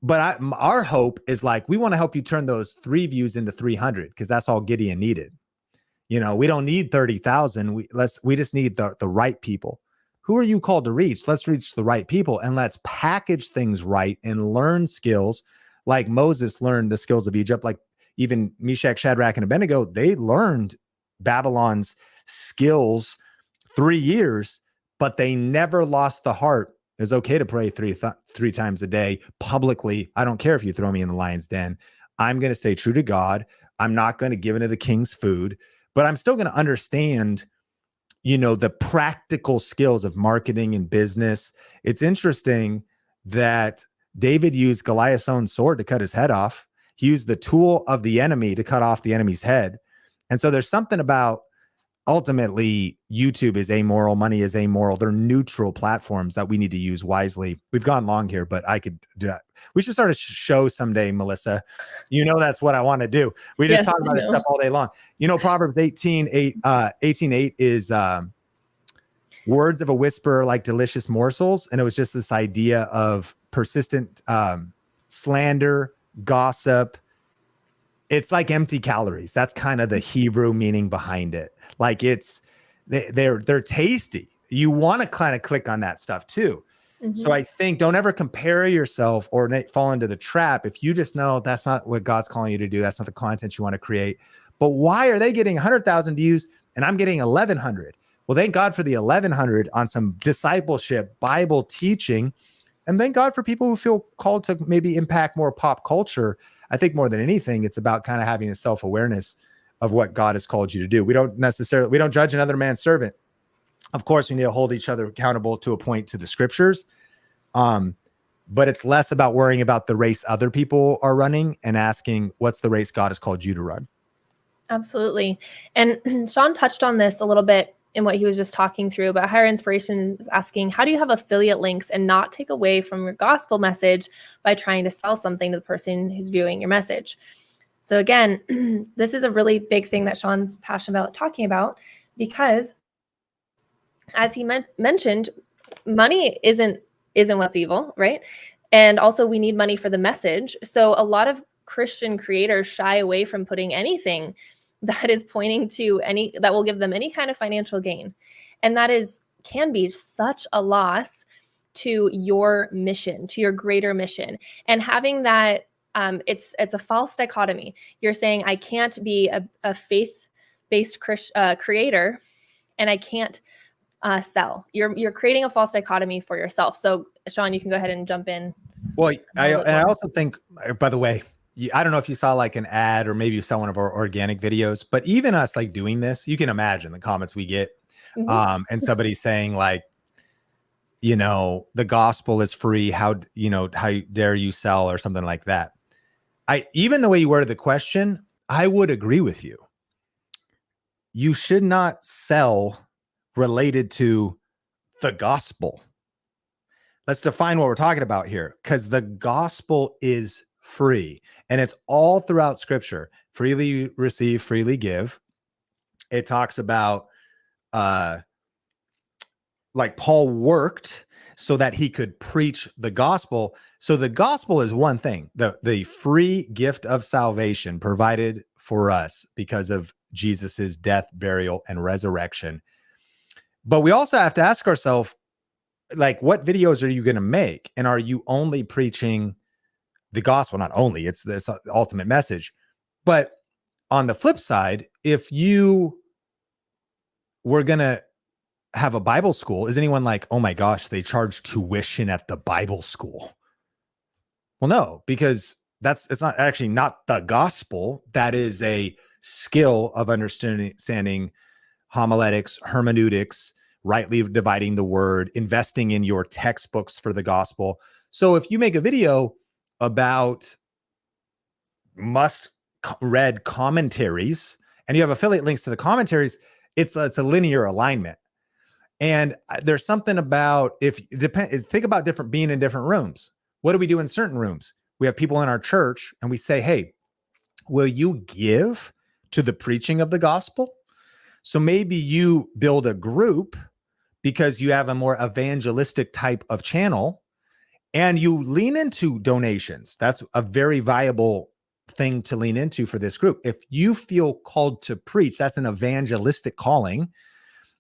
But our hope is like, we want to help you turn those 3 views into 300, because that's all Gideon needed. You know, we don't need 30,000. We just need the right people. Who are you called to reach? Let's reach the right people, and let's package things right and learn skills like Moses learned the skills of Egypt. Like even Meshach, Shadrach, and Abednego, they learned Babylon's skills 3 years, but they never lost the heart. It's okay to pray three times a day publicly. I don't care if you throw me in the lion's den. I'm going to stay true to God. I'm not going to give into the king's food, but I'm still going to understand, you know, the practical skills of marketing and business. It's interesting that David used Goliath's own sword to cut his head off. He used the tool of the enemy to cut off the enemy's head. And so there's something about, ultimately, YouTube is amoral, money is amoral. They're neutral platforms that we need to use wisely. We've gone long here, but I could do that. We should start a show someday, Melissa. You know, that's what I want to do. We just talk about this stuff all day long. You know, Proverbs 18:8 is words of a whisper like delicious morsels. And it was just this idea of persistent slander, gossip. It's like empty calories. That's kind of the Hebrew meaning behind it. Like they're tasty. You want to kind of click on that stuff too. So I think don't ever compare yourself or fall into the trap. If you just know that's not what God's calling you to do, that's not the content you want to create. But why are they getting 100,000 views and I'm getting 1,100? Well, thank God for the 1,100 on some discipleship, Bible teaching. And thank God for people who feel called to maybe impact more pop culture. I think more than anything, it's about kind of having a self-awareness of what God has called you to do. We don't judge another man's servant. Of course, we need to hold each other accountable to a point to the scriptures. But it's less about worrying about the race other people are running and asking, what's the race God has called you to run? Absolutely. And Sean touched on this a little bit in what he was just talking through about Higher Inspiration, asking, how do you have affiliate links and not take away from your gospel message by trying to sell something to the person who's viewing your message? So again, this is a really big thing that Sean's passionate about talking about, because as he mentioned, money isn't what's evil, right? And also we need money for the message. So a lot of Christian creators shy away from putting anything that is pointing to that will give them any kind of financial gain. And that can be such a loss to your mission, to your greater mission. And having that it's a false dichotomy. You're saying I can't be a faith-based creator, and I can't sell. You're creating a false dichotomy for yourself. So Sean, you can go ahead and jump in. Well, I also think, by the way, I don't know if you saw like an ad or maybe you saw one of our organic videos, but even us like doing this, you can imagine the comments we get. And somebody saying like, the gospel is free. How dare you sell, or something like that. Even the way you worded the question, I would agree with you. You should not sell related to the gospel. Let's define what we're talking about here, because the gospel is free, and it's all throughout scripture. Freely receive, freely give. It talks about like Paul worked so that he could preach the gospel. So the gospel is one thing, the free gift of salvation provided for us because of Jesus's death, burial, and resurrection. But we also have to ask ourselves, like, what videos are you going to make? And are you only preaching the gospel? Not only, it's the ultimate message. But on the flip side, if you were going to have a Bible school, is anyone like, oh my gosh, they charge tuition at the Bible school? Well, no, because it's not actually not the gospel. That is a skill of understanding homiletics, hermeneutics, rightly dividing the word, investing in your textbooks for the gospel. So if you make a video about must-read commentaries and you have affiliate links to the commentaries, it's a linear alignment. And there's something about think about being in different rooms. What do we do in certain rooms? We have people in our church and we say, hey, will you give to the preaching of the gospel? So maybe you build a group because you have a more evangelistic type of channel and you lean into donations. That's a very viable thing to lean into for this group. If you feel called to preach, that's an evangelistic calling,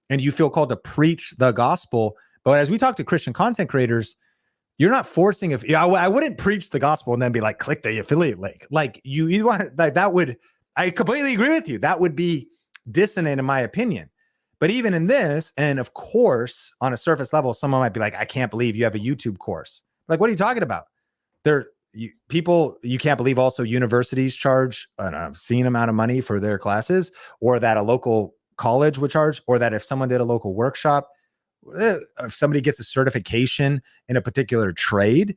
and you feel called to preach the gospel. But as we talk to Christian content creators, you're not forcing. I wouldn't preach the gospel and then be like, click the affiliate link. Like you want, like that would, I completely agree with you. That would be dissonant in my opinion. But even in this, and of course, on a surface level, someone might be like, I can't believe you have a YouTube course. Like, what are you talking about? You can't believe also universities charge an obscene amount of money for their classes, or that a local college would charge, or that if someone did a local workshop, if somebody gets a certification in a particular trade,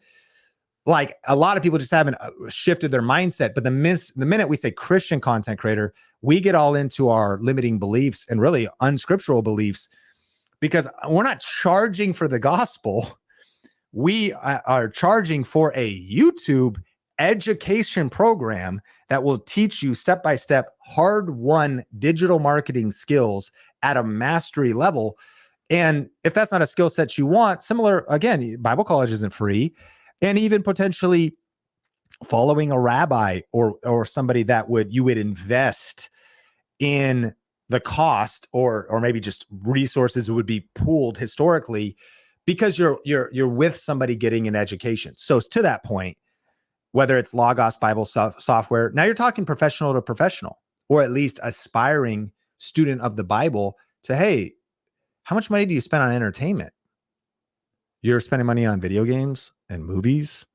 like a lot of people just haven't shifted their mindset. But the minute we say Christian content creator, we get all into our limiting beliefs and really unscriptural beliefs, because we're not charging for the gospel. We are charging for a YouTube education program that will teach you step-by-step hard-won digital marketing skills at a mastery level. And if that's not a skill set you want, similar, again, Bible college isn't free. And even potentially following a rabbi or somebody that you would invest in the cost, or maybe just resources would be pooled historically, because you're with somebody getting an education. So to that point, whether it's Logos Bible software, now you're talking professional to professional, or at least aspiring student of the Bible, to, hey, how much money do you spend on entertainment? You're spending money on video games and movies.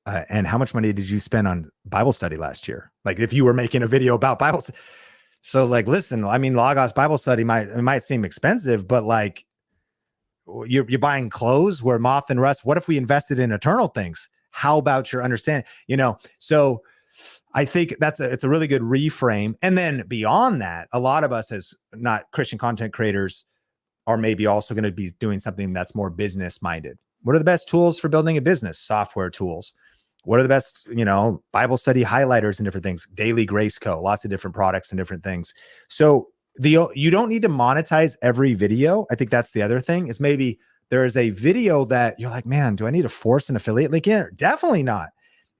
And how much money did you spend on Bible study last year? Like if you were making a video about Bible study. So like, listen, I mean, Logos Bible study might seem expensive, but like you're buying clothes where moth and rust. What if we invested in eternal things? How about your understanding? So I think it's a really good reframe. And then beyond that, a lot of us as not Christian content creators are maybe also going to be doing something that's more business minded. What are the best tools for building a business? Software tools. What are the best, Bible study highlighters and different things? Daily Grace Co. Lots of different products and different things. So you don't need to monetize every video. I think that's the other thing, is maybe there is a video that you're like, man, do I need to force an affiliate link in? Definitely not.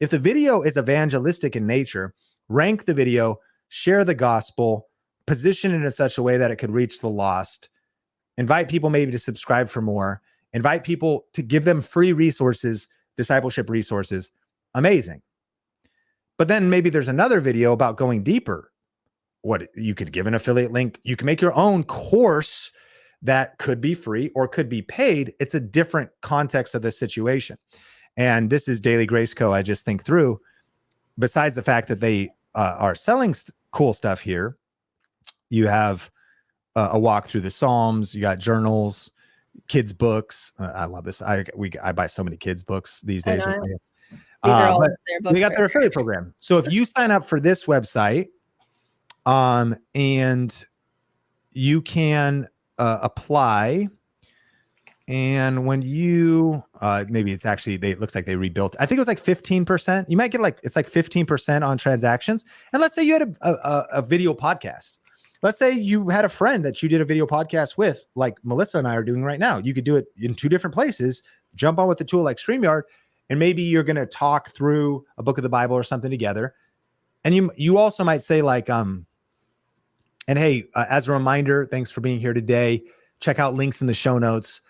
If the video is evangelistic in nature, rank the video, share the gospel, position it in such a way that it could reach the lost, invite people maybe to subscribe for more, invite people to give them free resources, discipleship resources. Amazing. But then maybe there's another video about going deeper. What you could give an affiliate link. You can make your own course that could be free or could be paid. It's a different context of the situation. And this is Daily Grace Co. I just think through, besides the fact that they are selling cool stuff here, you have a walk through the Psalms, you got journals, kids books. I love this. I buy so many kids books these days. These are all their books. They got their affiliate program. So if you sign up for this website, and you can apply, and when you maybe it's actually it looks like they rebuilt. I think it was like 15%. You might get it's like 15% on transactions. And let's say you had a video podcast. Let's say you had a friend that you did a video podcast with, like Melissa and I are doing right now. You could do it in 2 different places, jump on with a tool like StreamYard, and maybe you're going to talk through a book of the Bible or something together. And you also might say like, and hey, as a reminder, thanks for being here today. Check out links in the show notes.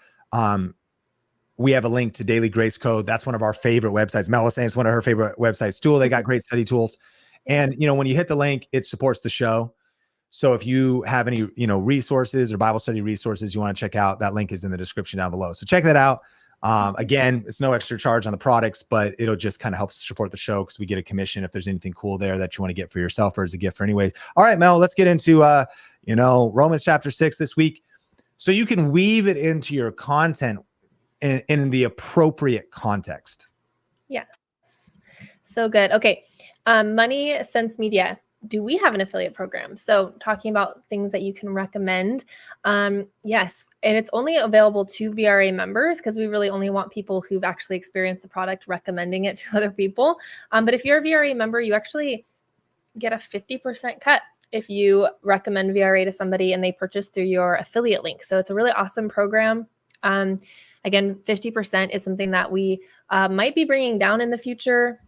We have a link to Daily Grace Code. That's one of our favorite websites. Mel was saying it's one of her favorite websites. Tool, they got great study tools. And, when you hit the link, it supports the show. So if you have any, resources or Bible study resources you want to check out, that link is in the description down below. So check that out. Again, it's no extra charge on the products, but it'll just kind of help support the show because we get a commission if there's anything cool there that you want to get for yourself or as a gift for anyways. All right, Mel, let's get into, Romans chapter 6 this week. So you can weave it into your content in the appropriate context. Yes. So good. Okay. Money Sense Media. Do we have an affiliate program? So talking about things that you can recommend. Yes. And it's only available to VRA members because we really only want people who've actually experienced the product recommending it to other people. But if you're a VRA member, you actually get a 50% cut if you recommend VRA to somebody and they purchase through your affiliate link. So it's a really awesome program. Again, 50% is something that we might be bringing down in the future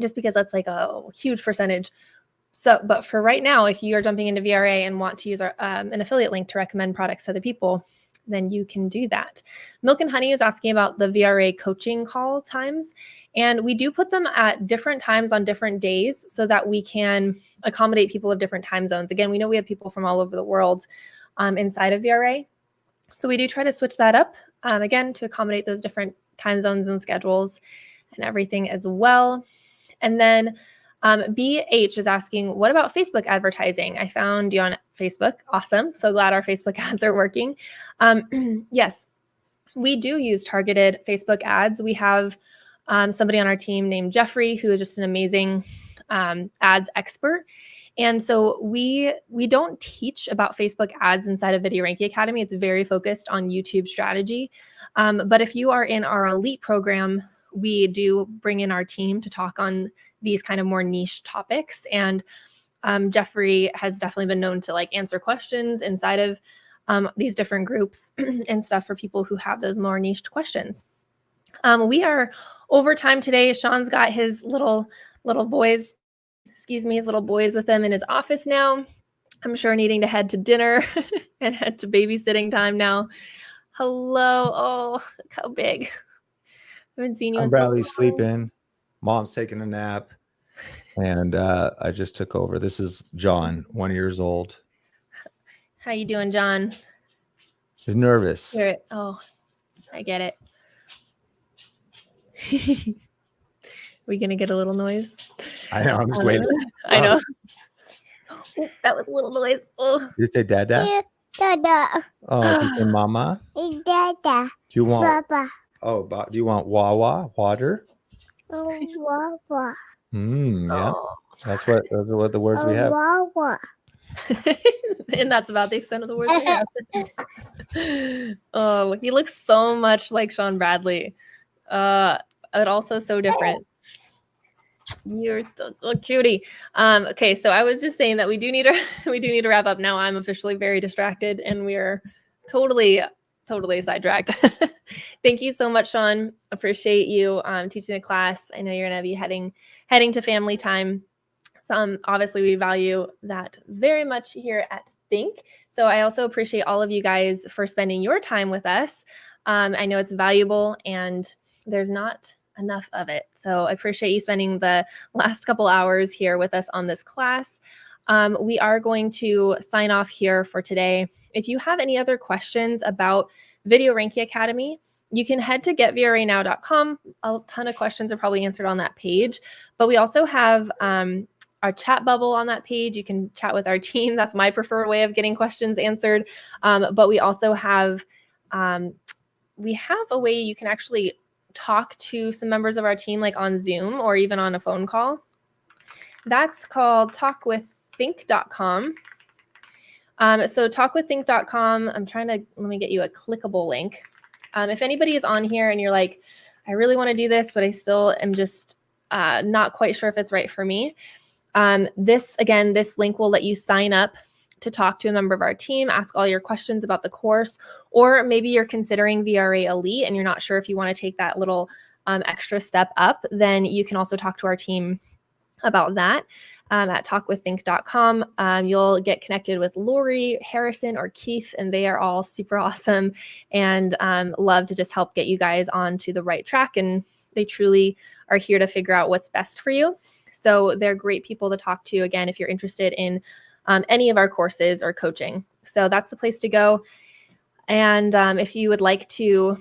just because that's like a huge percentage. So, but for right now, if you are jumping into VRA and want to use an affiliate link to recommend products to other people, then you can do that. Milk and Honey is asking about the VRA coaching call times. And we do put them at different times on different days so that we can accommodate people of different time zones. Again, we know we have people from all over the world inside of VRA. So we do try to switch that up, again, to accommodate those different time zones and schedules and everything as well. And then BH is asking, what about Facebook advertising? I found you on Facebook. Awesome. So glad our Facebook ads are working. Yes, we do use targeted Facebook ads. We have somebody on our team named Jeffrey, who is just an amazing ads expert. And so we don't teach about Facebook ads inside of Video Ranking Academy. It's very focused on YouTube strategy. But if you are in our elite program, we do bring in our team to talk on these kind of more niche topics. And Jeffrey has definitely been known to answer questions inside of these different groups and stuff for people who have those more niched questions. We are over time today. Sean's got his little boys, his little boys with him in his office now. I'm sure needing to head to dinner and head to babysitting time now. Hello. Oh, look how big. I haven't seen you. I'm Bradley's sleeping. Mom's taking a nap. And I just took over. This is John, 1 year old. How you doing, John? He's nervous. Oh, I get it. We gonna get a little noise? I know. I'm just waiting. I know. Oh, that was a little noise. Oh. You say dada? Yeah, dada. Oh, do you say mama? Dada. Do you want? Baba. Oh, do you want wawa water? Oh, wawa. Yeah. Oh. Those are what the words we have. Wawa. And that's about the extent of the words we have. Oh, he looks so much like Sean Bradley. But also so different. You're so cutie. Okay, so I was just saying that we do need to wrap up now. I'm officially very distracted and we're totally sidetracked. Thank you so much, Sean. Appreciate you teaching the class. I know you're gonna be heading to family time. So obviously we value that very much here at Think. So I also appreciate all of you guys for spending your time with us. I know it's valuable and there's not enough of it. So I appreciate you spending the last couple hours here with us on this class. We are going to sign off here for today. If you have any other questions about Video Ranky Academy, you can head to getvranow.com. A ton of questions are probably answered on that page, but we also have our chat bubble on that page. You can chat with our team. That's my preferred way of getting questions answered. But we also have a way you can actually talk to some members of our team, like on Zoom or even on a phone call. That's called talkwiththink.com. So talkwiththink.com, let me get you a clickable link. If anybody is on here and you're like, I really want to do this, but I still am just not quite sure if it's right for me. This link will let you sign up to talk to a member of our team, ask all your questions about the course, or maybe you're considering VRA Elite and you're not sure if you want to take that little extra step up, then you can also talk to our team about that at talkwiththink.com. You'll get connected with Lori, Harrison, or Keith, and they are all super awesome and love to just help get you guys onto the right track. And they truly are here to figure out what's best for you. So they're great people to talk to, again, if you're interested in any of our courses or coaching. So that's the place to go. And if you would like to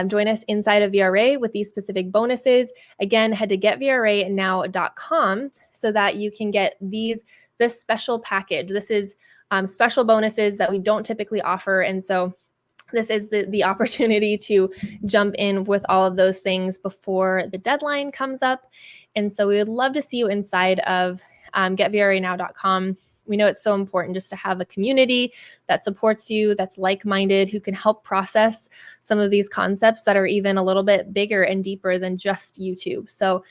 join us inside of VRA with these specific bonuses, again, head to getvranow.com so that you can get this special package. This is special bonuses that we don't typically offer. And so this is the opportunity to jump in with all of those things before the deadline comes up. And so we would love to see you inside of getvranow.com. We know it's so important just to have a community that supports you, that's like-minded, who can help process some of these concepts that are even a little bit bigger and deeper than just YouTube. So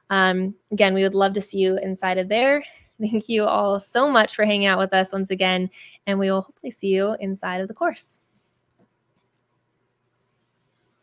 again, we would love to see you inside of there. Thank you all so much for hanging out with us once again, and we will hopefully see you inside of the course.